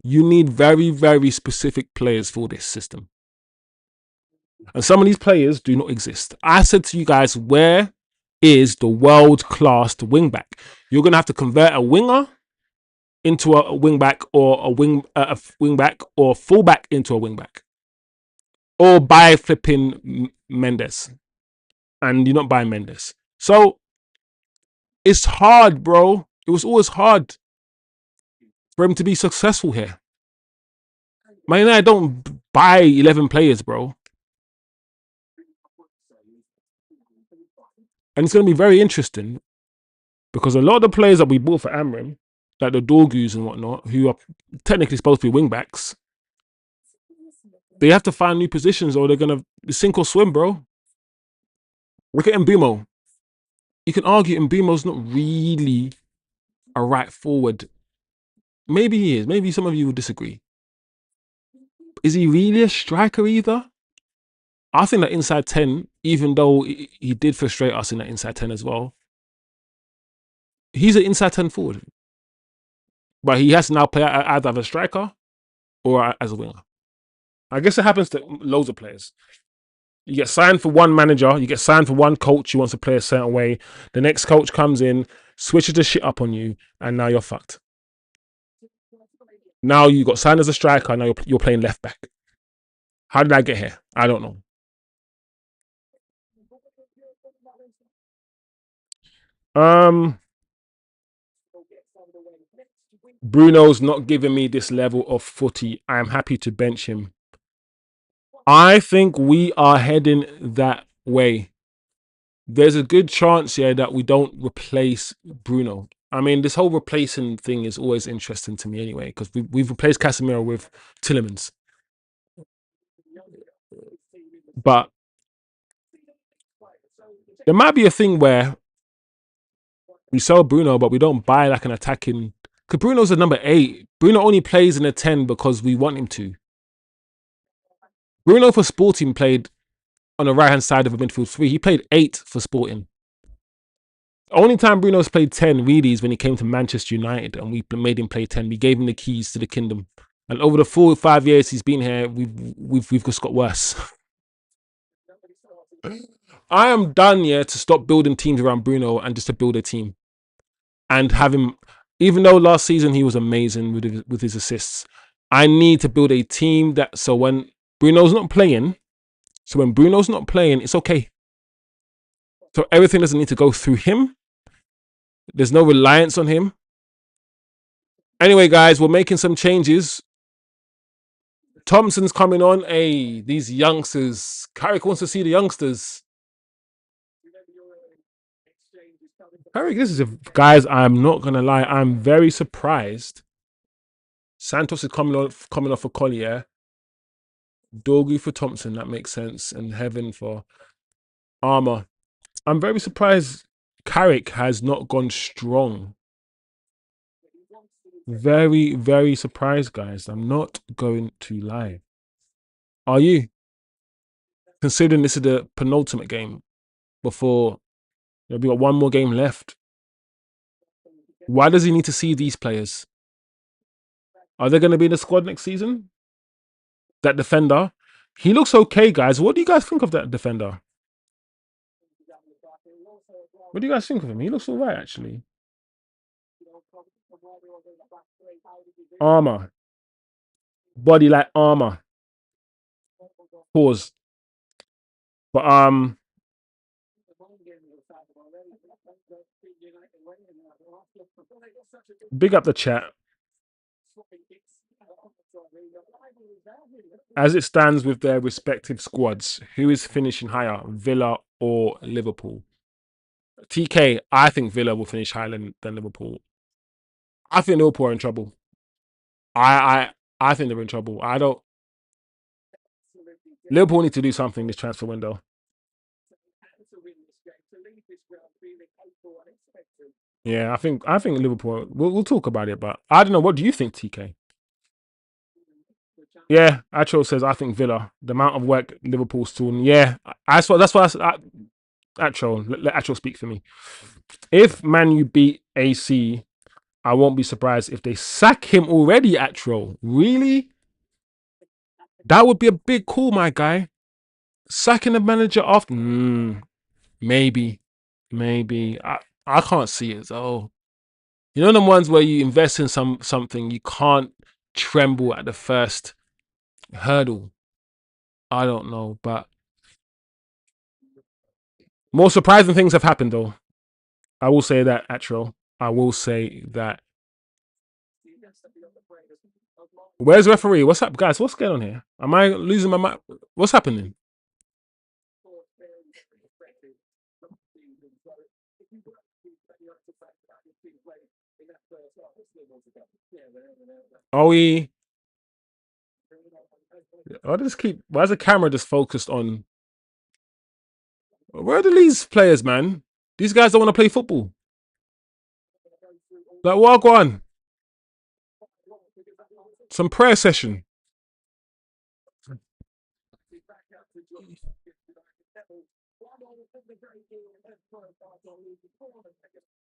you need very, very specific players for this system. And some of these players do not exist. I said to you guys, where is the world-class wing back? You're going to have to convert a winger into a wing back, or a wing back, or fullback into a wing back, or buy flipping Mendes. And you're not buying Mendes. So it's hard, bro. It was always hard for him to be successful here. Man United don't buy 11 players, bro. And it's going to be very interesting because a lot of the players that we bought for Amram, like the Dorgus and whatnot, who are technically supposed to be wing backs, they have to find new positions or they're going to sink or swim, bro. Look at Mbeumo. You can argue Mbeumo's not really a right forward. Maybe he is. Maybe some of you will disagree. Is he really a striker either? I think that inside 10, even though he did frustrate us in that inside 10 as well, he's an inside 10 forward. But he has to now play either as a striker or as a winger. I guess it happens to loads of players. You get signed for one manager, you get signed for one coach who wants to play a certain way. The next coach comes in, switches the shit up on you, and now you're fucked. Now you got signed as a striker, now you're playing left back. How did I get here? I don't know. Bruno's not giving me this level of footy. I am happy to bench him. I think we are heading that way. There's a good chance here that we don't replace Bruno. I mean, this whole replacing thing is always interesting to me anyway, because we've replaced Casemiro with Tielemans. But there might be a thing where we sell Bruno, but we don't buy like an attacking. Because Bruno's a number 8. Bruno only plays in a 10 because we want him to. Bruno for Sporting played on the right-hand side of a midfield 3. He played 8 for Sporting. The only time Bruno's played 10 really is when he came to Manchester United and we made him play 10. We gave him the keys to the kingdom. And over the 4 or 5 years he's been here, we've just got worse. I am done to stop building teams around Bruno and just to build a team. And have him, even though last season he was amazing with his assists, I need to build a team that, so when Bruno's not playing, it's okay. So everything doesn't need to go through him. There's no reliance on him. Anyway, guys, we're making some changes. Thompson's coming on. Hey, these youngsters. Carrick wants to see the youngsters. Carrick, guys, I'm not going to lie. I'm very surprised. Santos is coming off for Collier. Dorgu for Thompson. That makes sense. And Heaven for Armour. I'm very surprised Carrick has not gone strong. Very, very surprised, guys. I'm not going to lie. Are you? Considering this is the penultimate game before we've got one more game left. Why does he need to see these players? Are they going to be in the squad next season? That defender. He looks okay, guys. What do you guys think of that defender? What do you guys think of him? He looks all right, actually. Armour. Body like armour. Pause. But big up the chat. As it stands with their respective squads, who is finishing higher, Villa or Liverpool? TK, I think Villa will finish higher than Liverpool. I think Liverpool are in trouble. I think they're in trouble. Liverpool need to do something this transfer window. Yeah, I think Liverpool. We'll talk about it, but I don't know. What do you think, TK? Yeah, Acho says I think Villa. The amount of work Liverpool's doing. Yeah, that's what. Acho, let Acho speak for me. If Man U beat AC, I won't be surprised if they sack him already. Acho, really? That would be a big call, my guy. Sacking the manager after. Maybe, maybe. I can't see it though. You know, the ones where you invest in something, you can't tremble at the first hurdle. I don't know, but more surprising things have happened though. I will say that, actual. I will say that. Where's the referee? What's up, guys? What's going on here? Am I losing my mind? What's happening? Are we? I just keep. Why is the camera just focused on? Where are the Leeds players, man? These guys don't want to play football. Like, what go on? Some prayer session.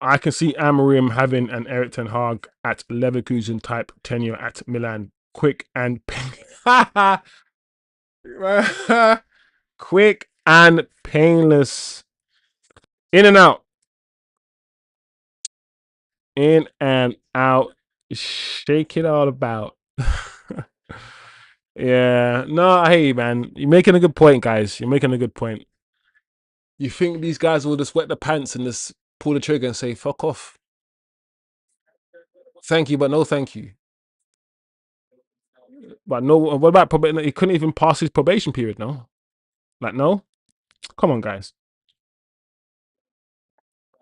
I can see Amorim having an Eric Ten Hag at Leverkusen type tenure at Milan. Quick and quick and painless. In and out. In and out. Shake it all about. Yeah. No, hey man. You're making a good point, guys. You're making a good point. You think these guys will just wet the pants and just pull the trigger and say, fuck off. Thank you, but no thank you. But no, what about probation? He couldn't even pass his probation period, no? Like, no? Come on, guys.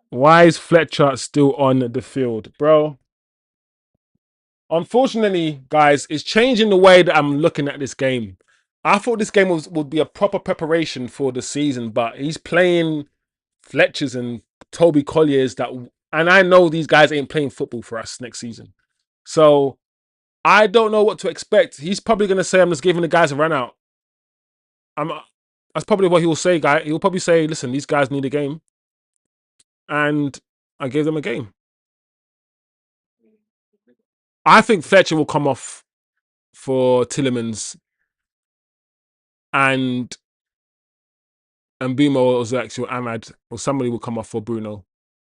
Why is Fletcher still on the field, bro? Unfortunately, guys, it's changing the way that I'm looking at this game. I thought this game would be a proper preparation for the season, but he's playing Fletchers and Toby Colliers that, and I know these guys ain't playing football for us next season. So I don't know what to expect. He's probably going to say, "I'm just giving the guys a run out." I'm. That's probably what he'll say, guy. He'll probably say, "Listen, these guys need a game, and I gave them a game." I think Fletcher will come off for Tielemans, and Mbeumo or Zaxi or Ahmad or somebody will come off for Bruno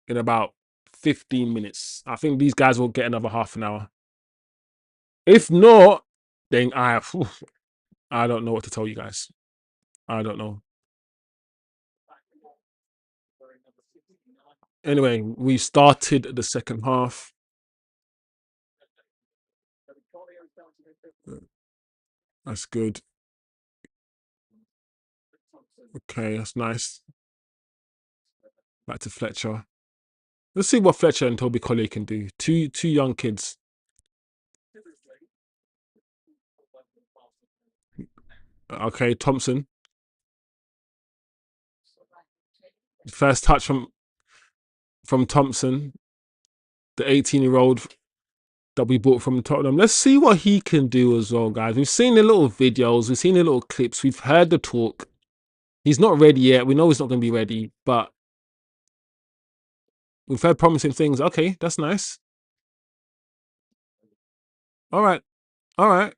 in about 15 minutes. I think these guys will get another half an hour. If not, then I don't know what to tell you guys. I don't know. Anyway, we started the second half. That's good. Okay, that's nice. Back to Fletcher. Let's see what Fletcher and Toby Collier can do. Two young kids. Okay, Thompson. First touch from Thompson, the 18-year-old that we bought from Tottenham. Let's see what he can do as well, guys. We've seen the little videos, we've seen the little clips, we've heard the talk. He's not ready yet. We know he's not going to be ready, but we've heard promising things. Okay, that's nice. All right, all right.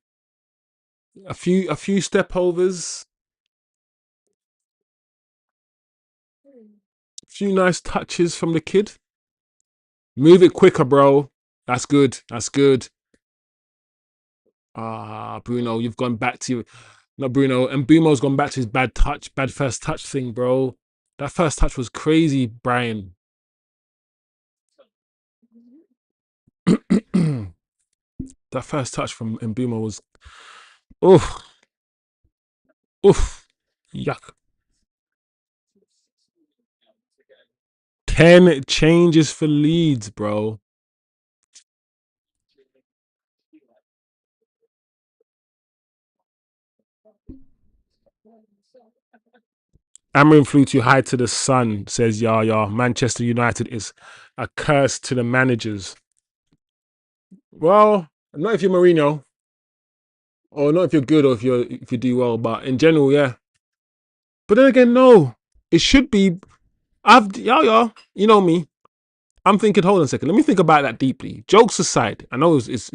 A few step overs, a few nice touches from the kid. Move it quicker, bro. That's good. That's good. Bruno, you've gone back to not Bruno, and Bumo's gone back to his bad first touch thing, bro. That first touch was crazy, Brian. That first touch from Mbeumo was oof, oof, yuck. 10 changes for Leeds, bro. Amarin flew too high to the sun, says Yaya. Manchester United is a curse to the managers. Well, not if you're Mourinho, or not if you're good, or if you do well. But in general, yeah. But then again, no. It should be. Yaya, you know me. I'm thinking. Hold on a second. Let me think about that deeply. Jokes aside, I know it's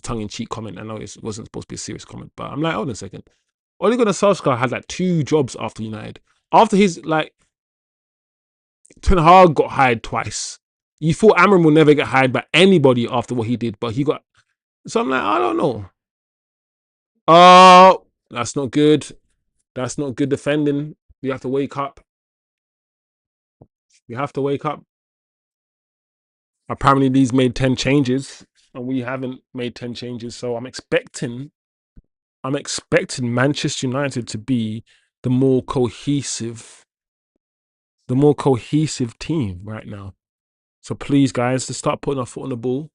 tongue in cheek comment. I know it wasn't supposed to be a serious comment, but I'm like, hold on a second. Ole Gunnar Solskjaer had like 2 jobs after United. After his Ten Hag got hired twice. You thought Amram will never get hired by anybody after what he did, but he got. So I'm like, I don't know. Oh, that's not good. That's not good defending. You have to wake up. You have to wake up. Apparently, these made 10 changes, and we haven't made 10 changes. So I'm expecting Manchester United to be the more cohesive team right now. So please, guys, to start putting our foot on the ball.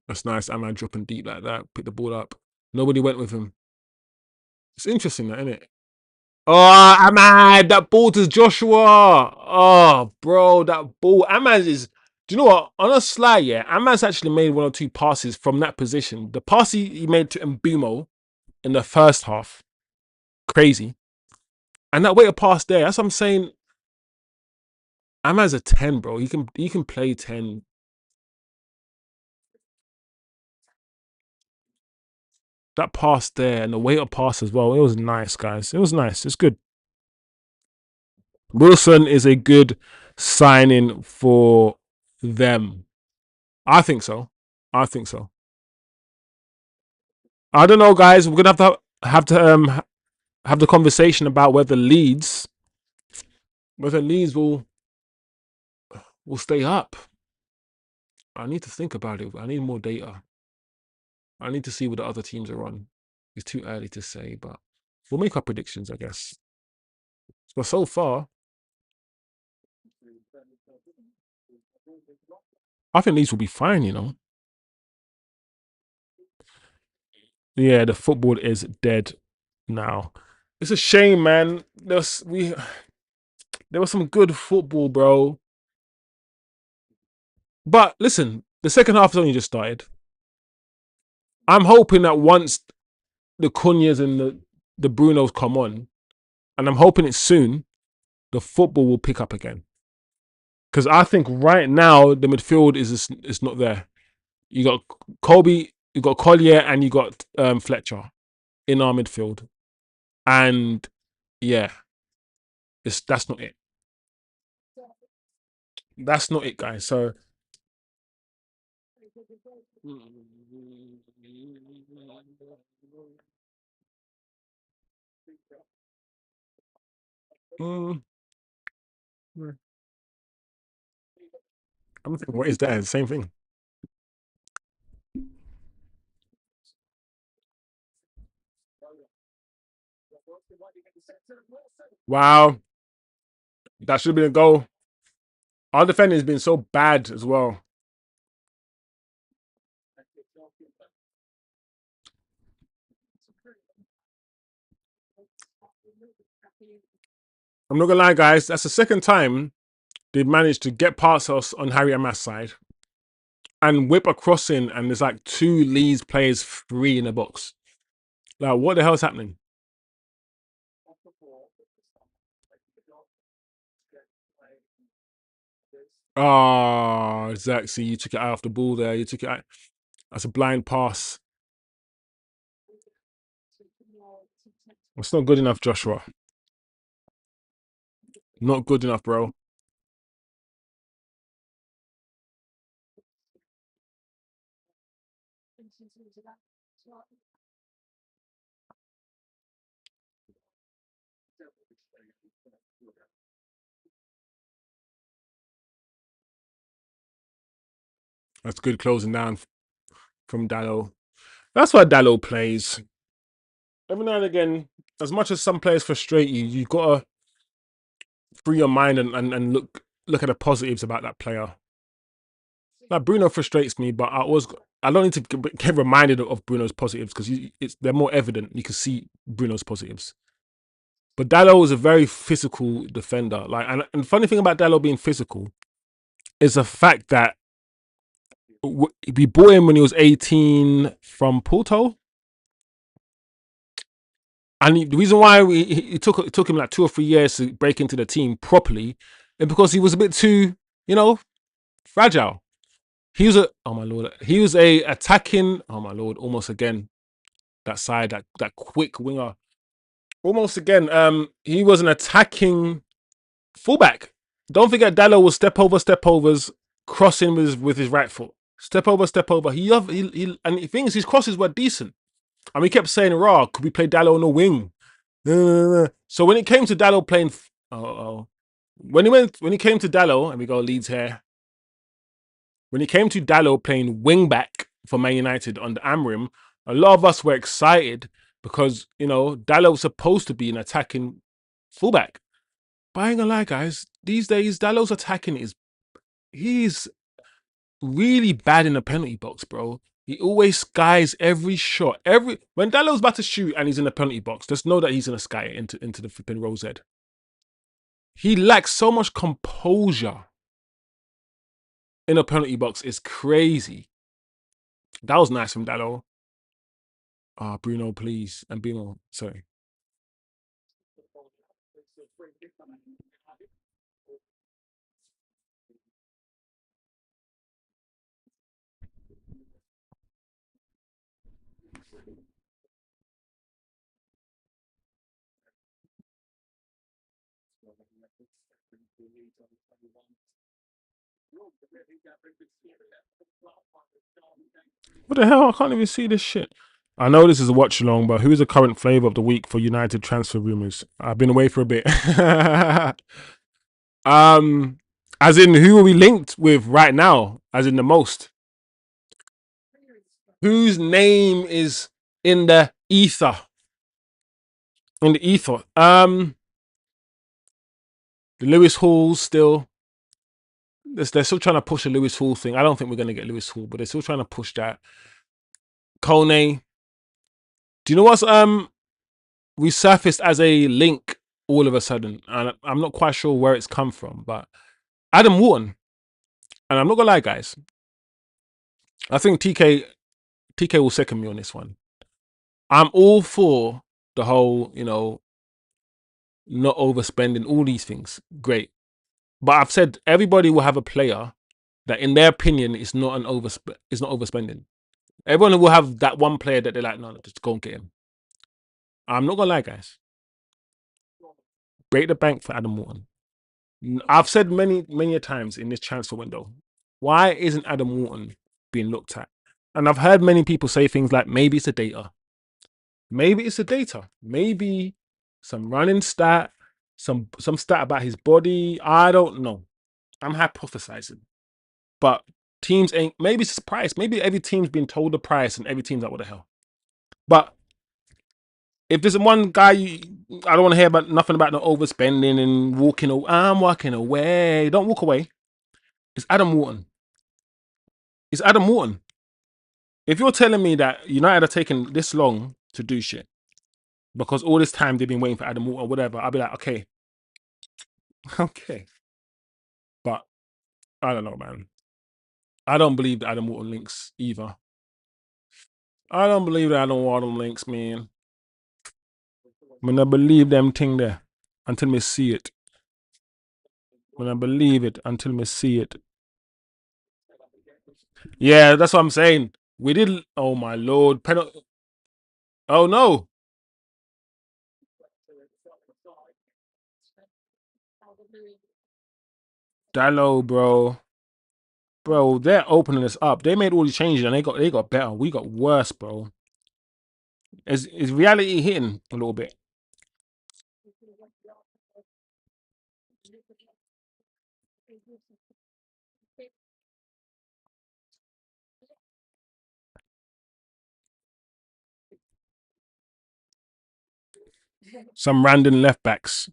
That's nice. Ahmad dropping deep like that. Pick the ball up. Nobody went with him. It's interesting, that, isn't it? Oh, Ahmad, that ball to Joshua. Oh, bro, that ball. Ahmad is. Do you know what? On a slide, yeah, Ahmad's actually made 1 or 2 passes from that position. The pass he made to Mbumo in the first half, crazy. And that weighted pass there, that's what I'm saying. Ahmad's a 10, bro. He can play 10. That pass there and the weighted pass as well. It was nice, guys. It was nice. It's good. Wilson is a good signing for them. I think so. I don't know, guys. We're gonna have the conversation about whether Leeds will stay up. I need to think about it. I need more data. I need to see what the other teams are on. It's too early to say, but we'll make our predictions, I guess. But so far, I think Leeds will be fine, Yeah, the football is dead now. It's a shame, man. There was some good football, bro. But listen, the second half has only just started. I'm hoping that once the Cunhas and the Brunos come on, and I'm hoping it's soon, the football will pick up again. Because I think right now the midfield is not there. You got Kobe, you got Collier, and you got Fletcher in our midfield, and yeah, that's not it. That's not it, guys. So mm, I'm thinking, what is that? Same thing. Wow, that should have been a goal. Our defending has been so bad as well. I'm not gonna lie, guys. That's the second time they've managed to get past us on Harry Amas' side and whip a crossing, and there's like 2 Leeds players free in the box. Like, what the hell's happening? Oh, exactly. You took it out off the ball there. You took it out. That's a blind pass. It's not good enough, Joshua. Not good enough, bro. That's good closing down from Dallo. That's why Dallo plays. Every now and again, as much as some players frustrate you, you gotta free your mind and look at the positives about that player. Like, Bruno frustrates me, but I always I don't need to get reminded of Bruno's positives because they're more evident. You can see Bruno's positives. But Dalot is a very physical defender. Like, and the funny thing about Dalot being physical is the fact that we bought him when he was 18 from Porto. And the reason why it took him like 2 or 3 years to break into the team properly is because he was a bit too, fragile. He was a attacking, oh my lord, almost again, that side, that quick winger. Almost again, he was an attacking fullback. Don't forget Dalot was step overs, crossing with his right foot. Step over. And the thing is, his crosses were decent. And we kept saying, "Raw, could we play Dalot on the wing?" So when it came to Dalot playing, when he came to Dalot, and we go Leeds here. When it came to Dalot playing wing back for Man United under Amrim, a lot of us were excited because Dalot was supposed to be an attacking fullback. But I ain't gonna lie, guys. These days, Dalot's attacking he's really bad in the penalty box, bro. He always skies every shot. When Dalot's about to shoot and he's in the penalty box, just know that he's gonna sky it into the flipping rose head. He lacks so much composure in a penalty box. It's crazy. That was nice from Dalot. Bruno, please. And Bruno, sorry. What the hell? I can't even see this shit. I know this is a watch along, but who is the current flavour of the week for United transfer rumours? I've been away for a bit. As in, who are we linked with right now? As in the most? Whose name is in the ether? In the ether. The Lewis Hall still. They're still trying to push a Lewis Hall thing. I don't think we're going to get Lewis Hall, but they're still trying to push that. Kone. Do you know what's resurfaced as a link all of a sudden? And I'm not quite sure where it's come from, but Adam Wharton. And I'm not gonna lie, guys. I think TK will second me on this one. I'm all for the whole, not overspending, all these things. Great. But I've said everybody will have a player that in their opinion is not overspending. Everyone will have that one player that they're like, no, just go and get him. I'm not gonna lie, guys. Break the bank for Adam Wharton. I've said many a times in this transfer window, why isn't Adam Wharton being looked at? And I've heard many people say things like, maybe it's the data. Maybe it's the data. Maybe some running stat, some stat about his body. I don't know. I'm hypothesizing. But teams ain't, maybe it's the price. Maybe every team's been told the price and every team's like, what the hell? But if there's one guy, I don't want to hear about nothing about the overspending and walking away. I'm walking away. Don't walk away. It's Adam Wharton. It's Adam Wharton. If you're telling me that United are taking this long to do shit because all this time they've been waiting for Adam Wharton or whatever, I'll be like, okay. Okay. But I don't know, man. I don't believe the Adam Wharton links either. I don't believe the Adam Wharton links, man. When I believe them thing there until me see it. When I believe it until me see it. Yeah, that's what I'm saying. We did. Oh my lord, penalty. Oh no. Dallo, bro, they're opening us up. They made all these changes and they got better. We got worse, bro. Is reality hitting a little bit? Some random left backs.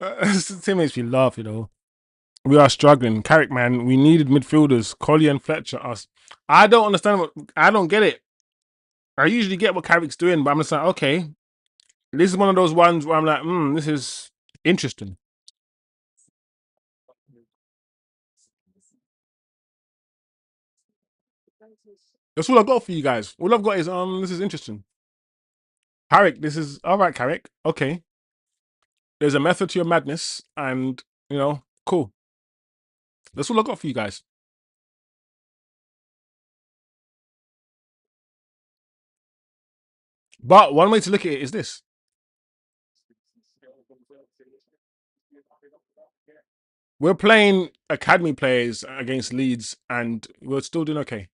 It makes me laugh, We are struggling. Carrick, man, we needed midfielders. Collie and Fletcher, us. I don't understand I don't get it. I usually get what Carrick's doing, but I'm just like, okay, this is one of those ones where I'm like, this is interesting. That's all I've got for you guys. All I've got is this is interesting. Carrick, this is all right, Carrick. Okay. There's a method to your madness, and cool. That's all I got for you guys. But one way to look at it is this. We're playing academy players against Leeds, and we're still doing okay.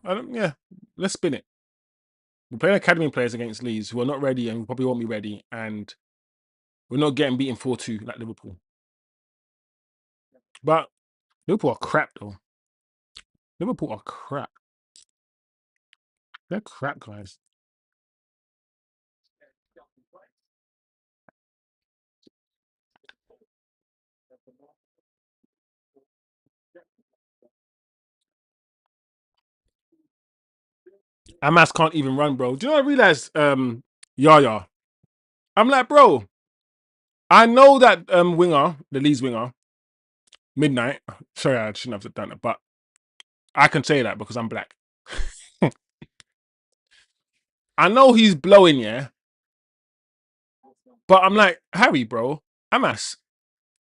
Yeah, let's spin it. We're playing academy players against Leeds who are not ready and probably won't be ready, and we're not getting beaten 4-2 like Liverpool. But Liverpool are crap, though. Liverpool are crap. They're crap, guys. Amas can't even run, bro. Do you know what I realized? Yaya. I'm like, bro, I know that winger, the Leeds winger, Midnight. Sorry, I shouldn't have done that, but I can say that because I'm black. I know he's blowing, yeah. But I'm like, Harry, bro, Amas,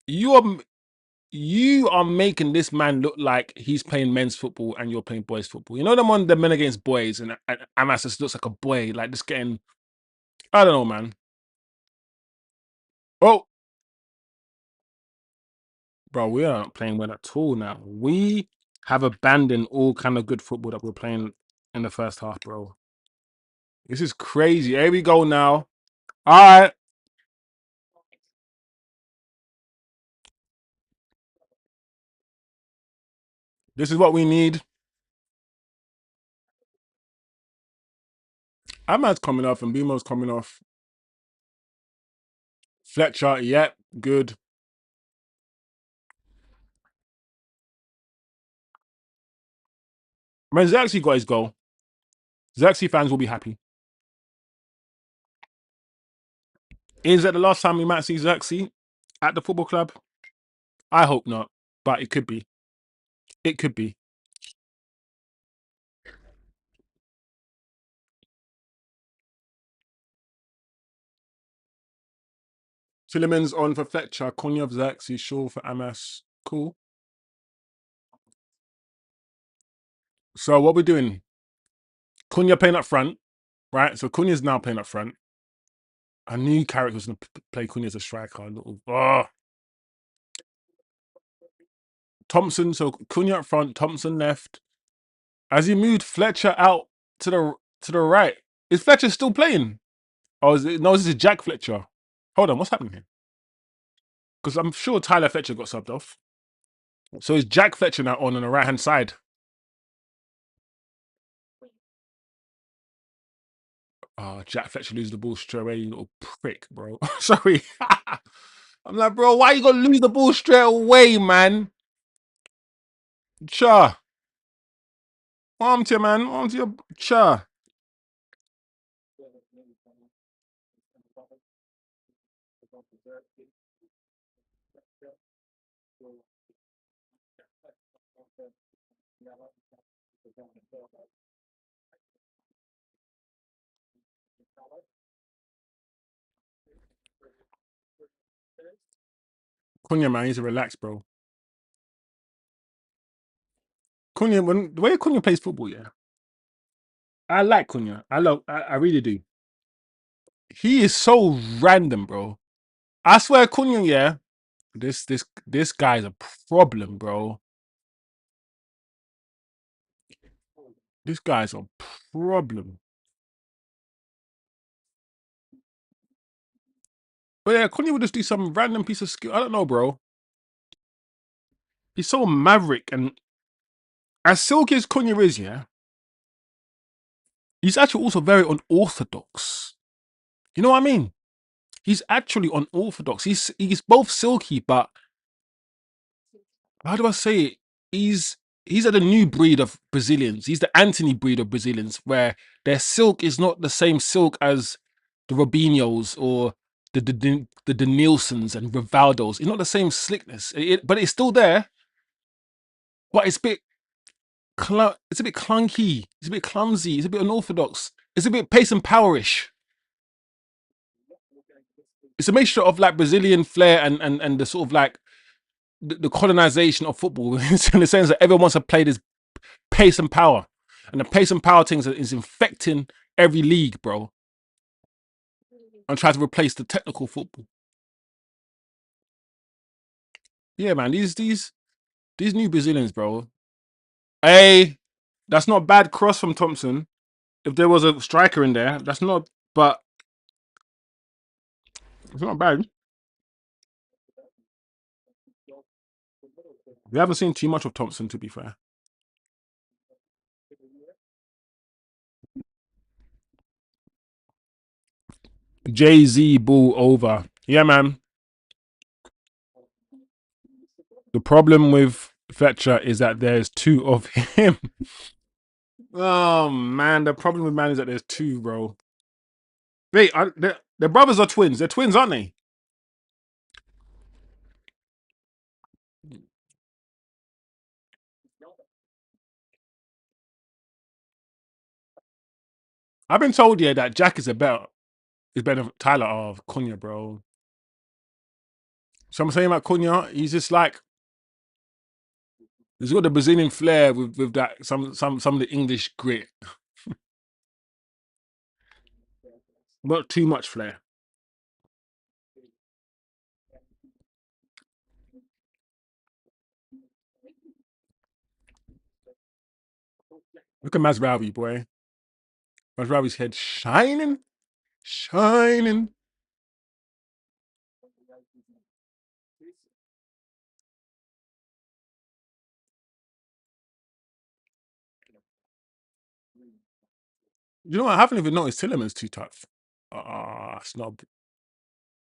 you are making this man look like he's playing men's football and you're playing boys football. You know the men against boys, and Amas just looks like a boy, like just getting. I don't know, man. Oh, bro, we are not playing well at all now. We have abandoned all kind of good football that we're playing in the first half, bro. This is crazy. Here we go now. All right. This is what we need. Ahmad's coming off and Bemo's coming off. Fletcher, yep, good. When Xerxes got his goal, Xerxes fans will be happy. Is that the last time we might see Xerxes at the football club? I hope not, but it could be. It could be. Tielemans on for Fletcher, Konyev, Xerxes, Shaw for Amas. Cool. So what we're doing? Cunha playing up front, right? So Cunha's now playing up front. I knew Carrick was going to play Cunha as a striker. Thompson, so Cunha up front, Thompson left. As he moved Fletcher out to the right, is Fletcher still playing? Oh, no, this is Jack Fletcher. Hold on, what's happening here? Because I'm sure Tyler Fletcher got subbed off. So is Jack Fletcher now on the right hand side? Oh, Jack Fletcher loses the ball straight away, you little prick, bro. Sorry. I'm like, bro, why you gonna lose the ball straight away, man? Cha. Arm to you, man. Arm to your cha. Cunha, man, he's a relax, bro. Cunha, the way Cunha plays football, yeah. I like Cunha. I really do. He is so random, bro. I swear, Cunha, yeah. This guy's a problem, bro. This guy's a problem. But yeah, Cunha would just do some random piece of skill. I don't know, bro. He's so maverick, and as silky as Cunha is, yeah, he's actually also very unorthodox. You know what I mean? He's actually unorthodox. He's both silky, but how do I say it? He's a new breed of Brazilians. He's the Anthony breed of Brazilians, where their silk is not the same silk as the Robinhos or the Denilsons and Rivaldos. It's not the same slickness, but it's still there. But it's a bit it's a bit clunky. It's a bit clumsy. It's a bit unorthodox. It's a bit pace and powerish. It's a mixture of like Brazilian flair and the sort of like the colonization of football in the sense that everyone wants to play this pace and power, and the pace and power things is infecting every league, bro, and try to replace the technical football. Yeah, man, these new Brazilians, bro. Hey, that's not bad cross from Thompson. If there was a striker in there, that's not, but it's not bad. We haven't seen too much of Thompson, to be fair. Jay-Z ball over. Yeah, man. The problem with Fletcher is that there's two of him. Oh man, the problem with man is that there's two, bro. Wait, their brothers are twins. They're twins, aren't they? I've been told, yeah, that Jack is better than Tyler of Cunha, bro. So I'm saying about Cunha, he's just like he's got the Brazilian flair with that some of the English grit. Not too much flair. Look at Masraoui, boy. Masraoui's head shining, shining. You know what? I haven't even noticed Tielemans too tough. Ah, it's not.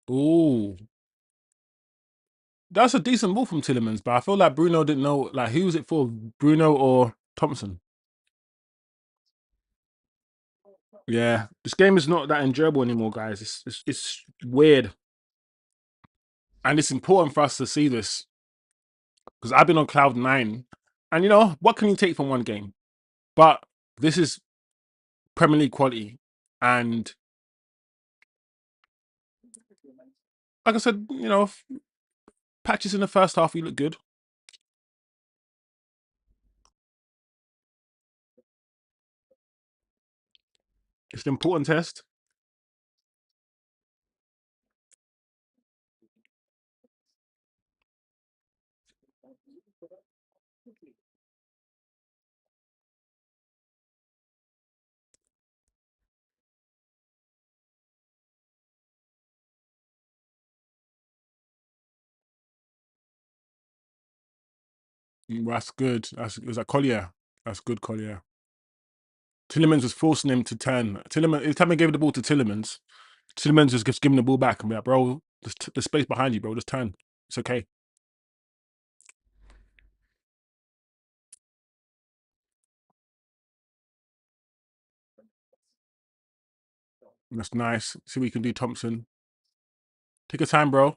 Oh, that's a decent ball from Tielemans, but I feel like Bruno didn't know. Like, who was it for? Bruno or Thompson? Yeah, this game is not that enjoyable anymore, guys. It's weird, and it's important for us to see this because I've been on cloud nine, and you know what can you take from one game? But this is Premier League quality, and like I said, you know, patches in the first half we look good. It's an important test. That's good. Was that Collier? That's good, Collier. Tielemans was forcing him to turn. Tielemans, every time he gave the ball to Tielemans, Tielemans just giving the ball back and be like, bro, the space behind you, bro, just turn. It's okay. That's nice. See what you can do, Thompson. Take your time, bro.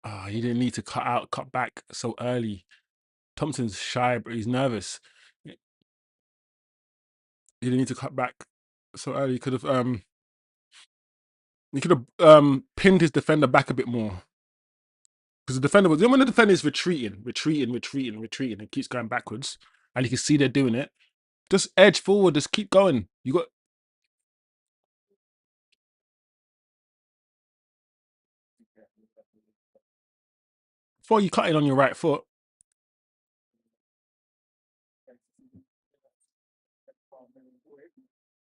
Ah, you didn't need to cut back so early. Thompson's shy, but he's nervous. You didn't need to cut back so early. He could have pinned his defender back a bit more. Because the defender was, you know, when the defender is retreating, and keeps going backwards, and you can see they're doing it. Just edge forward, just keep going. You got before you cut in on your right foot.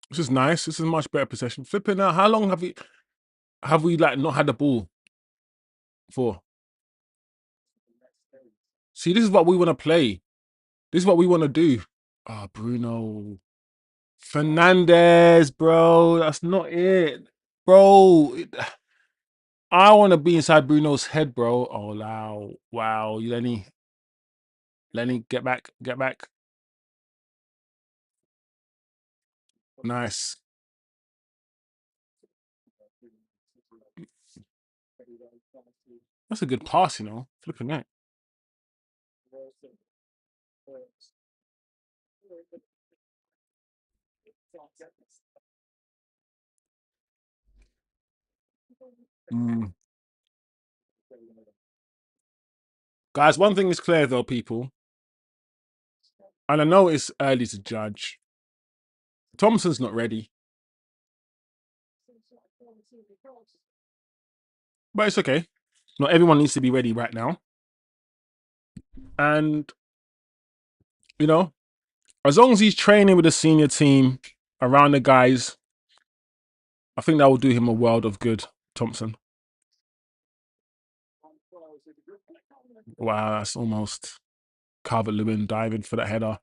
This is nice. This is much better possession. Flipping out. How long have we like not had the ball for? See, this is what we want to play. This is what we want to do. Ah, Bruno Fernandez, bro. That's not it. bro. I want to be inside Bruno's head, bro. Oh wow, wow, Lenny, get back, get back. Nice. That's a good pass, you know. Flipping that. Mm. Guys, one thing is clear though, people, and I know it's early to judge. Thompson's not ready, but it's okay. Not everyone needs to be ready right now. And, you know, as long as he's training with the senior team around the guys, I think that will do him a world of good, Thompson. Wow, that's almost Calvert-Lewin diving for that header.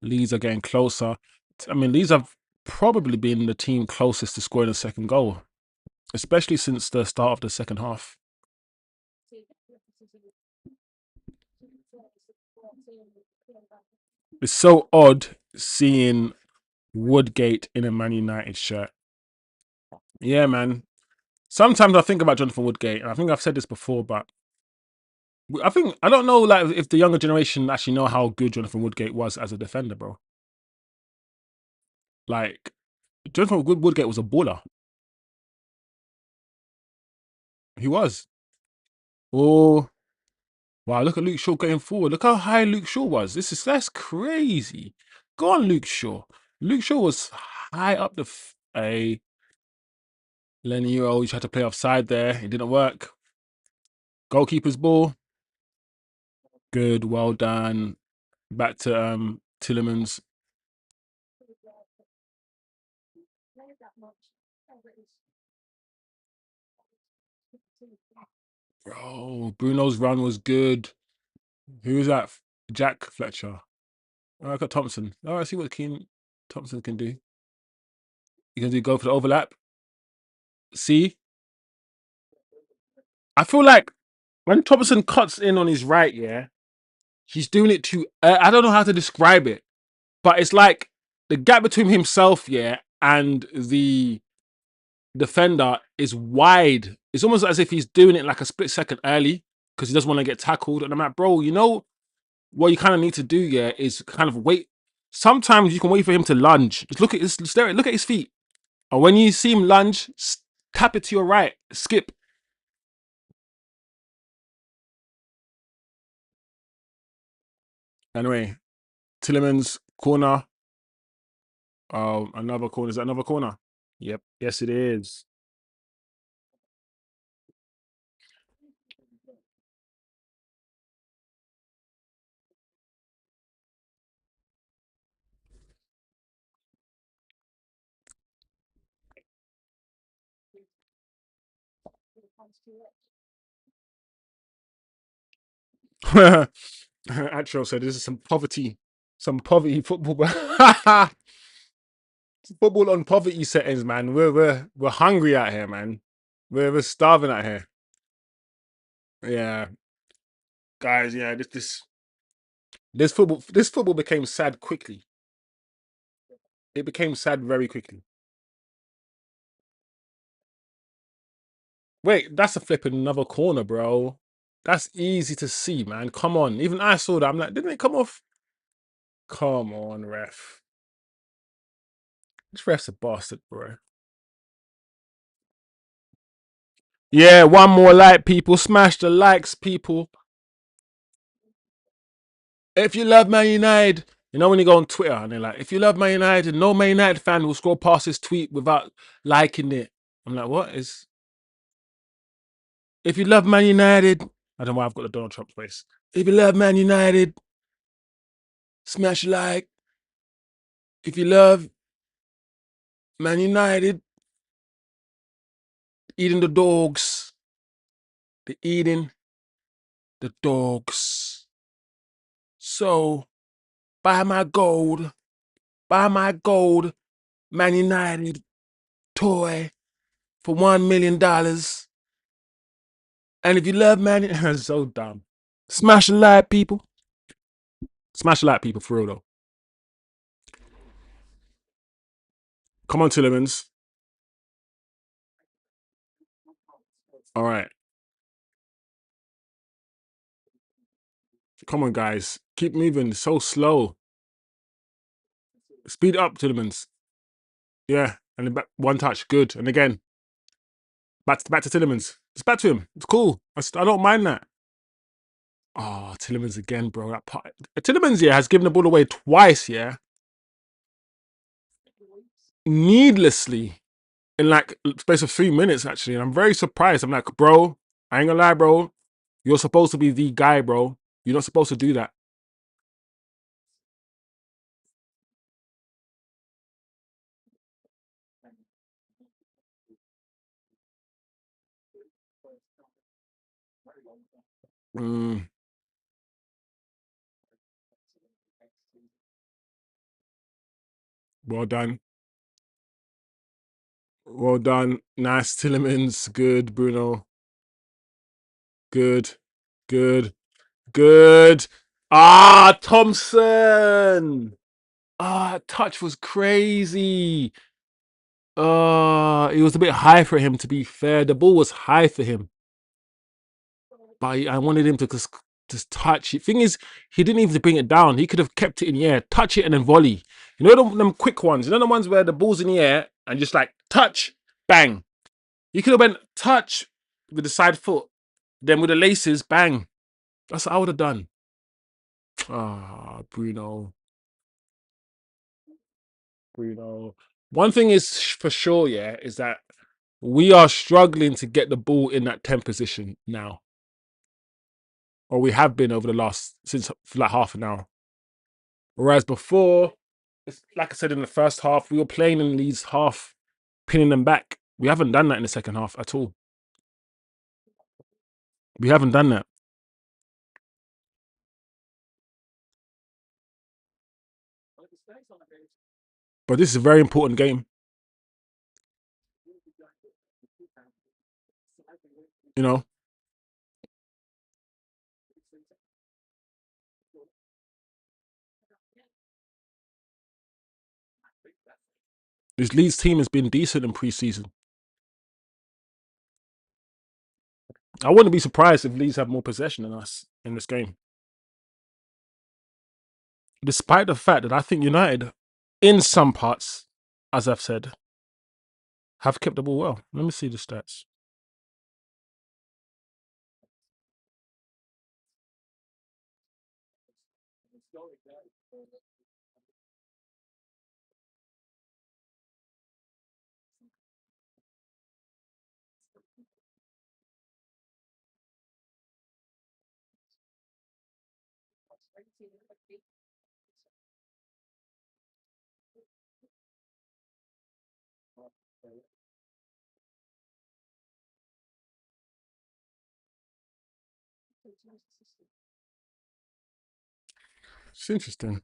Leeds are getting closer. I mean, Leeds have probably been the team closest to scoring a second goal, especially since the start of the second half. It's so odd seeing Woodgate in a Man United shirt. Yeah, man. Sometimes I think about Jonathan Woodgate, and I think I've said this before, but I don't know, like, if the younger generation actually know how good Jonathan Woodgate was as a defender, bro. Like, Jonathan Woodgate was a baller. He was. Oh, wow! Look at Luke Shaw going forward. Look how high Luke Shaw was. That's crazy. Go on, Luke Shaw. Luke Shaw was high up the. A Lenny, you always had to play offside there. It didn't work. Goalkeeper's ball. Good. Well done. Back to Tielemans. Bro, Bruno's run was good. Who was that? Jack Fletcher. Oh, I got Thompson. All right, see what Thompson can do. You can go for the overlap. See, I feel like when Thompson cuts in on his right, yeah, he's doing it too. I don't know how to describe it, but it's like the gap between himself, yeah, and the defender is wide. It's almost as if he's doing it like a split second early because he doesn't want to get tackled. And I'm like, bro, you know what you kind of need to do, yeah, is kind of wait. Sometimes you can wait for him to lunge. Just look at look at his feet. And when you see him lunge, tap it to your right, skip. Anyway, Tielemans corner. Oh, another corner. Is that another corner? Yep. Yes, it is. Actual said this is some poverty football. Football on poverty settings, man. We're hungry out here, man. We're starving out here. Yeah, guys. Yeah, this football became sad quickly. It became sad very quickly. Wait, that's a flipping another corner, bro. That's easy to see, man. Come on. Even I saw that. I'm like, didn't it come off? Come on, ref. This ref's a bastard, bro. Yeah, one more like, people. Smash the likes, people. If you love Man United, you know when you go on Twitter and they're like, if you love Man United, no Man United fan will scroll past this tweet without liking it. I'm like, what is? If you love Man United, I don't know why I've got the Donald Trump face. If you love Man United, smash a like. If you love Man United, eating the dogs, they're eating the dogs. So buy my gold, Man United toy. for $1 million. And if you love Man Utd, so dumb. Smash a like, people. Smash a like, people, for real though. Come on, Tielemans. All right. Come on, guys. Keep moving. So slow. Speed up, Tielemans. Yeah. And then back, one touch. Good. And again. Back to Tielemans. It's back to him. It's cool. I don't mind that. Oh, Tielemans again, bro. That part. Tielemans, yeah, has given the ball away twice, yeah. Needlessly. In like space of 3 minutes, actually. And I'm very surprised. I'm like, bro, I ain't gonna lie, bro. You're supposed to be the guy, bro. You're not supposed to do that. Mm, well done. Well done. Nice, Tielemans. Good, Bruno. Good. Good. Good. Ah, Thompson. Ah, touch was crazy. It was a bit high for him, to be fair. The ball was high for him. But I wanted him to just touch it. Thing is, he didn't even bring it down. He could have kept it in the air, touch it, and then volley. You know them quick ones? You know the ones where the ball's in the air and just like touch, bang. You could have went touch with the side foot, then with the laces, bang. That's what I would have done. Ah, Bruno. Bruno. One thing is for sure, yeah, is that we are struggling to get the ball in that 10 position now. Or we have been over the last, since like half an hour. Whereas before, it's like I said in the first half, we were playing in Leeds half, pinning them back. We haven't done that in the second half at all. We haven't done that. But this is a very important game. You know, this Leeds team has been decent in pre-season. I wouldn't be surprised if Leeds have more possession than us in this game. Despite the fact that I think United, in some parts, as I've said, have kept the ball well. Let me see the stats. It's interesting.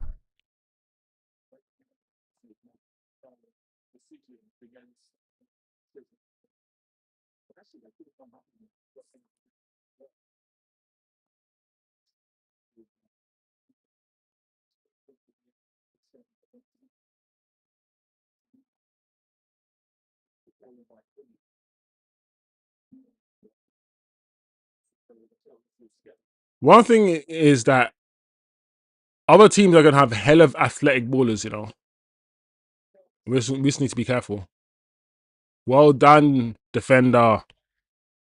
One thing is that other teams are going to have hell of athletic ballers, you know. We just need to be careful. Well done, defender.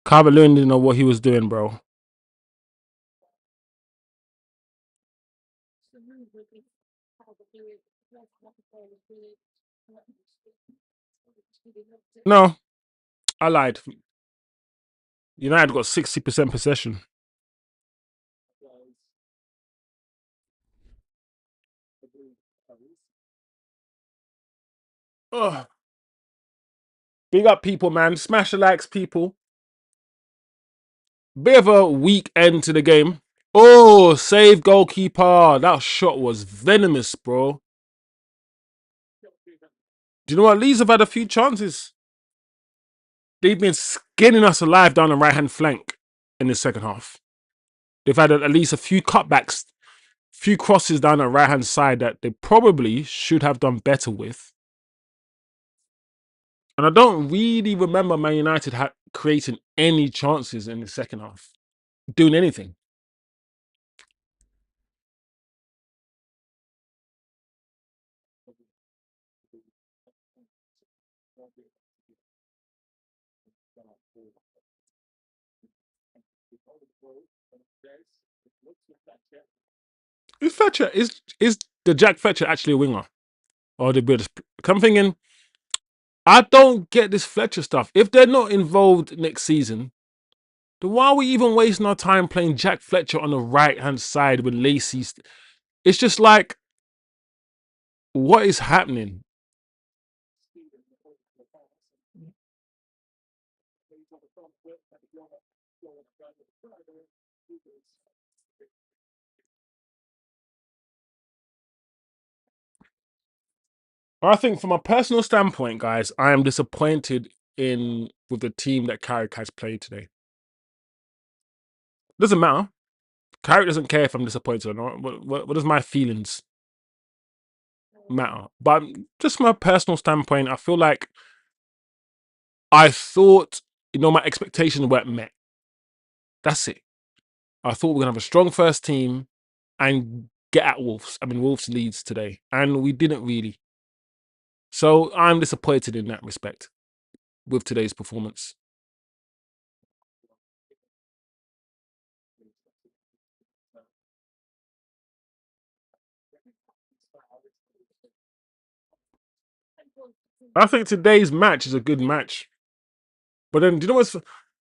Calvert-Lewin didn't know what he was doing, bro. No, I lied. United got 60% possession. Ugh. Big up, people, man. Smash the likes, people. Bit of a weak end to the game. Oh, save goalkeeper. That shot was venomous, bro. Do you know what? Leeds have had a few chances. they've been skinning us alive down the right-hand flank in the second half. They've had at least a few cutbacks, few crosses down the right-hand side that they probably should have done better with. And I don't really remember Man United creating any chances in the second half, doing anything. Is Fletcher is the Jack Fletcher actually a winger, or the British? I'm thinking, I don't get this Fletcher stuff. If they're not involved next season, then why are we even wasting our time playing Jack Fletcher on the right hand side with Lacey? It's just like, what is happening? I think from a personal standpoint, guys, I am disappointed with the team that Carrick has played today. Doesn't matter. Carrick doesn't care if I'm disappointed or not. What does my feelings matter? But just from a personal standpoint, I feel like I thought, my expectations weren't met. That's it. I thought we were going to have a strong first team and get at Wolves Leeds today. And we didn't really. So I'm disappointed in that respect with today's performance. I think today's match is a good match. But then, do you know what's...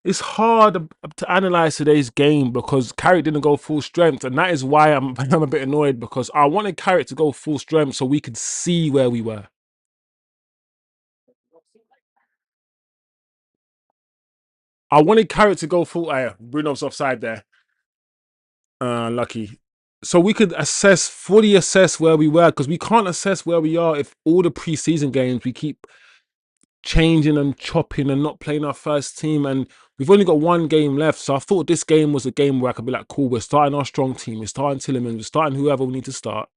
It's hard to analyze today's game because Carrick didn't go full strength. And that is why I'm a bit annoyed, because I wanted Carrick to go full strength so we could see where we were. I wanted Carrick to go full... Bruno's offside there. Lucky. So we could fully assess where we were, because we can't assess where we are if all the preseason games we keep changing and chopping and not playing our first team, and we've only got one game left. So I thought this game was a game where I could be like, cool, we're starting our strong team, we're starting Tielemans, we're starting whoever we need to start.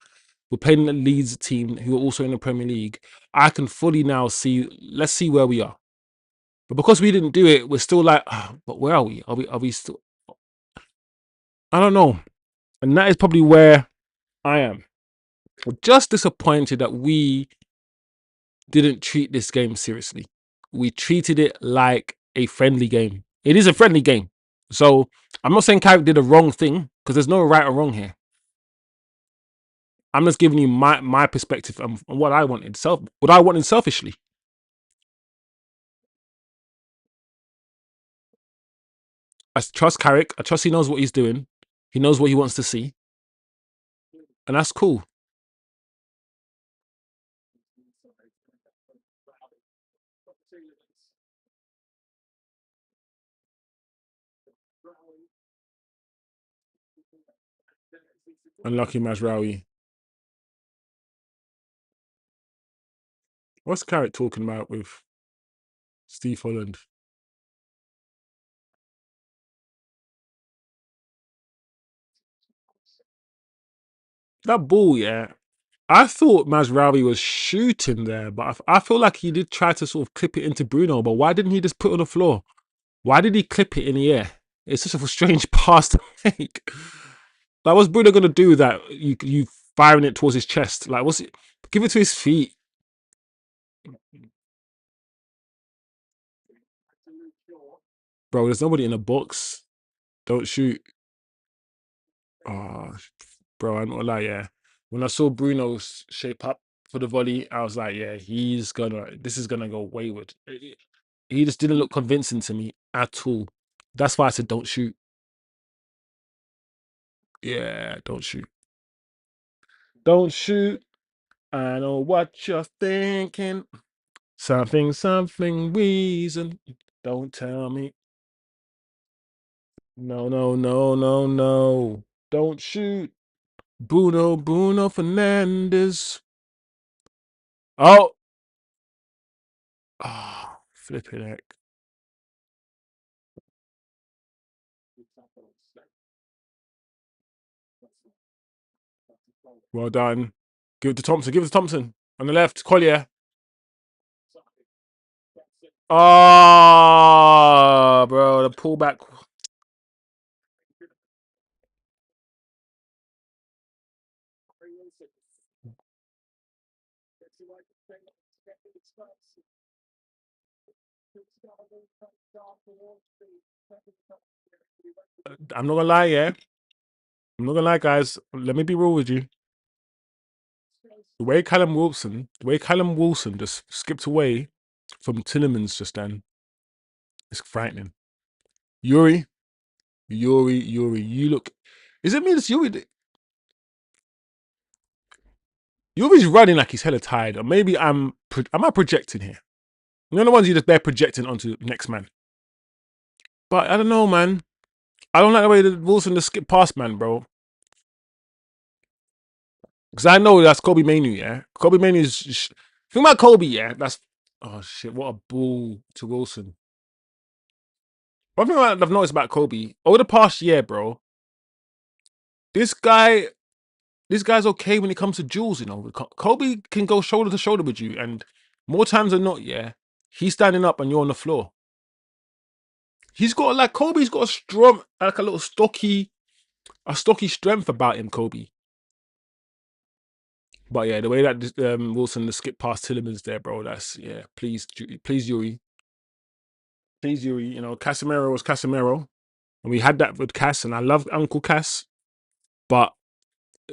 We're playing the Leeds team who are also in the Premier League. I can fully now see, let's see where we are. But because we didn't do it, we're still like, but where are we? Are we still... I don't know. And that is probably where I am. I'm just disappointed that we didn't treat this game seriously. We treated it like a friendly game. It is a friendly game. So I'm not saying Carrick did a wrong thing, because there's no right or wrong here. I'm just giving you my perspective on what I wanted, selfishly. I trust Carrick. I trust he knows what he's doing. He knows what he wants to see. And that's cool. Unlucky Mazraoui. What's Carrick talking about with Steve Holland? That ball, yeah. I thought Mazraoui was shooting there, but I feel like he did try to sort of clip it into Bruno. But why didn't he just put it on the floor? Why did he clip it in the air? It's such a strange pass to make. Like, what's Bruno gonna do with that? You firing it towards his chest? Like, what's it? Give it to his feet. Bro, there's nobody in the box. Don't shoot. Oh, bro, I'm not gonna lie, yeah. When I saw Bruno shape up for the volley, I was like, yeah, this is gonna go wayward. He just didn't look convincing to me at all. That's why I said don't shoot. Yeah, don't shoot. Don't shoot. I know what you're thinking. Something reason. Don't tell me. No, no, no, no, no. Don't shoot. Bruno Fernandez. Oh. Ah, flipping heck. Well done. Give it to Thompson. Give it to Thompson. On the left, Collier. Oh, bro, the pullback. I'm not gonna lie, yeah. I'm not gonna lie, guys. Let me be real with you. The way Callum Wilson just skipped away from Tielemans just then is frightening. Youri, you look. Is it me that's Youri? Youri's running like he's hella tired, or maybe am I projecting here? You know the ones you just they're projecting onto next man. But I don't know, man. I don't like the way that Wilson just skipped past man, bro. Because I know that's Kobe Manu, yeah. Kobe Manu's think about Kobe, yeah. That's oh shit, what a ball to Wilson. One thing I've noticed about Kobe over the past year, bro. This guy, this guy's okay when it comes to duels, you know. Kobe can go shoulder to shoulder with you, and more times than not, yeah, he's standing up and you're on the floor. He's got like Kobe's got a strong, like a stocky strength about him, Kobe. But yeah, the way that Wilson the skip past Tielemans there, bro. That's yeah. Please, Youri. Please, Youri. You know, Casemiro was Casemiro, and we had that with Cass, and I love Uncle Cass, but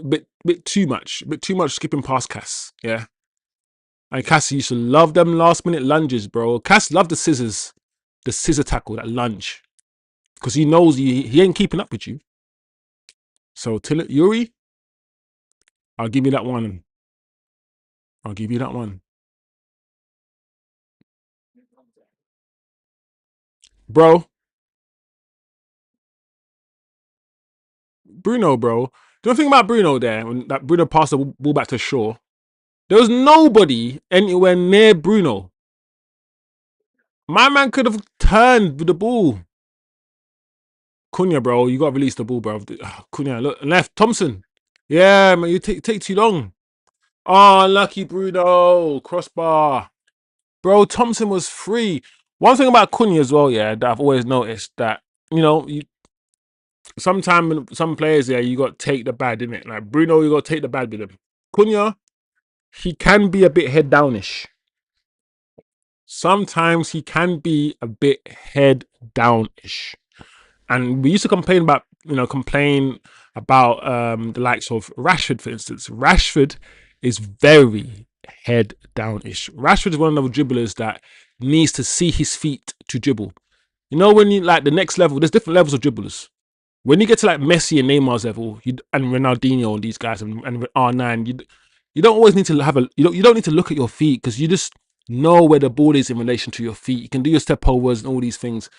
bit too much, skipping past Cass. Yeah, and Cass used to love them last minute lunges, bro. Cass loved the scissor tackle, that lunge, because he knows he ain't keeping up with you. So Youri, I'll give you that one. I'll give you that one, bro. Bruno, bro. Do you think about Bruno there when that Bruno passed the ball back to Shaw? There was nobody anywhere near Bruno. My man could have turned with the ball. Cunha, bro, you got to release the ball, bro. Cunha, look, left. Thompson. Yeah, man, you take too long. Oh, lucky Bruno. Crossbar. Bro, Thompson was free. One thing about Cunha as well, yeah, that I've always noticed that, you know, sometimes some players, yeah, you got to take the bad, innit? Like Bruno, you got to take the bad with him. Cunha, he can be a bit head downish. Sometimes he can be a bit head downish. And we used to complain about the likes of Rashford, for instance. Rashford is very head downish. Rashford is one of those dribblers that needs to see his feet to dribble. You know, when you like the next level, there's different levels of dribblers. When you get to like Messi and Neymar's level, and Ronaldinho and these guys and R9, you don't always need to have you don't need to look at your feet, because you just know where the ball is in relation to your feet. You can do your step overs and all these things.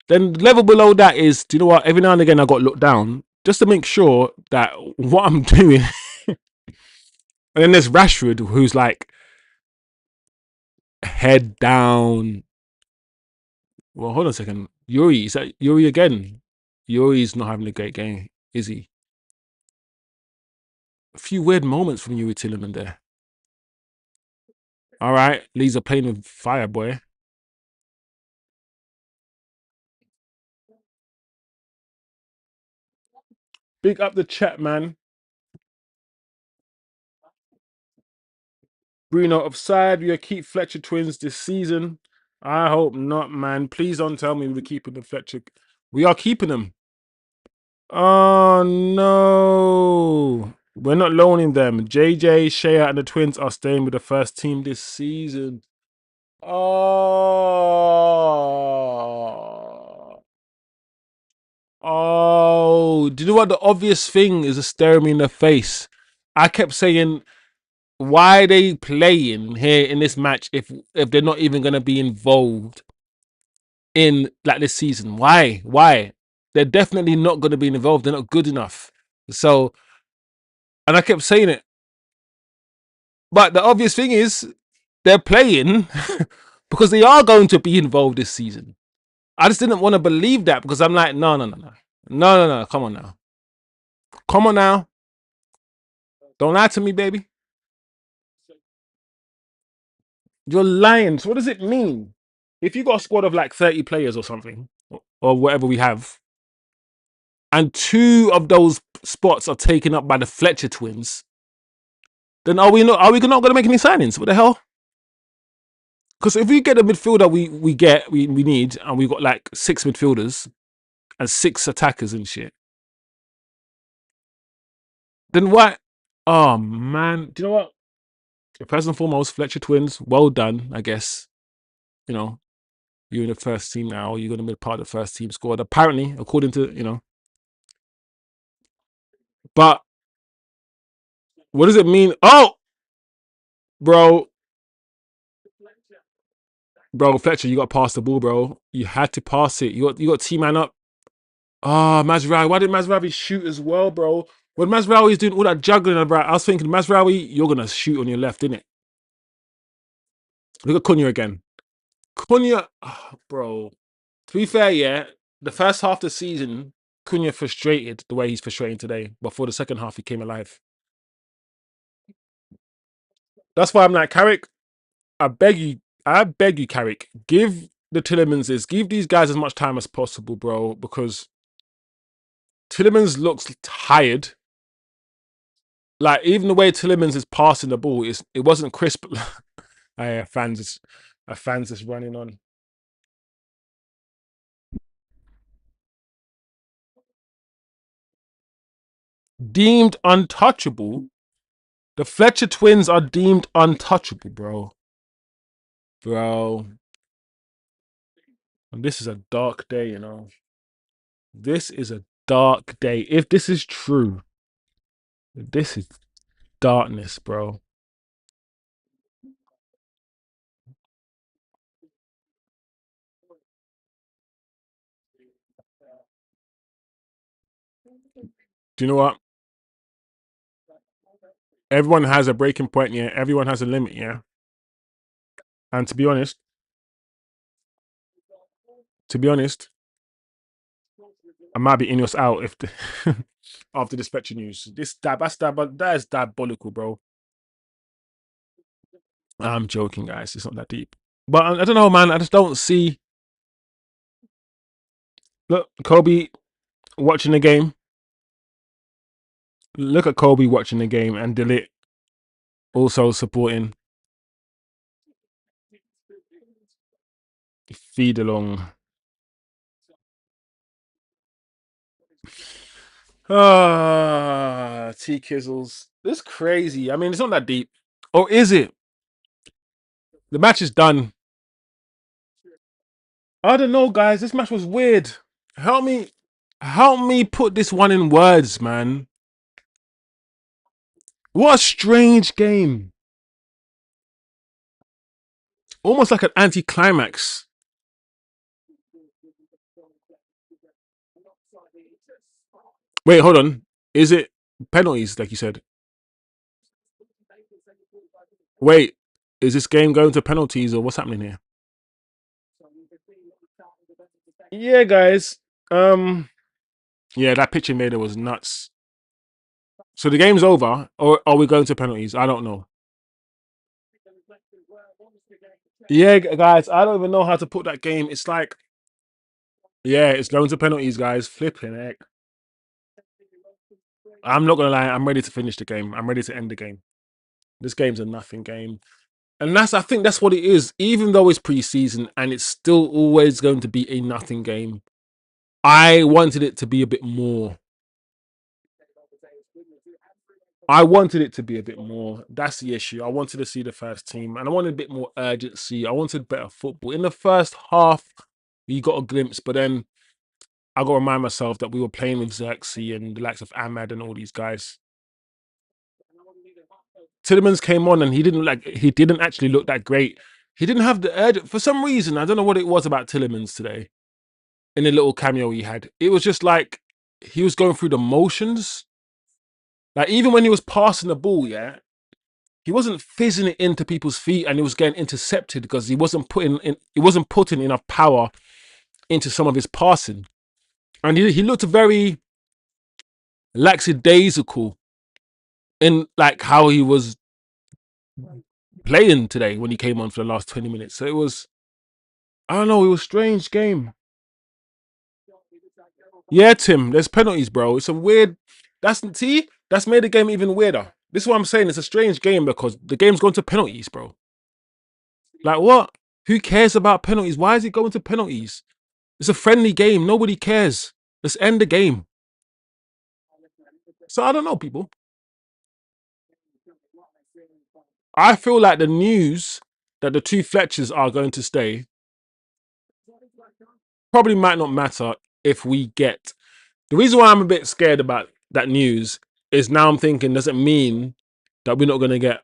Then the level below that is, do you know what? Every now and again I got to look down just to make sure that what I'm doing. And then there's Rashford, who's like head down. Well, hold on a second. Youri, is that Youri again? Youri's not having a great game, is he? A few weird moments from Youri Tielemans there. All right, Leeds are playing with fire, boy. Big up the chat, man. Bruno offside. We are keep Fletcher twins this season. I hope not, man. Please don't tell me we're keeping the Fletcher. We are keeping them. Oh no. We're not loaning them. JJ, Shea, and the twins are staying with the first team this season. Oh. Oh. Do you know what the obvious thing is? Staring me in the face. I kept saying, why are they playing here in this match if they're not even going to be involved in like this season? Why they're definitely not going to be involved. They're not good enough. So, and I kept saying it, but the obvious thing is they're playing because they are going to be involved this season. I just didn't want to believe that, because I'm like, no. No. Come on now. Come on now. Don't lie to me, baby. You're lying. So what does it mean? If you got a squad of like 30 players or something, or whatever we have, and 2 of those spots are taken up by the Fletcher twins, then are we not going to make any signings? What the hell? Because if we get the midfielder we need, and we've got like 6 midfielders and 6 attackers and shit, then why? Oh man, do you know what? First and foremost, Fletcher twins, well done, I guess. You know, you're in the first team now. You're going to be part of the first team squad, apparently, according to But what does it mean? Oh, bro, Fletcher, you got to pass the ball, bro. You had to pass it. You got T-man up. Ah, Mazraoui. Why did Mazraoui shoot as well, bro? When Mazraoui is doing all that juggling, bro, I was thinking, Mazraoui, you're gonna shoot on your left, innit? Look at Cunha again. Cunha, bro. To be fair, yeah, the first half of the season, Cunha frustrated the way he's frustrating today. But for the second half, he came alive. That's why I'm like, Carrick, I beg you, Carrick, give the Tielemanses, give these guys as much time as possible, bro, because Tielemans looks tired. Like, even the way Tielemans is passing the ball, it wasn't crisp. Fans is running on. Deemed untouchable. The Fletcher twins are deemed untouchable, bro. And this is a dark day, you know. This is a dark day. If this is true, this is darkness, bro. Do you know what? Everyone has a breaking point, yeah. Everyone has a limit, yeah. And to be honest, I might be Ineos out if after this Fletcher news. That is diabolical, bro. I'm joking, guys. It's not that deep. But I don't know, man. I just don't see. Look, Kobe watching the game. Look at Kobe watching the game and Delit also supporting. Feed along. T Kizzles. This is crazy. I mean, it's not that deep. Or is it? The match is done. I don't know, guys. This match was weird. Help me put this one in words, man. What a strange game. Almost like an anti-climax. Wait, hold on. Is it penalties, like you said? Wait, is this game going to penalties or what's happening here? Yeah, guys. Yeah, that pitch invader was nuts. So the game's over, or are we going to penalties? I don't know. Yeah, guys, I don't even know how to put that game. It's like, yeah, it's going to penalties, guys. Flipping heck. I'm not gonna lie, I'm ready to finish the game. I'm ready to end the game. This game's a nothing game. And I think that's what it is. Even though it's preseason and it's still always going to be a nothing game, I wanted it to be a bit more. I wanted it to be a bit more. That's the issue. I wanted to see the first team and I wanted a bit more urgency. I wanted better football. In the first half, you got a glimpse, but then I got to remind myself that we were playing with Xerxes and the likes of Ahmad and all these guys. Tielemans came on and he didn't actually look that great. He didn't have the urge for some reason. I don't know what it was about Tielemans today. In the little cameo he had, it was just like he was going through the motions. Like even when he was passing the ball, yeah, he wasn't fizzing it into people's feet and he was getting intercepted because he wasn't putting enough power into some of his passing. And he looked very lackadaisical in like how he was playing today when he came on for the last 20 minutes. So it was, I don't know, it was a strange game. Yeah, Tim, there's penalties, bro. It's a weird, that's made the game even weirder. This is what I'm saying. It's a strange game because the game's gone to penalties, bro. Like what? Who cares about penalties? Why is it going to penalties? It's a friendly game. Nobody cares. Let's end the game. So I don't know, people. I feel like the news that the two Fletchers are going to stay probably might not matter if we get. The reason why I'm a bit scared about that news is now I'm thinking, does it mean that we're not going to get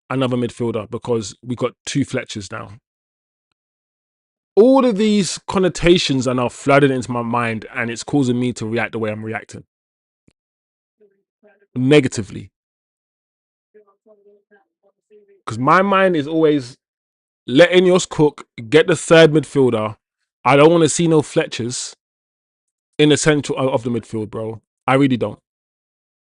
another midfielder because we got two Fletchers now? All of these connotations are now flooding into my mind and it's causing me to react the way I'm reacting. Negatively. Because my mind is always let Ineos cook, get the third midfielder. I don't want to see no Fletchers in the central of the midfield, bro. I really don't.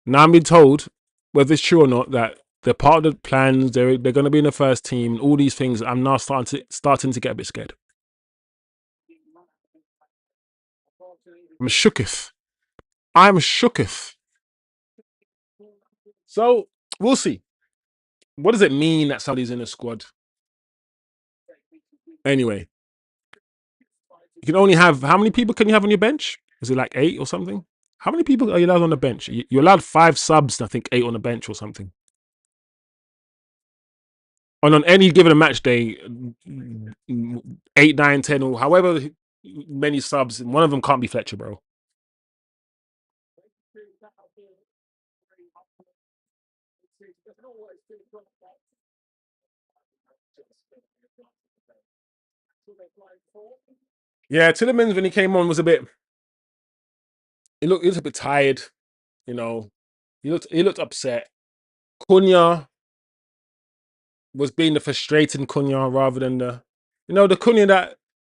Now I'm being told, whether it's true or not, that they're part of the plans. They're going to be in the first team. All these things. I'm now starting to get a bit scared. I'm shooketh. I'm shooketh. So we'll see. What does it mean that somebody's in a squad? Anyway, you can only have, how many people can you have on your bench? Is it like 8 or something? How many people are you allowed on the bench? You're allowed 5 subs, I think 8 on the bench or something. And on any given match day, 8, 9, 10, or however many subs, one of them can't be Fletcher, bro. Yeah, Tielemans when he came on was a bit. He was a bit tired, you know. He looked upset. Cunha was being the frustrating Cunha rather than the Cunha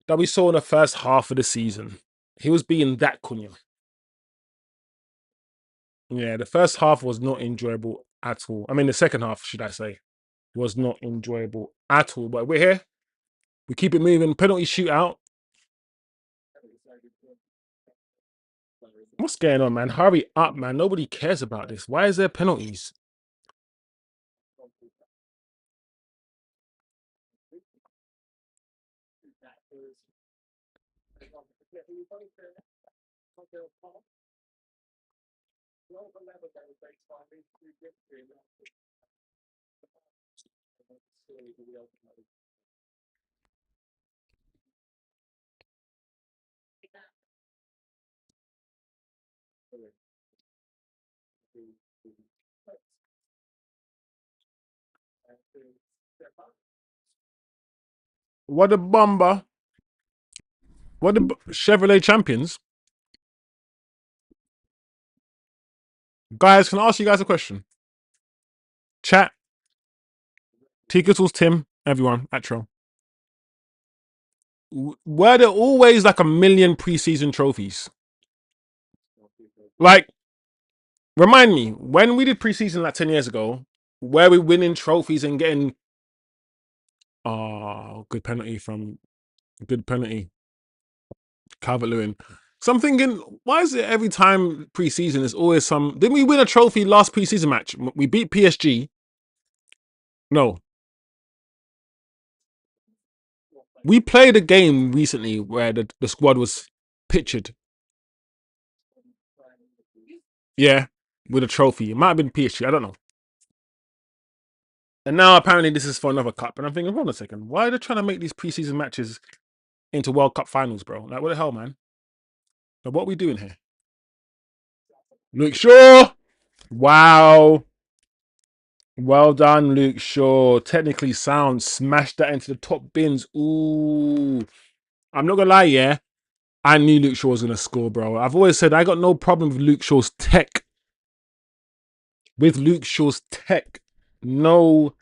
that we saw in the first half of the season. He was being that Cunha. Yeah, the first half was not enjoyable at all. I mean, the second half, should I say, was not enjoyable at all. But we're here. We keep it moving. Penalty shootout. What's going on, man? Hurry up, man. Nobody cares about this. Why is there penalties? What a bomber. What the Chevrolet champions? Guys, can I ask you guys a question? Chat. T-Kittles, Tim, everyone, Atro. Were there always like a million preseason trophies? Like, remind me, when we did preseason like 10 years ago, were we winning trophies and getting good penalty. Calvert-Lewin. So I'm thinking, why is it every time preseason there's always some? Didn't we win a trophy last preseason match? We beat PSG. No, we played a game recently where the squad was pictured. Yeah, with a trophy. It might have been PSG. I don't know. And now apparently this is for another cup. And I'm thinking, hold on a second. Why are they trying to make these preseason matches into World Cup finals, bro? Like, what the hell, man? Like, what are we doing here? Luke Shaw. Wow. Well done, Luke Shaw. Technically sound. Smashed that into the top bins. Ooh. I'm not going to lie, yeah. I knew Luke Shaw was going to score, bro. I've always said I got no problem with Luke Shaw's tech. No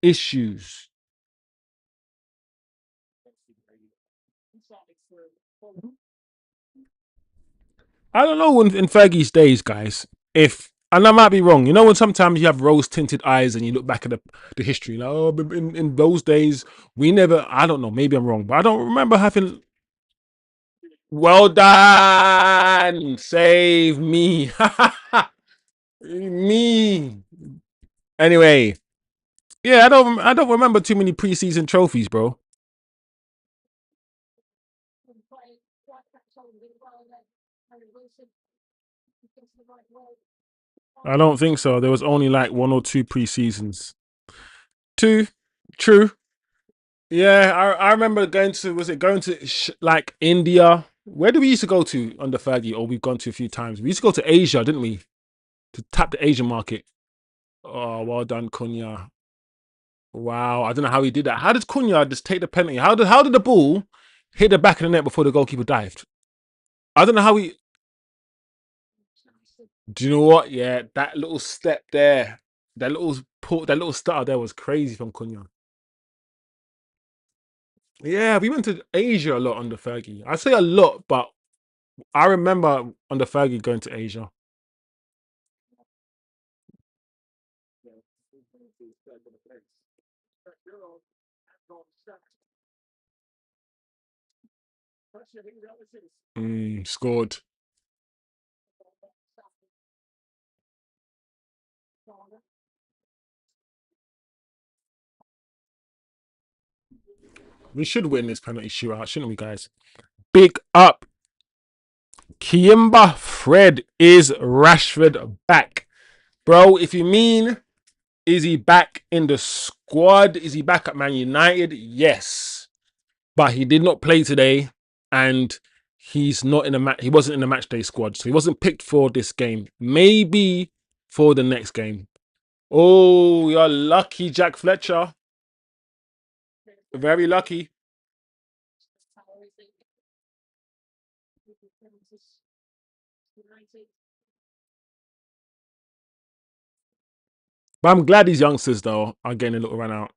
issues. I don't know in Fergie's days, guys, if, and I might be wrong, you know, when sometimes you have rose tinted eyes and you look back at the history, like, oh, in those days, we never, I don't know, maybe I'm wrong, but I don't remember having. Well done, save me. Me. Anyway, yeah, I don't remember too many preseason trophies, bro. I don't think so. There was only like one or two preseasons. Two, true. Yeah, I remember going to, was it going to like India? Where did we used to go to under Fergie? Or we've gone to a few times. We used to go to Asia, didn't we? To tap the Asian market. Oh, well done, Cunha. Wow, I don't know how he did that. How did Cunha just take the penalty? How did the ball hit the back of the net before the goalkeeper dived? I don't know how he. Do you know what? Yeah, that little step there, that little stutter there was crazy from Cunha. Yeah, we went to Asia a lot under Fergie. I say a lot, but I remember under Fergie going to Asia. Scored. We should win this penalty shootout, shouldn't we, guys? Big up. Kiemba Fred, is Rashford back? Bro, if you mean, is he back in the squad? Is he back at Man United? Yes. But he did not play today, and he's not in a match. He wasn't in the match day squad, so he wasn't picked for this game. Maybe for the next game. Oh, you're lucky, Jack Fletcher. Very lucky. But I'm glad these youngsters though are getting a little run out.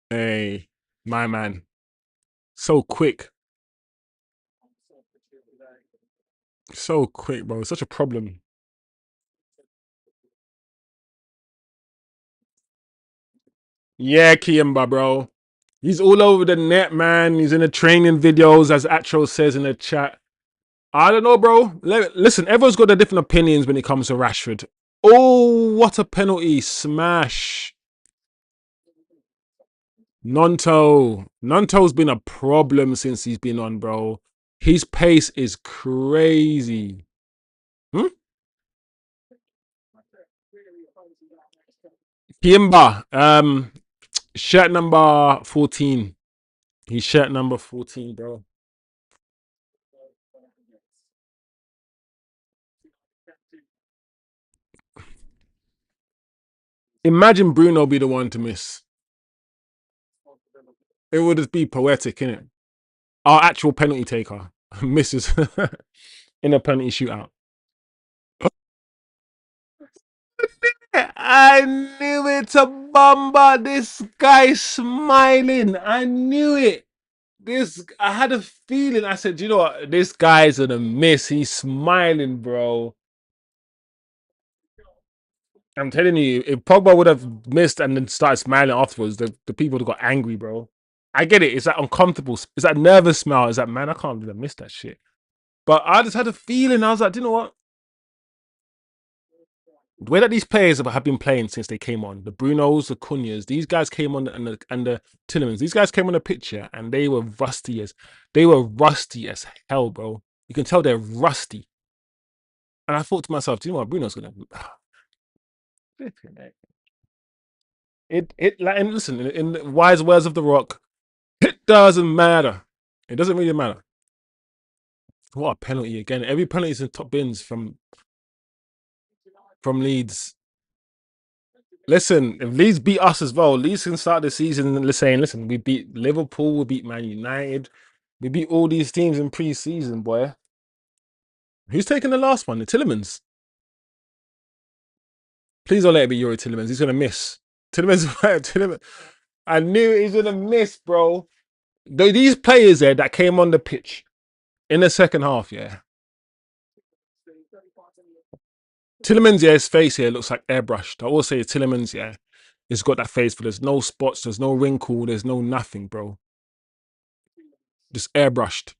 Hey, my man, so quick, so quick, bro. Such a problem. Yeah, Kiemba, bro. He's all over the net, man. He's in the training videos, as Atro says in the chat. I don't know, bro. Listen, everyone's got their different opinions when it comes to Rashford. Oh, what a penalty smash. Nonto's been a problem since he's been on, bro. His pace is crazy. Hmm? Kiemba, shirt number 14. He's shirt number 14, bro. Imagine Bruno be the one to miss. It would just be poetic, innit? Our actual penalty taker misses in a penalty shootout. I knew it, to Bamba. This guy smiling. I knew it. I had a feeling. I said, you know what? This guy's gonna miss. He's smiling, bro. I'm telling you, if Pogba would have missed and then started smiling afterwards, the people would have got angry, bro. I get it. It's that uncomfortable. It's that nervous smile. It's that, man, I can't believe I missed that shit. But I just had a feeling. I was like, do you know what? The way that these players have been playing since they came on, the Brunos, the Cunhas, these guys came on, and the Tielemans, these guys came on the picture and they were rusty as hell, bro. You can tell they're rusty. And I thought to myself, do you know what? Bruno's gonna it like, and listen, in the wise words of the Rock, it doesn't matter. It doesn't really matter. What a penalty again. Every penalty is in top bins from Leeds. Listen, if Leeds beat us as well, Leeds can start the season saying, listen, we beat Liverpool, we beat Man United, we beat all these teams in pre-season, boy. Who's taking the last one? The Tielemans. Please don't let it be Youri Tielemans. He's gonna miss. Tielemans. I knew he was gonna miss, bro. These players there that came on the pitch in the second half, yeah. Tielemans, yeah, his face here looks like airbrushed. I will say Tielemans, yeah, he's got that face, but there's no spots, there's no wrinkle, there's no nothing, bro. Just airbrushed.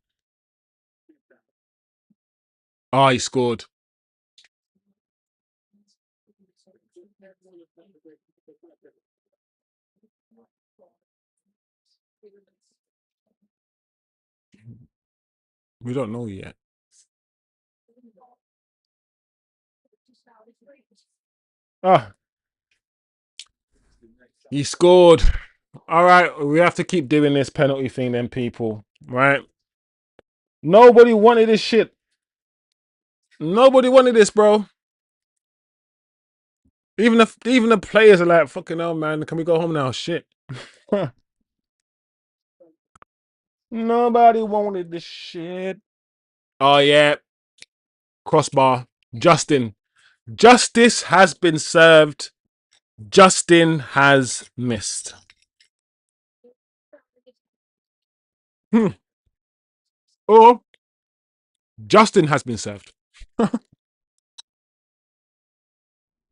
Ah, he scored. We don't know yet. Ah, he scored. All right, we have to keep doing this penalty thing, then, people. Right? Nobody wanted this shit. Nobody wanted this, bro. Even the players are like, fucking hell, man. Can we go home now? Shit. Nobody wanted this shit. Oh yeah, crossbar. Justin. Justice has been served. Justin has missed. Or Justin has been served.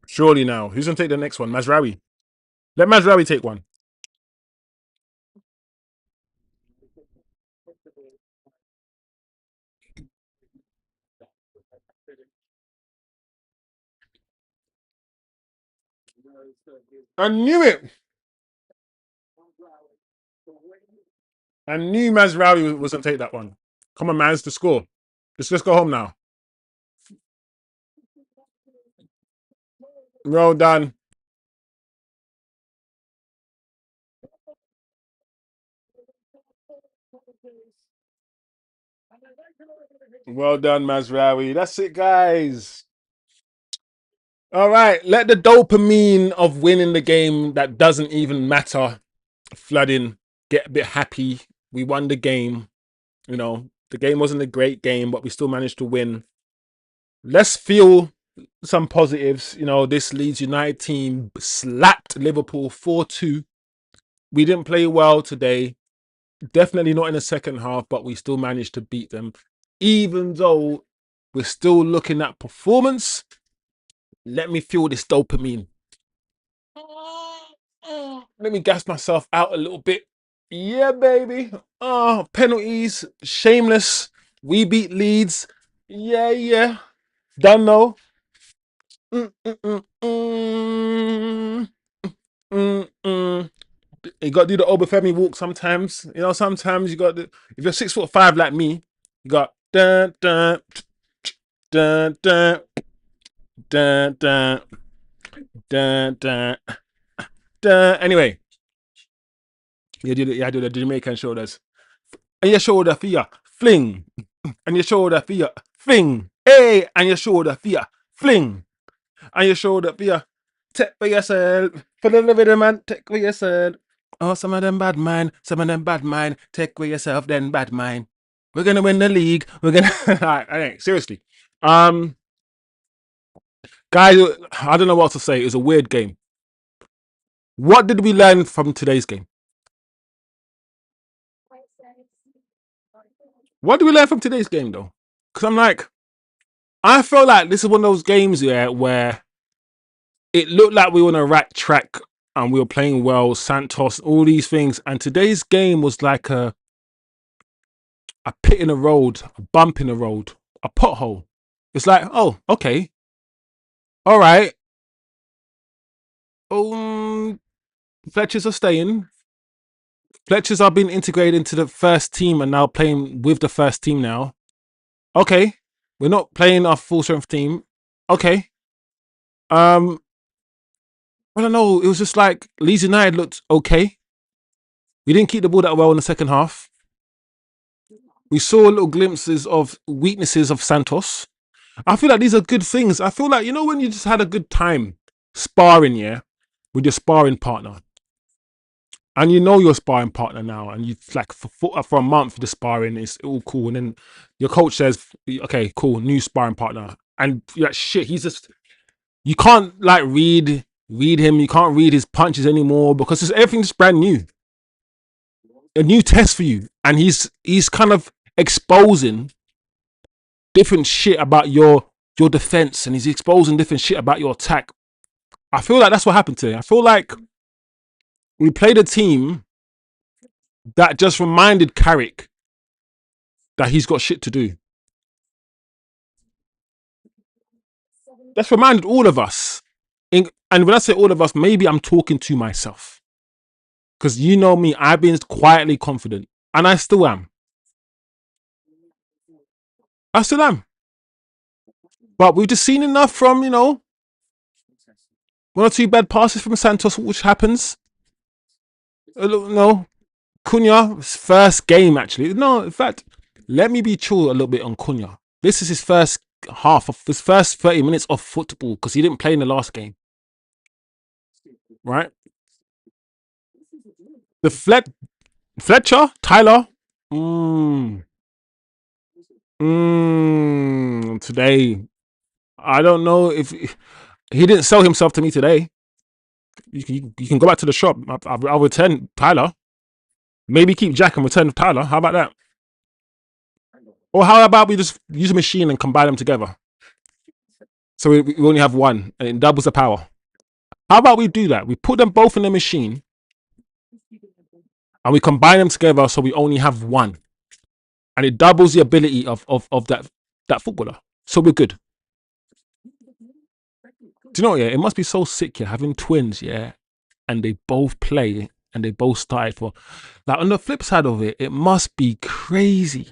Surely now. Who's gonna take the next one? Mazraoui. Let Mazraoui take one. I knew it. I knew Mazraoui was gonna take that one. Come on, man, it's the score. Let's go home now. Well done. Well done, Mazraoui. That's it, guys. All right, let the dopamine of winning the game that doesn't even matter flood in. Get a bit happy. We won the game. You know, the game wasn't a great game, but we still managed to win. Let's feel some positives. You know, this Leeds United team slapped Liverpool 4-2. We didn't play well today. Definitely not in the second half, but we still managed to beat them. Even though we're still looking at performance, let me feel this dopamine. Let me gas myself out a little bit. Yeah, baby. Oh, penalties. Shameless. We beat Leeds. Yeah. Done though. You got to do the Obafemi walk sometimes. You know, sometimes you got to, if you're 6'5" like me, you got dun dun dun dun dun dun dun dun dun. Anyway, you do the Jamaican shoulders. And your shoulder for ya, fling. And your shoulder for ya, fling. Hey, and your shoulder for ya, fling. And your shoulder for ya, take for yourself. For the living man, take for yourself. Oh, some of them bad mind, some of them bad mind. Take for yourself, then bad mind. We're gonna win the league. We're gonna. Right, seriously, guys, I don't know what to say. It was a weird game. What did we learn from today's game? What did we learn from today's game, though? Because I'm like, I feel like this is one of those games, yeah, where it looked like we were on a right track and we were playing well, Santos, all these things. And today's game was like a pit in the road, a bump in the road, a pothole. It's like, oh, okay. All right. Fletchers are staying. Fletchers are being integrated into the first team and now playing with the first team now. Okay. We're not playing our full strength team. Okay. I don't know. It was just like Leeds United looked okay. We didn't keep the ball that well in the second half. We saw little glimpses of weaknesses of Santos. I feel like these are good things. I feel like, you know, when you just had a good time sparring, yeah, with your sparring partner, and you know your sparring partner now, and you like for a month the sparring is all cool, and then your coach says, okay, cool, new sparring partner, and you're like, shit, he's just, you can't like read read him. You can't read his punches anymore because everything's brand new. A new test for you. And he's kind of exposing different shit about your defense, and he's exposing different shit about your attack. I feel like that's what happened today. I feel like we played a team that just reminded Carrick that he's got shit to do. That's reminded all of us. And when I say all of us, maybe I'm talking to myself. Because you know me, I've been quietly confident. And I still am. I still am. But we've just seen enough from, one or two bad passes from Santos, which happens. Cunha's first game, actually. No, in fact, let me be true a little bit on Cunha. This is his first his first 30 minutes of football because he didn't play in the last game. Right? The Fletcher, Tyler. Today, I don't know if he didn't sell himself to me today. You can go back to the shop. I'll return Tyler. Maybe keep Jack and return Tyler. How about that? Or how about we just use a machine and combine them together? So we only have one and it doubles the power. How about we do that? We put them both in the machine and we combine them together so we only have one. And it doubles the ability of that footballer. So we're good. Do you know what, yeah? It must be so sick, yeah, having twins, yeah, and they both play and they both started for. Like, on the flip side of it, it must be crazy.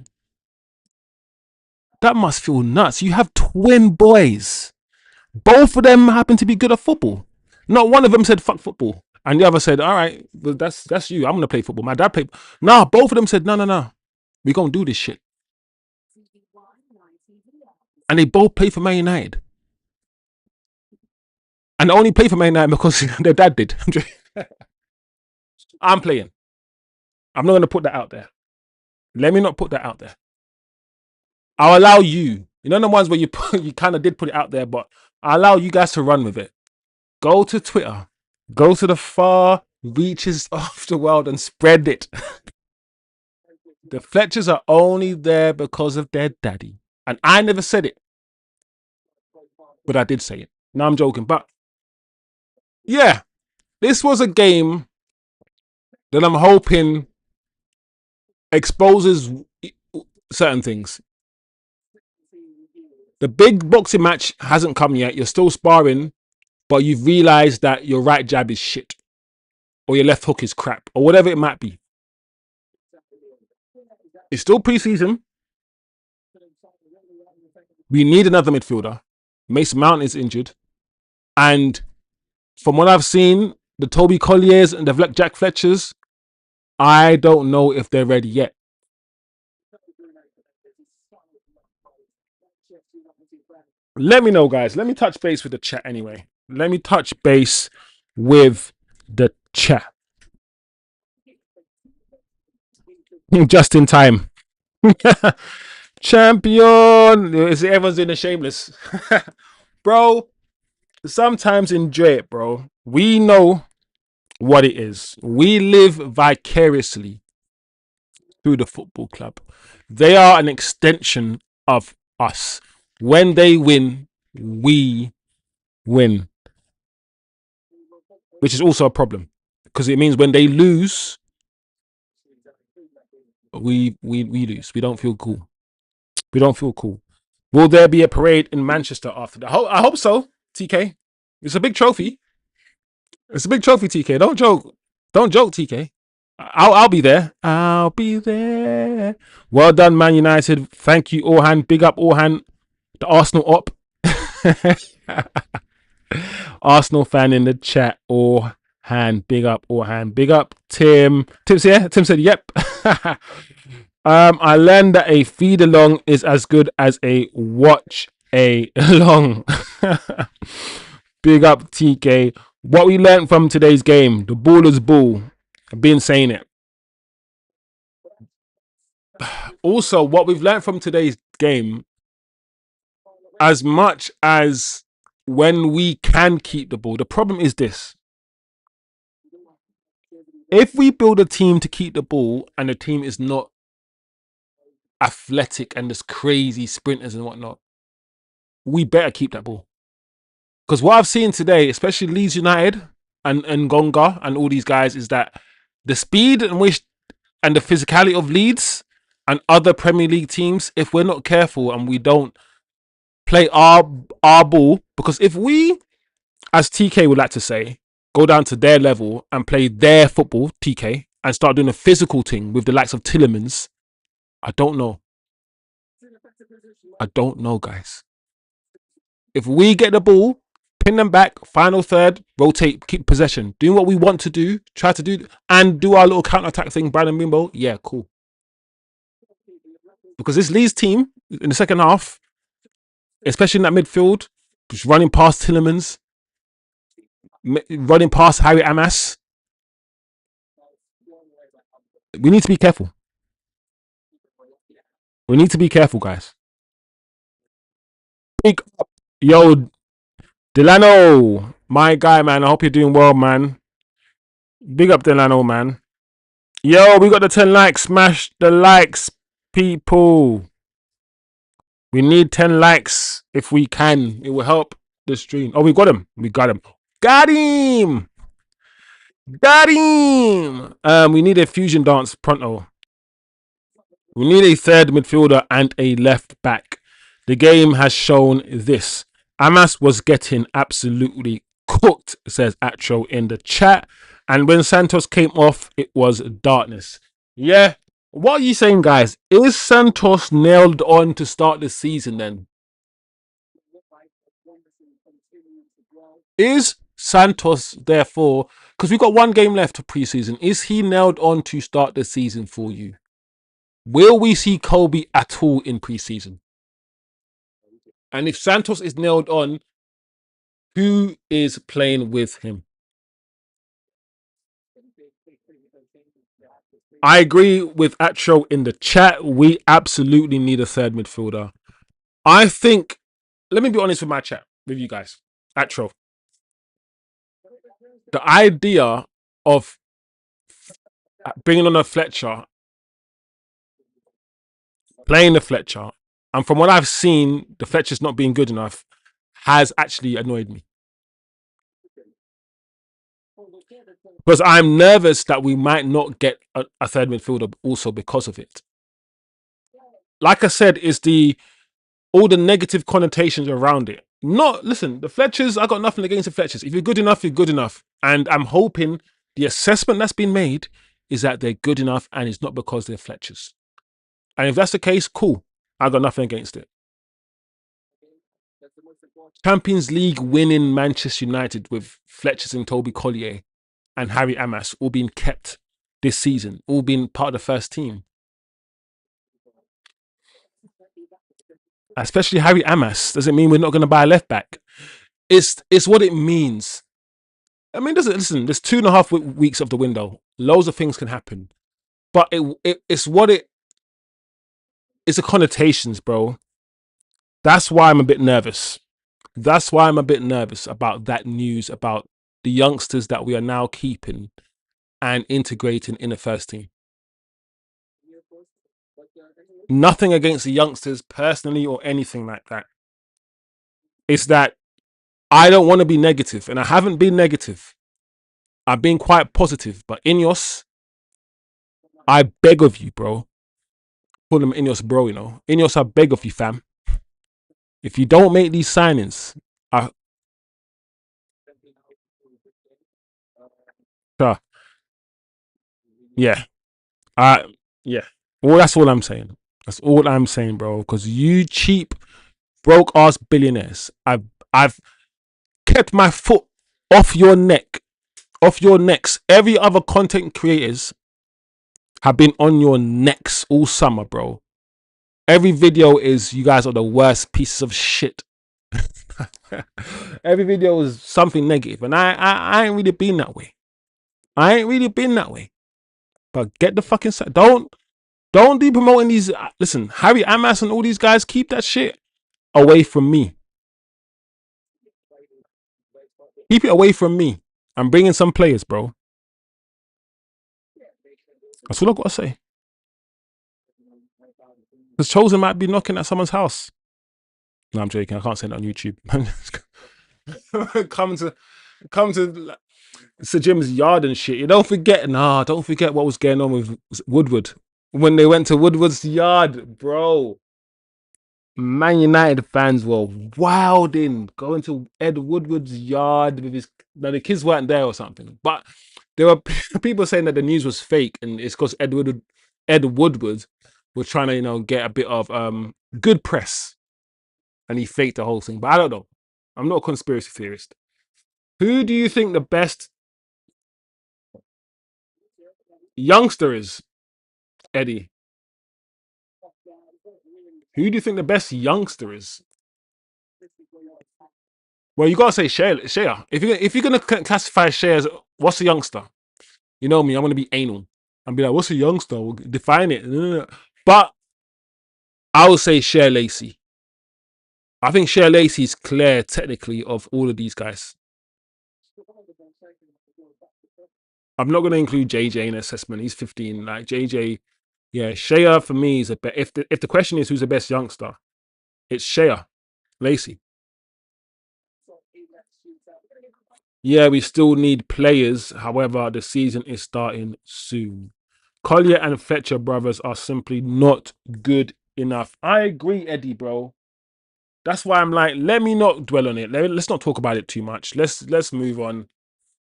That must feel nuts. You have twin boys. Both of them happen to be good at football. Not one of them said fuck football. And the other said, all right, well, that's you. I'm going to play football. My dad played. Nah, both of them said, no. We're going to do this shit. And they both play for Man United. And they only play for Man United because their dad did. I'm playing. I'm not going to put that out there. Let me not put that out there. I'll allow you. You know the ones where you kind of did put it out there, but I'll allow you guys to run with it. Go to Twitter. Go to the far reaches of the world and spread it. The Fletchers are only there because of their daddy. And I never said it. But I did say it. No, I'm joking. But yeah, this was a game that I'm hoping exposes certain things. The big boxing match hasn't come yet. You're still sparring, but you've realized that your right jab is shit. Or your left hook is crap. Or whatever it might be. It's still pre-season. We need another midfielder. Mason Mount is injured. And from what I've seen, the Toby Colliers and the Jack Fletchers, I don't know if they're ready yet. Let me know, guys. Let me touch base with the chat anyway. Let me touch base with the chat. Just in time. Champion. Everyone's doing the shameless. Bro, sometimes enjoy it, bro. We know what it is. We live vicariously through the football club. They are an extension of us. When they win, we win. Which is also a problem. Because it means when they lose, we lose. We don't feel cool. We don't feel cool. Will there be a parade in Manchester after that? I hope so, TK. It's a big trophy. It's a big trophy, TK. Don't joke. Don't joke, TK. I'll be there. I'll be there. Well done, Man United. Thank you, Orhan. Big up, Orhan. The Arsenal op. Arsenal fan in the chat. Orhan. Big up, Orhan. Big up, Tim. Tim's here. Tim said, yep. I learned that a feed along is as good as a watch along. Big up, TK. What we learned from today's game, the baller's ball. I've been saying it. Also, what we've learned from today's game, as much as when we can keep the ball. The problem is this. If we build a team to keep the ball and the team is not athletic and there's crazy sprinters and whatnot, we better keep that ball. Because what I've seen today, especially Leeds United and Gonga and all these guys, is that the speed in which and the physicality of Leeds and other Premier League teams, if we're not careful and we don't play our ball, because if we, as TK would like to say, go down to their level and play their football, TK, and start doing a physical thing with the likes of Tielemans, I don't know. I don't know, guys. If we get the ball, pin them back, final third, rotate, keep possession, doing what we want to do, try to do, and do our little counter-attack thing, Brandon Bimbo, yeah, cool. Because this Leeds team, in the second half, especially in that midfield, just running past Tielemans, running past Harry Amas, we need to be careful. We need to be careful, guys. Big up, yo, Delano, my guy, man. I hope you're doing well, man. Big up, Delano, man. Yo, we got the 10 likes. Smash the likes, people. We need 10 likes if we can. It will help the stream. Oh, we got him. We got him. Got him. Got him. We need a fusion dance pronto. We need a third midfielder and a left back. The game has shown this. Amas was getting absolutely cooked, says Atro in the chat. And when Santos came off, it was darkness. Yeah. What are you saying, guys? Is Santos nailed on to start the season then? Is Santos, therefore, because we've got one game left of preseason, is he nailed on to start the season for you? Will we see Kobe at all in preseason? And if Santos is nailed on, who is playing with him? I agree with Atro in the chat. We absolutely need a third midfielder. I think, let me be honest with my chat, with you guys. Atro. The idea of bringing on a Fletcher, playing the Fletcher, and from what I've seen, the Fletcher's not being good enough, has actually annoyed me. Because I'm nervous that we might not get a third midfielder also because of it. Like I said, is all the negative connotations around it. Listen, the Fletchers, I got nothing against the Fletchers. If you're good enough, you're good enough. And I'm hoping the assessment that's been made is that they're good enough and it's not because they're Fletchers. And if that's the case, cool. I got nothing against it. Champions League winning Manchester United with Fletchers and Toby Collier and Harry Amas all being kept this season, all being part of the first team. Especially Harry Amas doesn't mean we're not going to buy a left back. It's what it means. I mean, listen, there's 2.5 weeks of the window. Loads of things can happen. But it's the connotations, bro. That's why I'm a bit nervous. That's why I'm a bit nervous about that news about the youngsters that we are now keeping and integrating in the first team. Nothing against the youngsters personally or anything like that. It's that I don't want to be negative, and I haven't been negative. I've been quite positive, but Ineos, I beg of you, bro. Call him Ineos, bro, you know. Ineos, I beg of you, fam. If you don't make these signings, yeah. Yeah. Well, that's all I'm saying. That's all I'm saying, bro. Because you cheap, broke ass billionaires, I've kept my foot off your neck, off your necks. Every other content creators have been on your necks all summer, bro. Every video is you guys are the worst pieces of shit. Every video is something negative, and I ain't really been that way. But get the fucking side. Don't be promoting these. Listen, Harry Amas and all these guys, keep that shit away from me. Keep it away from me. I'm bringing some players, bro. That's all I gotta say. Because Chosen might be knocking at someone's house. No, I'm joking. I can't say that on YouTube. come to Sir Jim's yard and shit. You don't forget what was going on with Woodward when they went to Woodward's yard, bro. Man United fans were wilding, going to Ed Woodward's yard with his. Now the kids weren't there or something, but there were people saying that the news was fake, and it's because Ed Woodward was trying to get a bit of good press, and he faked the whole thing. But I don't know. I'm not a conspiracy theorist. Who do you think the best youngster is, Eddie? Who do you think the best youngster is? Well, you gotta say Shea. If you're gonna classify Shea as what's a youngster, you know me, I'm gonna be anal. I'm be like, what's a youngster? We'll define it. But I will say Shea Lacey. I think Shea Lacey is clear technically of all of these guys. I'm not gonna include JJ in assessment. He's 15. Like JJ, yeah, Shea for me is a bet. If the question is who's the best youngster, it's Shea Lacey. Yeah, we still need players. However, the season is starting soon. Collier and Fletcher brothers are simply not good enough. I agree, Eddie, bro. That's why I'm like, let me not dwell on it. Let's not talk about it too much. Let's move on,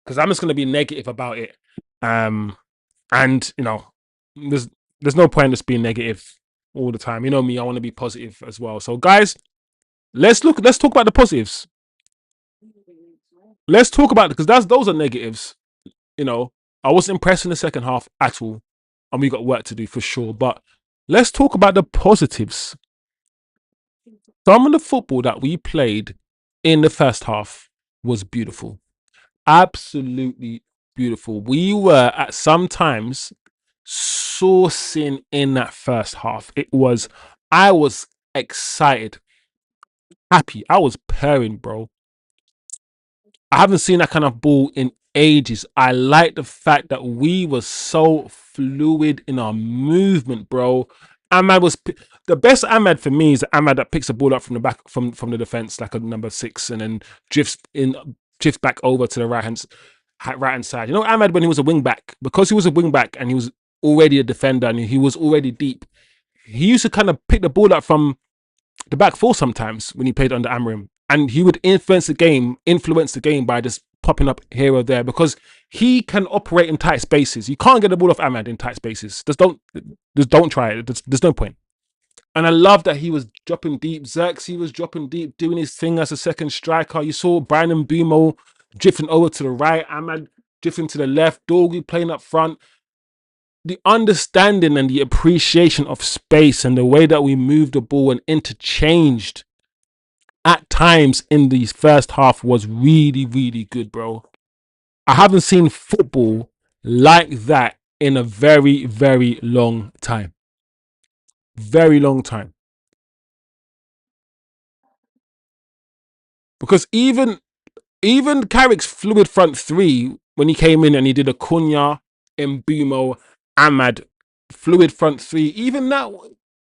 because I'm just gonna be negative about it. And there's no point in just being negative all the time. You know me, I want to be positive as well. So guys, let's talk about the positives. Let's talk about it, because those are negatives. I wasn't impressed in the second half at all, and we got work to do for sure. But let's talk about the positives. Some of the football that we played in the first half was beautiful, absolutely beautiful. We were at some times sourcing in that first half. I was excited, happy. I was purring, bro. I haven't seen that kind of ball in ages. I like the fact that we were so fluid in our movement, bro. Ahmad was the best. Ahmad for me is Ahmad that picks the ball up from the back from the defense like a number 6 and then drifts back over to the right hand side. Ahmad, when he was a wing back, because he was a wing back and he was already a defender and he was already deep, he used to kind of pick the ball up from the back four sometimes when he played under Amrim, and he would influence the game by just popping up here or there, because he can operate in tight spaces. You can't get the ball off Ahmad in tight spaces. Just don't try it. There's no point. And I love that he was dropping deep. Xerxes was dropping deep, doing his thing as a second striker. You saw Brian Mbumo drifting over to the right, Ahmad drifting to the left, Dorgu playing up front. The understanding and the appreciation of space and the way that we moved the ball and interchanged at times in the first half was really, really good, bro. I haven't seen football like that in a very, very long time. Very long time. Because even Carrick's fluid front three, when he came in and he did a Cunha, Mbumo, Ahmad, fluid front three, even that,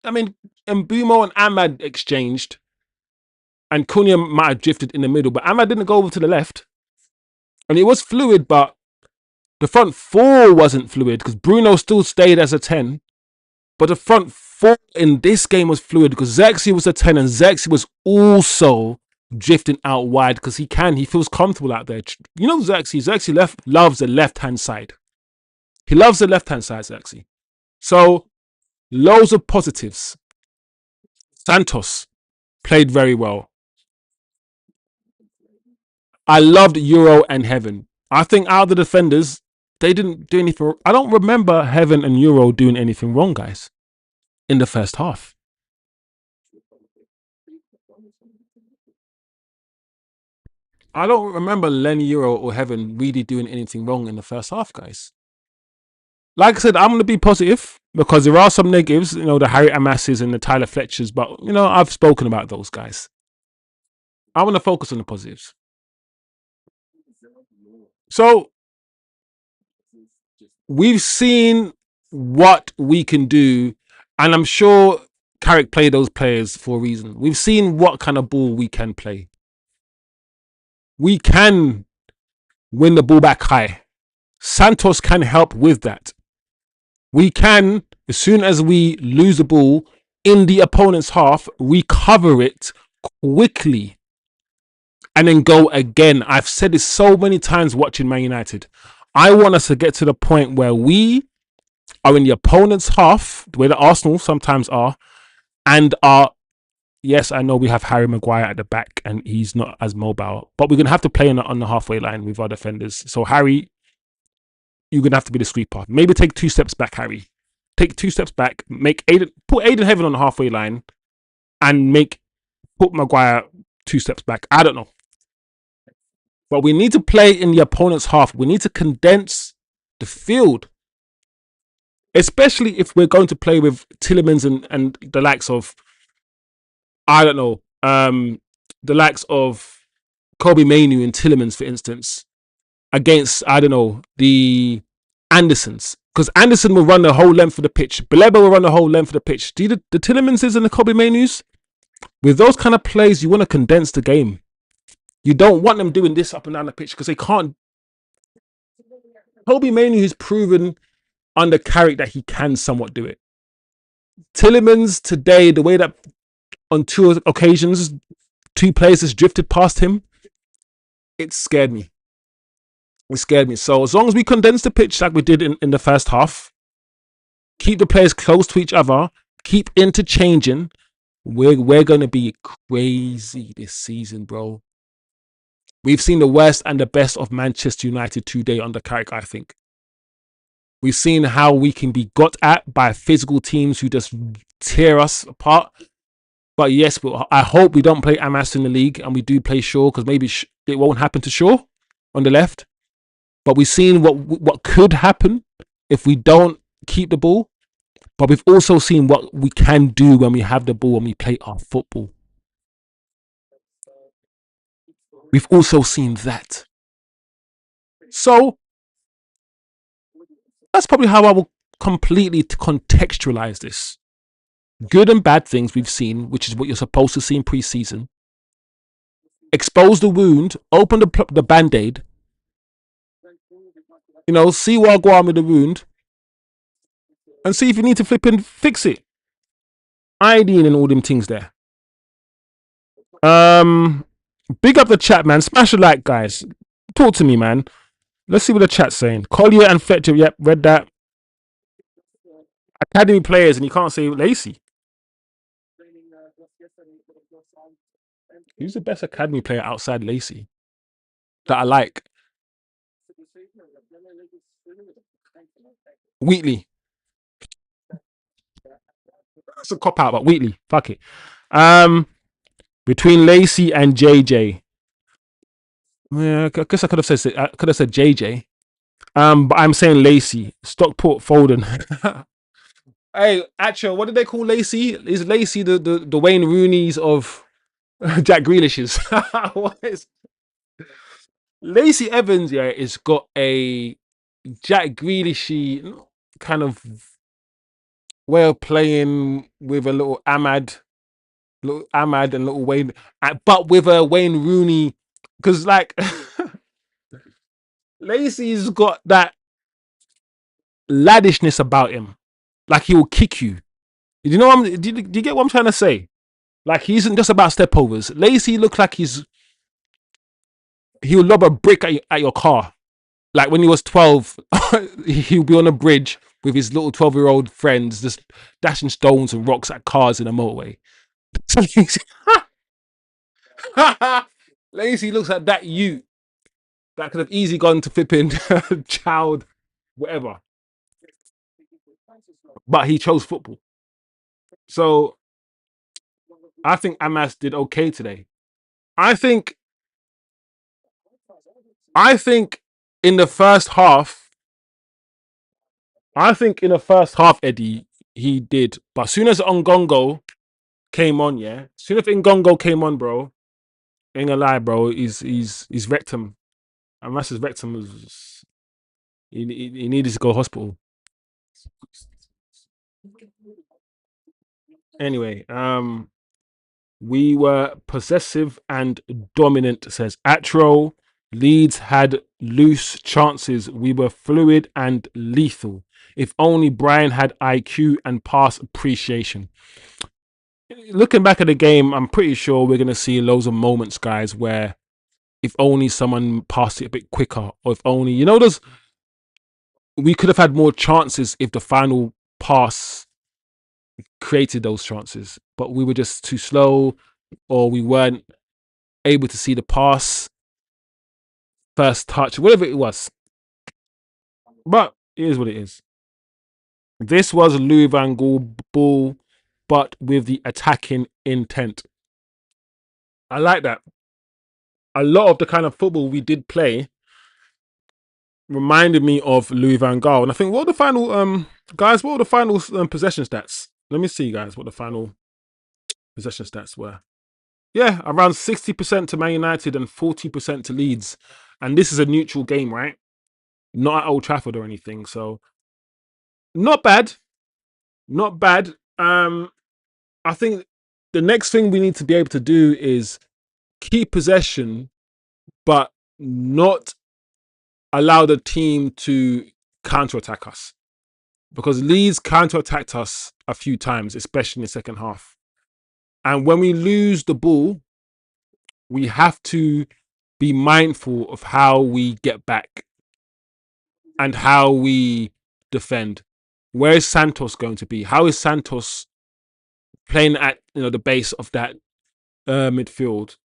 I mean, Mbumo and Ahmad exchanged, and Cunha might have drifted in the middle, but Ahmad didn't go over to the left. And it was fluid, but the front four wasn't fluid, because Bruno still stayed as a 10. But the front four in this game was fluid, because Xerxes was a 10, and Xerxes was also drifting out wide because he feels comfortable out there. Xerxes loves the left-hand side. He loves the left-hand side, Xerxes. So, loads of positives. Santos played very well. I loved Euro and Heaven. I think out of the defenders, they didn't do anything. I don't remember Heaven and Euro doing anything wrong, guys, in the first half. I don't remember Lenny, Euro, or Heaven really doing anything wrong in the first half, guys. Like I said, I'm going to be positive because there are some negatives, the Harry Amasis and the Tyler Fletchers, but, I've spoken about those guys. I want to focus on the positives. So we've seen what we can do, and I'm sure Carrick played those players for a reason. We've seen what kind of ball we can play. We can win the ball back high. Santos can help with that. We can, as soon as we lose the ball in the opponent's half, recover it quickly and then go again. I've said this so many times watching Man United. I want us to get to the point where we are in the opponent's half, the way that Arsenal sometimes are, and are, yes, I know we have Harry Maguire at the back and he's not as mobile, but we're going to have to play on the halfway line with our defenders. So, Harry, you're going to have to be the sweeper. Maybe take 2 steps back, Harry. Take 2 steps back, put Aiden Heaven on the halfway line and put Maguire 2 steps back. I don't know. But we need to play in the opponent's half. We need to condense the field, especially if we're going to play with Tielemans and the likes of, I don't know, the likes of Kobe Mainu and Tielemans, for instance, against, I don't know, the Andersons. Because Anderson will run the whole length of the pitch. Baleba will run the whole length of the pitch. Do the Tielemanses and the Kobe Mainus? With those kind of plays, you want to condense the game. You don't want them doing this up and down the pitch because they can't. Kobe Mainu has proven under Carrick that he can somewhat do it. Tielemans today, the way that on 2 occasions, 2 players has drifted past him, it scared me. It scared me. So as long as we condense the pitch like we did in the first half, keep the players close to each other, keep interchanging, we're going to be crazy this season, bro. We've seen the worst and the best of Manchester United today under Carrick, I think. We've seen how we can be got at by physical teams who just tear us apart. But yes, I hope we don't play Amas in the league and we do play Shaw, because maybe it won't happen to Shaw on the left. But we've seen what could happen if we don't keep the ball. But we've also seen what we can do when we have the ball and we play our football. We've also seen that. So that's probably how I will completely contextualize this. Good and bad things we've seen, which is what you're supposed to see in pre-season. Expose the wound, open the band-aid, see what'll go on with the wound, and see if you need to flip and fix it. Iodine and all them things there. Big up the chat, man. Smash a like, guys. Talk to me, man. Let's see what the chat's saying. Collier and Fletcher, yep, read that. Academy players, and you can't say Lacey. Who's the best academy player outside Lacey that I like? Wheatley. That's a cop out, but Wheatley. Fuck it. Between Lacey and JJ. Yeah, I guess I could have said JJ. But I'm saying Lacey. Stockport Foden. Hey, actually, what did they call Lacey? Is Lacey the Wayne Rooney's of Jack Grealish's? What is Lacey Evans? Yeah, it's got a Jack Grealishy kind of way of playing with a little Ahmad and little Wayne, but with a Wayne Rooney, because like Lacey's got that laddishness about him, like he will kick you. Do you know do you get what I'm trying to say? Like he isn't just about stepovers. Lacey looks like he'll lob a brick at your car. Like when he was 12, he'll be on a bridge with his little 12-year-old friends, just dashing stones and rocks at cars in a motorway. Lacey looks like that youth that could have easily gone to flipping child, whatever. But he chose football. So I think Amas did okay today. I think in the first half, Eddie, he did. But as soon as Ngongo came on, yeah, as soon as Ngongo came on, bro, ain't gonna lie, bro, he's wrecked him. And Mas's rectum was he needed to go to hospital. Anyway, we were possessive and dominant, says Atro. Leeds had loose chances. We were fluid and lethal. If only Brian had IQ and pass appreciation. Looking back at the game, I'm pretty sure we're going to see loads of moments, guys, where if only someone passed it a bit quicker, or if only, we could have had more chances if the final pass created those chances, but we were just too slow, or we weren't able to see the pass, first touch, whatever it was. But it is what it is. This was Louis van Gaal ball, but with the attacking intent. I like that. A lot of the kind of football we did play reminded me of Louis van Gaal. And I think, what were the final, guys, what were the final possession stats? Let me see, guys, what the final possession stats were. Yeah, around 60% to Man United and 40% to Leeds. And this is a neutral game, right? Not at Old Trafford or anything. So, not bad. Not bad. I think the next thing we need to be able to do is keep possession, but not allow the team to counter-attack us. Because Leeds counter-attacked us a few times, especially in the second half. And when we lose the ball, we have to be mindful of how we get back and how we defend. Where is Santos going to be? How is Santos playing at the base of that midfield?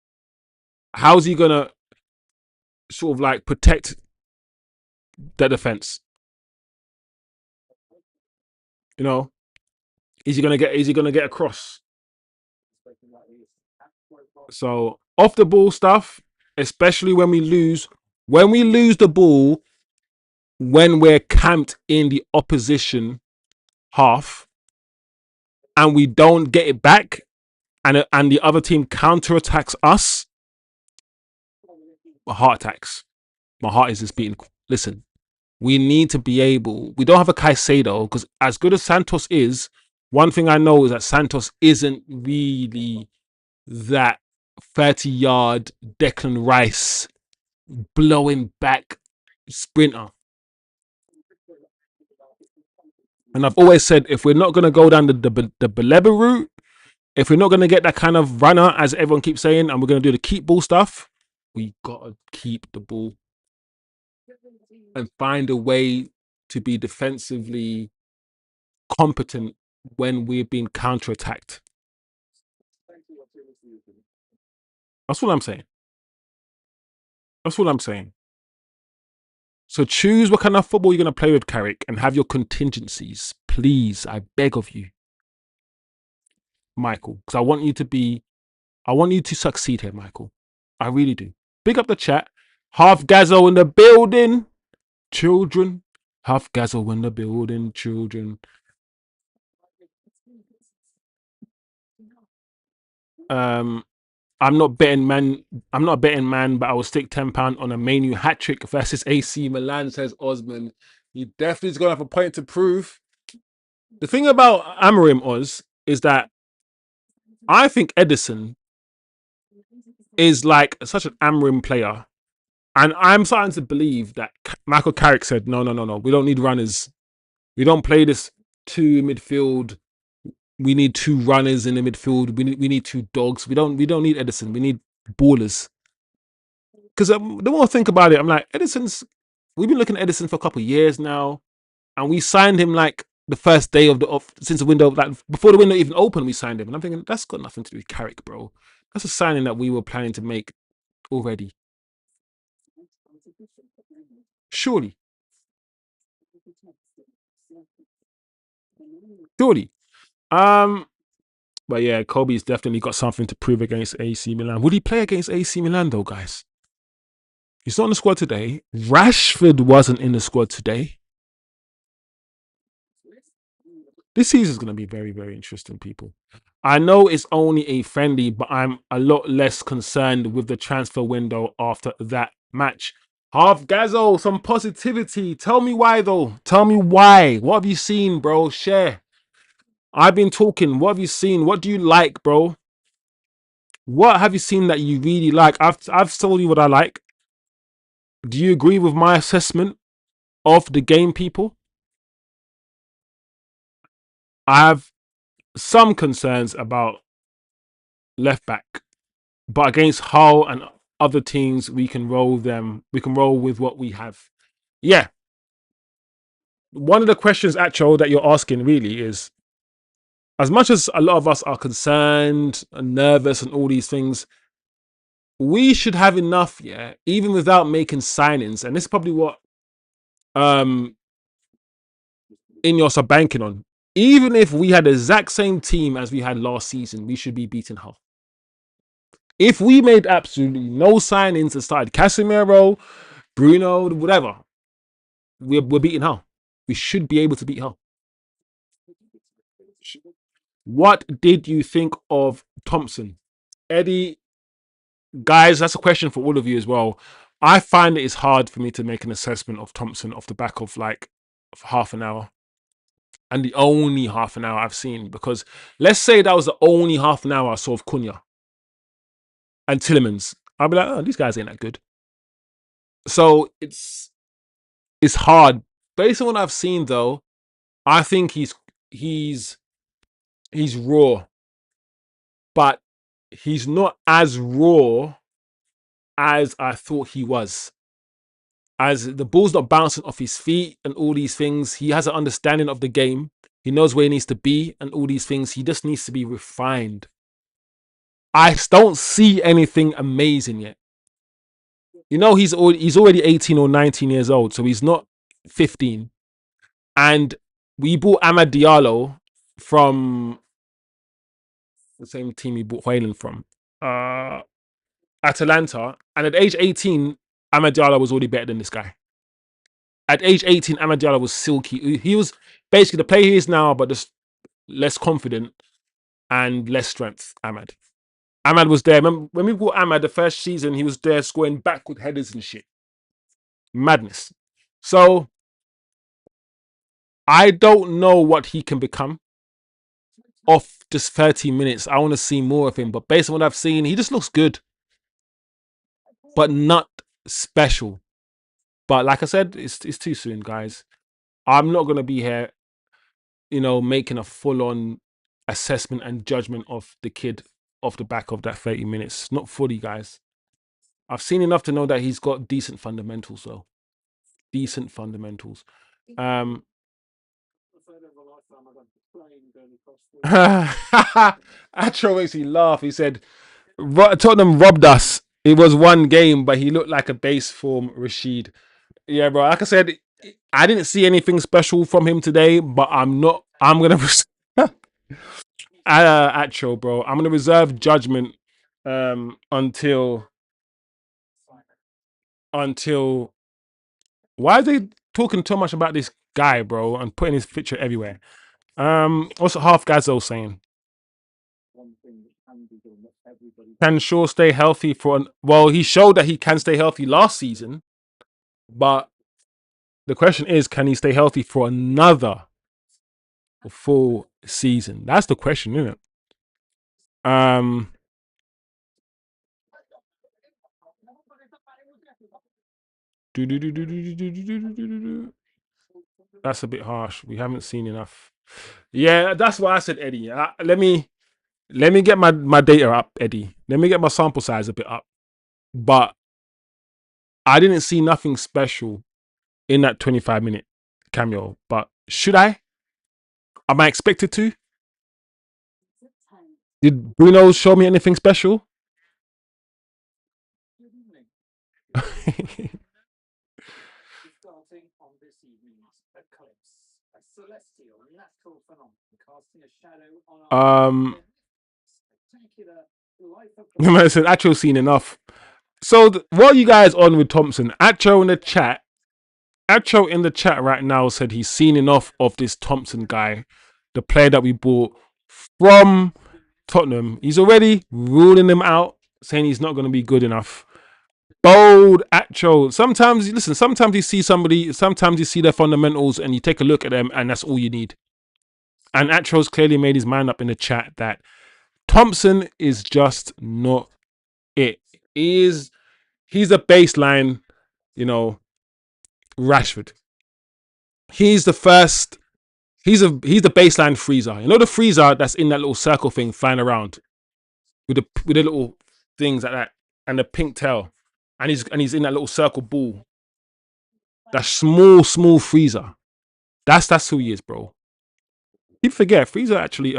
How's he gonna sort of like protect the defense? Is he gonna get across? So off the ball stuff, especially when we lose the ball, when we're camped in the opposition half and we don't get it back, and the other team counterattacks us, my heart attacks. My heart is just beating. Listen, we need to be able. We don't have a Caicedo, because as good as Santos is, one thing I know is that Santos isn't really that 30-yard Declan Rice blowing back sprinter. And I've always said, if we're not going to go down the Baleba route, if we're not going to get that kind of runner, as everyone keeps saying, and we're going to do the keep ball stuff, we got to keep the ball and find a way to be defensively competent when we're being counter-attacked. That's what I'm saying. That's what I'm saying. So choose what kind of football you're going to play with, Carrick, and have your contingencies. Please, I beg of you, Michael, because I want you to succeed here, Michael. I really do. Big up the chat. Half Gazzo in the building. Children. Half Gazzo in the building. Children. I'm not betting man, but I will stick £10 on a Man Utd hat-trick versus AC Milan, says Osman. He definitely is going to have a point to prove. The thing about Amorim, Oz, is that I think Edison is like such an Amorim player. And I'm starting to believe that Michael Carrick said, no, we don't need runners. We don't play this two midfield. We need two runners in the midfield. We need two dogs. We don't need Edison. We need ballers. Because the more I think about it, I'm like, we've been looking at Edison for a couple of years now, and we signed him like the first day since the window, like before the window even opened, we signed him. And I'm thinking, that's got nothing to do with Carrick, bro. That's a signing that we were planning to make already. Surely. But yeah, Kobe's definitely got something to prove against AC Milan. Would he play against AC Milan though, guys? He's not in the squad today. Rashford wasn't in the squad today. This season is going to be very, very interesting, people. I know it's only a friendly, but I'm a lot less concerned with the transfer window after that match. Half Gazzo, some positivity. Tell me why though. Tell me why. What have you seen, bro? Share. I've been talking. What have you seen? What do you like, bro? What have you seen that you really like? I've told you what I like. Do you agree with my assessment of the game, people? I have some concerns about left back, but against Hull and other teams, we can roll them. We can roll with what we have. Yeah. One of the questions, actual, that you're asking really is, as much as a lot of us are concerned and nervous and all these things, we should have enough, yeah, even without making signings. And this is probably what Ineos are banking on. Even if we had the exact same team as we had last season, we should be beating Hull. If we made absolutely no signings and started Casemiro, Bruno, whatever, we're beating Hull. We should be able to beat Hull. What did you think of Thompson? Eddie, guys, that's a question for all of you as well. I find it's hard for me to make an assessment of Thompson off the back of like half an hour. And the only half an hour I've seen, because let's say that was the only half an hour I saw of Cunha and Tielemans. I'll be like, oh, these guys ain't that good. So it's hard. Based on what I've seen though, I think he's raw. But he's not as raw as I thought he was. As the ball's not bouncing off his feet and all these things, he has an understanding of the game. He knows where he needs to be and all these things. He just needs to be refined. I don't see anything amazing yet. You know, he's already 18 or 19 years old, so he's not 15. And we bought Amad Diallo from the same team we bought Hoyland from, Atalanta. And at age 18, Amad Diallo was already better than this guy. At age 18, Amad Diallo was silky. He was basically the player he is now, but just less confident and less strength. Ahmad was there. Remember, when we bought Ahmad the first season, he was there scoring backward headers and shit. Madness. So I don't know what he can become off just 30 minutes. I want to see more of him. But based on what I've seen, he just looks good. But not special. But like I said, it's too soon, guys. I'm not going to be here, making a full-on assessment and judgment of the kid off the back of that 30 minutes. Not fully, guys. I've seen enough to know that he's got decent fundamentals, though. Decent fundamentals. Atro makes me laugh. He said, Tottenham robbed us. It was one game, but he looked like a base form Rashid. Yeah, bro. Like I said, I didn't see anything special from him today, but I'm gonna Atro, bro. I'm gonna reserve judgment until why are they talking so much about this guy, bro, and putting his picture everywhere? What's half Gazzo saying? Can Shaw stay healthy well, he showed that he can stay healthy last season, but the question is, can he stay healthy for another full season? That's the question, isn't it? That's a bit harsh. We haven't seen enough. Yeah, that's why I said Eddie. Let me get my data up, Eddie. Let me get my sample size a bit up. But I didn't see nothing special in that 25-minute cameo. But should I? Am I expected to? Did Bruno show me anything special? I said Acho seen enough. So what are you guys on with Thompson? Acho in the chat right now said he's seen enough of this Thompson guy, the player that we bought from Tottenham. He's already ruling him out, saying he's not going to be good enough. Bold Acho. Sometimes, listen, sometimes you see somebody, sometimes you see their fundamentals and you take a look at them and that's all you need. And Atro's clearly made his mind up in the chat that Thompson is just not it. He's a baseline, Rashford. He's the first, he's the baseline freezer. You know the freezer that's in that little circle thing flying around with the little things like that and the pink tail. And he's in that little circle ball. That small freezer. That's who he is, bro. People forget Freezer actually.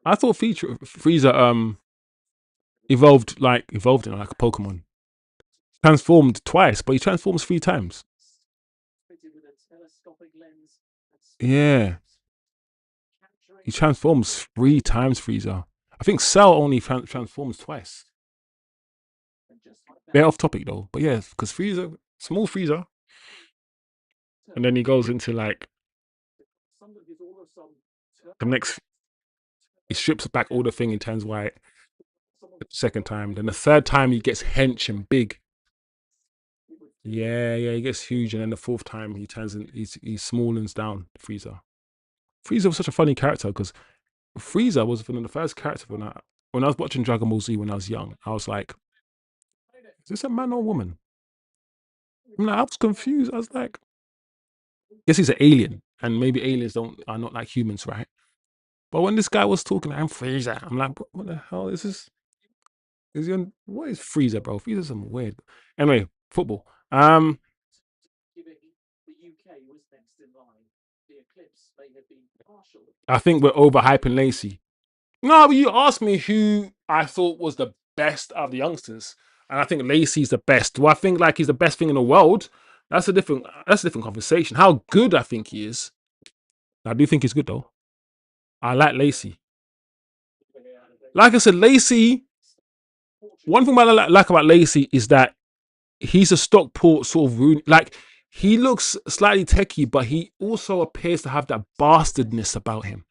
I thought Freezer evolved in like a Pokemon. Transformed twice, but he transforms 3 times. Yeah, he transforms 3 times. Freezer. I think Cell only transforms twice. They're off topic though, but yeah, because Freezer, small Freezer, and then he goes into like the next. He strips back all the thing and turns white. The second time, then the third time he gets hench and big. Yeah, he gets huge, and then the fourth time he turns in, he smallens down Freezer. Freezer was such a funny character because Freezer was one of the first characters when I was watching Dragon Ball Z when I was young. I was like, is this a man or a woman? I was confused. I was like, guess he's an alien, and maybe aliens are not like humans, right? But when this guy was talking, I'm Freezer. I'm like, what the hell is this? What is Freezer, bro? Freezer's some weird. Anyway, football. I think we're overhyping Lacey. No, but you asked me who I thought was the best of the youngsters, and I think Lacey's the best. Do I think like he's the best thing in the world? That's a different conversation. How good I think he is. I do think he's good though. I like Lacey. Like I said, Lacey. One thing I like about Lacey is that he's a Stockport sort of Rooney. Like he looks slightly techie, but he also appears to have that bastardness about him.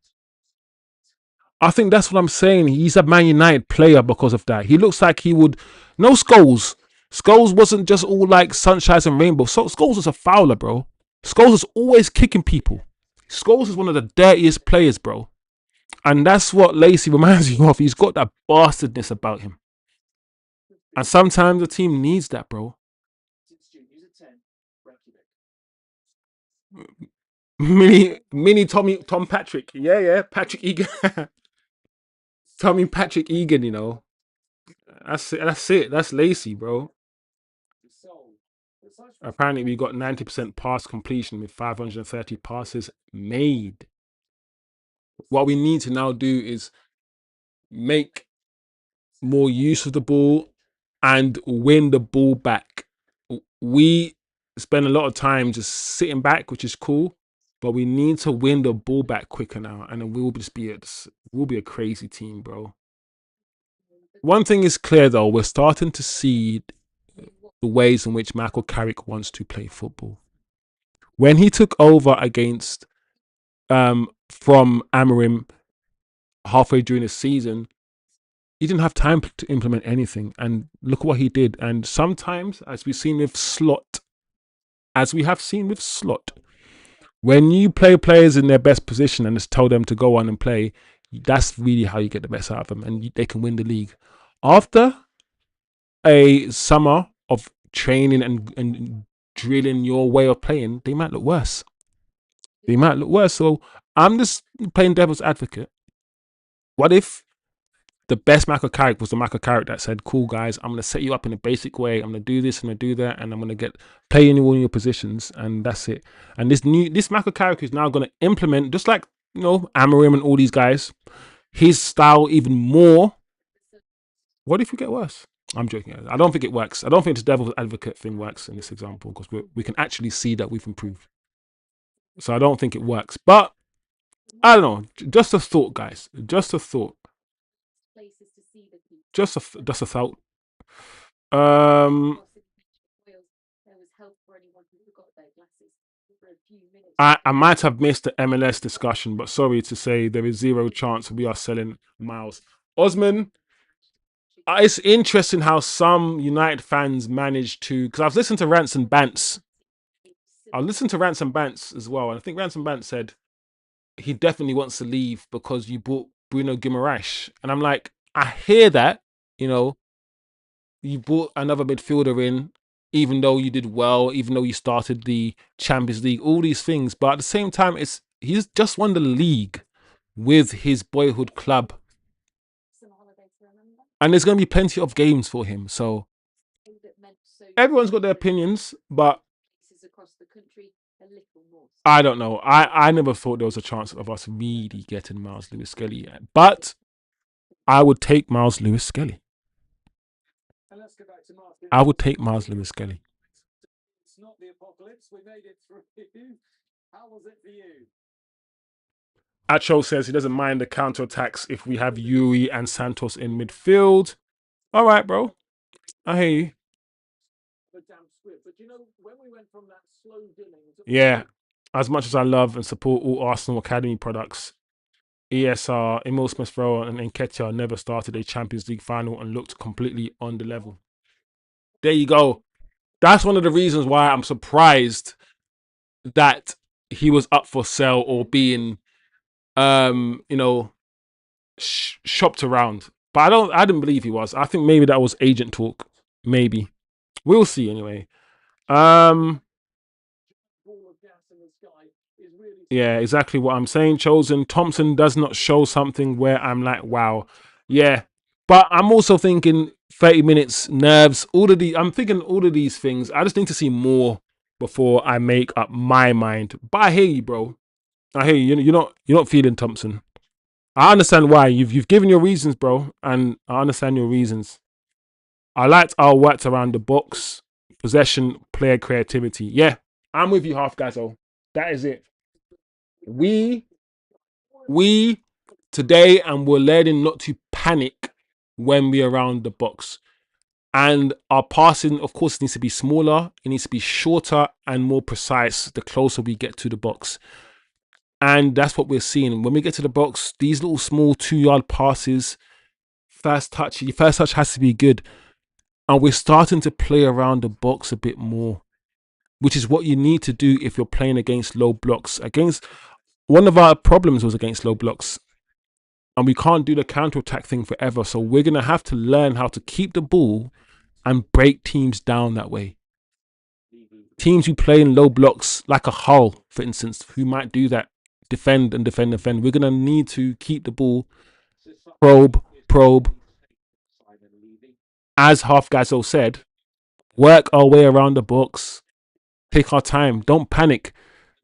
I think that's what I'm saying. He's a Man United player because of that. He looks like he would. No Scholes. Scholes wasn't just all like sunshines and rainbows. So Scholes was a fouler, bro. Scholes is always kicking people. Scholes is one of the dirtiest players, bro. And that's what Lacey reminds me of. He's got that bastardness about him. And sometimes the team needs that, bro. Mini Tom Patrick. Yeah. Patrick Egan. Patrick Egan, That's it. That's Lacey, bro. Apparently, we got 90% pass completion with 530 passes made. What we need to now do is make more use of the ball and win the ball back. We spend a lot of time just sitting back, which is cool, but we need to win the ball back quicker now, and then we'll be a crazy team, bro. One thing is clear though, we're starting to see the ways in which Michael Carrick wants to play football. When he took over against from Amorim halfway during the season, he didn't have time to implement anything. And look at what he did. And sometimes, as we have seen with Slot, when you play players in their best position and just tell them to go on and play, that's really how you get the best out of them, and they can win the league. After a summer of training and drilling your way of playing, they might look worse. So I'm just playing devil's advocate. What if the best Michael Carrick was the Michael Carrick that said, cool guys, I'm going to set you up in a basic way. I'm going to do this, I'm going to do that, and I'm going to play in all your positions, and that's it. And this Michael Carrick is now going to implement, just like, Amorim and all these guys, his style even more. What if we get worse? I'm joking. I don't think it works. I don't think this devil's advocate thing works in this example because we can actually see that we've improved. So I don't think it works. But I don't know. Just a thought, guys. Just a thought. Just a thought. I might have missed the MLS discussion, but sorry to say there is zero chance we are selling Myles. Osman, It's interesting how some United fans manage to, because I've listened to Rants and Bants. I listened to Rants and Bants as well, and I think Rants and Bants said he definitely wants to leave because you bought Bruno Guimaraes, and I'm like, I hear that, you know, you brought another midfielder in, even though you did well, even though you started the Champions League, all these things, but at the same time, he's just won the league with his boyhood club, and there's going to be plenty of games for him. So everyone's got their opinions, but I don't know. I never thought there was a chance of us really getting Myles Lewis-Skelly yet, but I would take Myles Lewis-Skelly. I would take Myles Lewis-Skelly. Acho says he doesn't mind the counter-attacks if we have Youri and Santos in midfield. All right, bro. I hear you. Yeah. As much as I love and support all Arsenal Academy products, ESR, Emil Smith-Rowe and Nketiah never started a Champions League final and looked completely on the level. There you go. That's one of the reasons why I'm surprised that he was up for sale or being, shopped around. But I didn't believe he was. I think maybe that was agent talk. Maybe. We'll see anyway. Yeah, exactly what I'm saying. Chosen Thompson does not show something where I'm like, wow. Yeah. But I'm also thinking 30 minutes, nerves, I'm thinking all of these things. I just need to see more before I make up my mind. But I hear you, bro. I hear you. You're not feeling Thompson. I understand why. You've given your reasons, bro, and I understand your reasons. I liked our works around the box, possession, player creativity. Yeah, I'm with you, half Gazzo. That is it. We today, and we're learning not to panic when we're around the box. And our passing, of course, needs to be smaller. It needs to be shorter and more precise the closer we get to the box. And that's what we're seeing. When we get to the box, these little small 2-yard passes, your first touch has to be good. And we're starting to play around the box a bit more, which is what you need to do if you're playing against low blocks. One of our problems was against low blocks. And we can't do the counter-attack thing forever. So we're going to have to learn how to keep the ball and break teams down that way. Teams who play in low blocks, like a Hull, for instance, who might do that, defend and defend and defend. We're going to need to keep the ball, probe. As Half Gazzo said, work our way around the box, take our time, don't panic,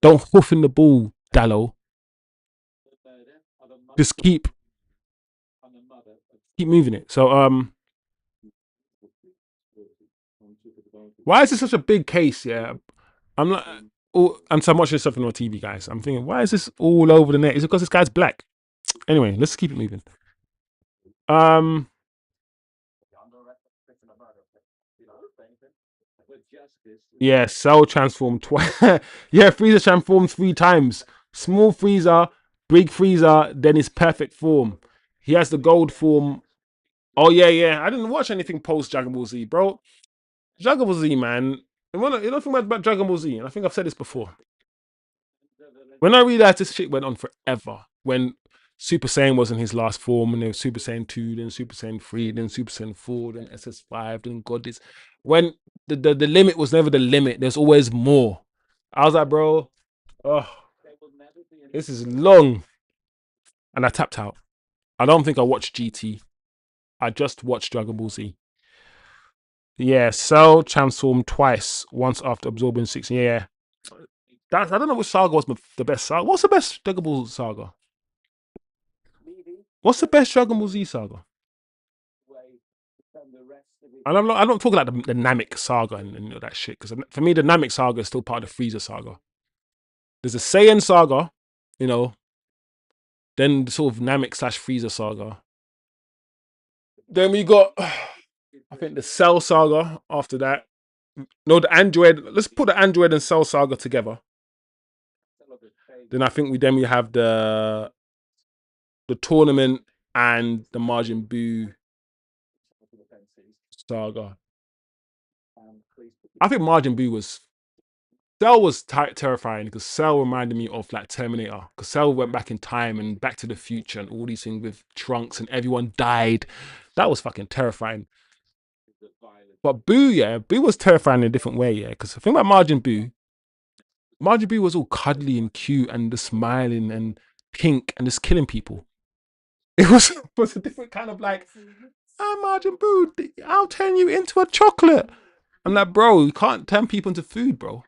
don't hoof in the ball, Dallo. Just keep moving it. So why is this such a big case? Yeah, I'm not. I'm watching this stuff on TV, guys. I'm thinking, why is this all over the net? Is it because this guy's black? Anyway, let's keep it moving. Yeah, Cell transformed twice. Yeah, Freezer transformed 3 times. Small Freezer, big Freezer, then his perfect form. He has the gold form. Oh yeah. I didn't watch anything post Dragon Ball Z, bro. Dragon Ball Z, man. You know think about Dragon Ball Z, and I think I've said this before. When I realized this shit went on forever, when Super Saiyan was in his last form, and there was Super Saiyan 2, then Super Saiyan 3, then Super Saiyan 4, then SS5, then God is. When the limit was never the limit, there's always more. I was like, bro, oh, this is long. And I tapped out. I don't think I watched GT. I just watched Dragon Ball Z. Yeah, Cell transformed twice, once after absorbing 6. Yeah. I don't know which saga was the best saga. What's the best Dragon Ball saga? What's the best Dragon Ball Z saga? And I don't talk about the Namek saga and that shit, because for me the Namek saga is still part of the Frieza saga. There's a Saiyan saga, then the sort of Namek / Frieza saga. Then we got, I think, the Cell saga after that. No, the Android. Let's put the Android and Cell saga together. Then I think we have the tournament and the Majin Buu saga. I think Margin B was Cell was terrifying because Cell reminded me of like Terminator. Because Cell went back in time and Back to the Future and all these things with Trunks and everyone died. That was fucking terrifying. But Boo, yeah, Boo was terrifying in a different way, yeah. Because the thing about Margin Boo was all cuddly and cute and just smiling and pink and just killing people. It was a different kind of like, I'm Margin Boo, I'll turn you into a chocolate. I'm like, bro, you can't turn people into food, bro.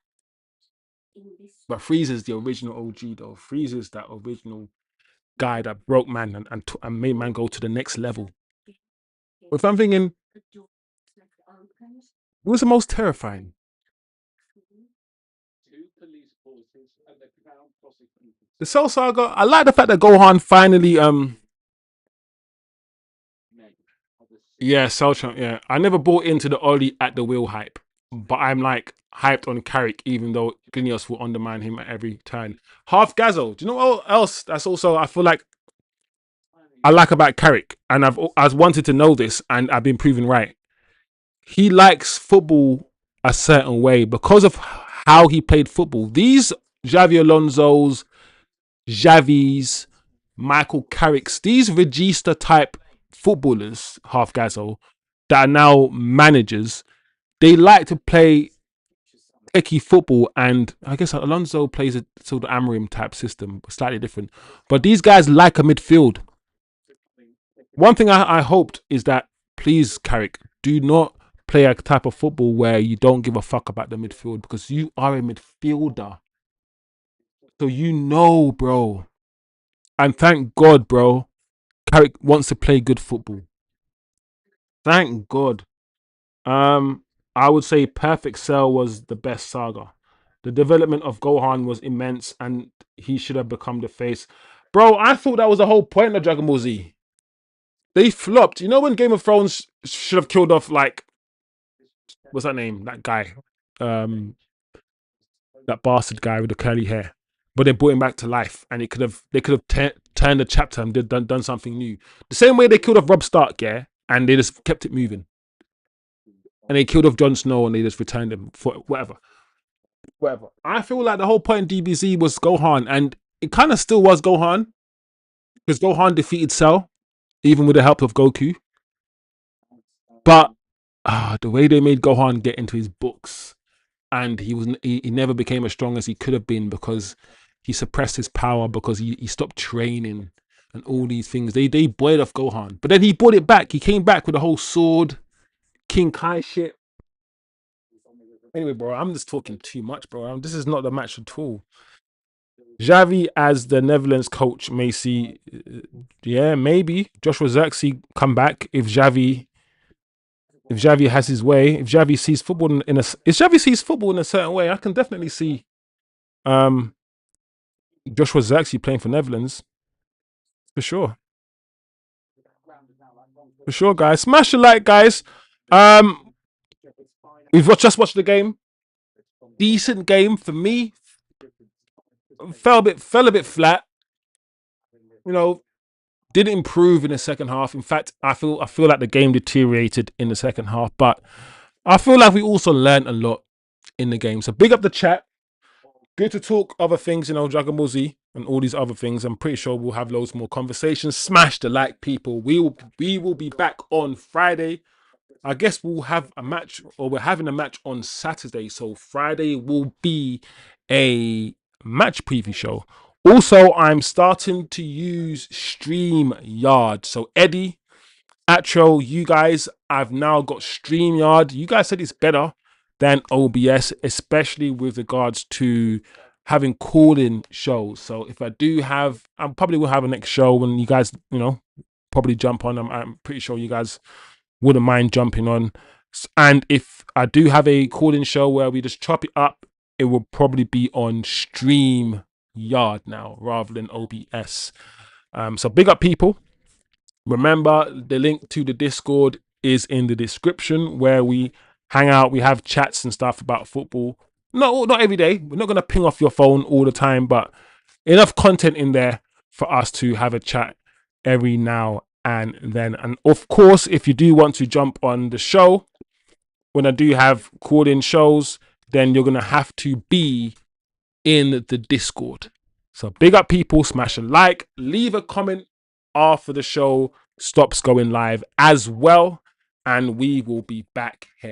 But Freezer's the original OG though. Freezer's that original guy that broke man and made man go to the next level. If I'm thinking, what was the most terrifying? The Cell Saga. I like the fact that Gohan finally yeah, Cell Champ, yeah. I never bought into the Ollie at the wheel hype. But I'm like hyped on Carrick, even though Genius will undermine him at every turn. Half Gazzo. Do you know what else? That's also I feel like I like about Carrick, and I've wanted to know this, and I've been proven right. He likes football a certain way because of how he played football. These Xavi Alonso's, Xavi's, Michael Carrick's, these Regista type footballers, half Gazzo, that are now managers, they like to play techie football, and I guess Alonso plays a sort of Amorim type system, slightly different. But these guys like a midfield. One thing I hoped is that, please, Carrick, do not play a type of football where you don't give a fuck about the midfield, because you are a midfielder. So you know, bro. And thank God, bro, Carrick wants to play good football. Thank God. I would say Perfect Cell was the best saga. The development of Gohan was immense, and he should have become the face. Bro, I thought that was the whole point of Dragon Ball Z. They flopped. You know when Game of Thrones should have killed off, like, what's that name? That guy. That bastard guy with the curly hair. But they brought him back to life, and they could have turned the chapter and done something new. The same way they killed off Robb Stark, yeah, and they just kept it moving. And they killed off Jon Snow and they just returned him for whatever. I feel like the whole point in DBZ was Gohan, and it kind of still was Gohan, because Gohan defeated Cell, even with the help of Goku. But the way they made Gohan get into his books, and he never became as strong as he could have been because he suppressed his power, because he stopped training and all these things. They boiled off Gohan, but then he brought it back. He came back with the whole sword, King Kai shit. Anyway, bro, I'm just talking too much, bro. This is not the match at all. Xavi as the Netherlands coach may see, yeah, maybe Joshua Zirkzee come back if Xavi has his way. If Xavi sees football if Xavi sees football in a certain way, I can definitely see Joshua Zirkzee playing for Netherlands for sure. For sure, guys. Smash the like, guys. We've just watched the game. Decent game for me. Fell a bit flat. You know, didn't improve in the second half. In fact, I feel like the game deteriorated in the second half. But I feel like we also learned a lot in the game. So big up the chat. Good to talk other things, Dragon Ball Z and all these other things. I'm pretty sure we'll have loads more conversations. Smash the like, people. We will be back on Friday. I guess we'll have a match, or we're having a match on Saturday. So Friday will be a match preview show. Also, I'm starting to use StreamYard. So Eddie, Atro, you guys, I've now got StreamYard. You guys said it's better than OBS, especially with regards to having call-in shows. So if I probably will have a next show when you guys, probably jump on. I'm pretty sure you guys wouldn't mind jumping on. And if I do have a call-in show where we just chop it up, it will probably be on StreamYard now rather than OBS. So big up, people. Remember, the link to the Discord is in the description, where we hang out. We have chats and stuff about football. Not every day. We're not going to ping off your phone all the time, but enough content in there for us to have a chat every now and then. And of course, if you do want to jump on the show, when I do have call-in shows, then you're going to have to be in the Discord. So big up people, smash a like, leave a comment after the show stops going live as well. And we will be back here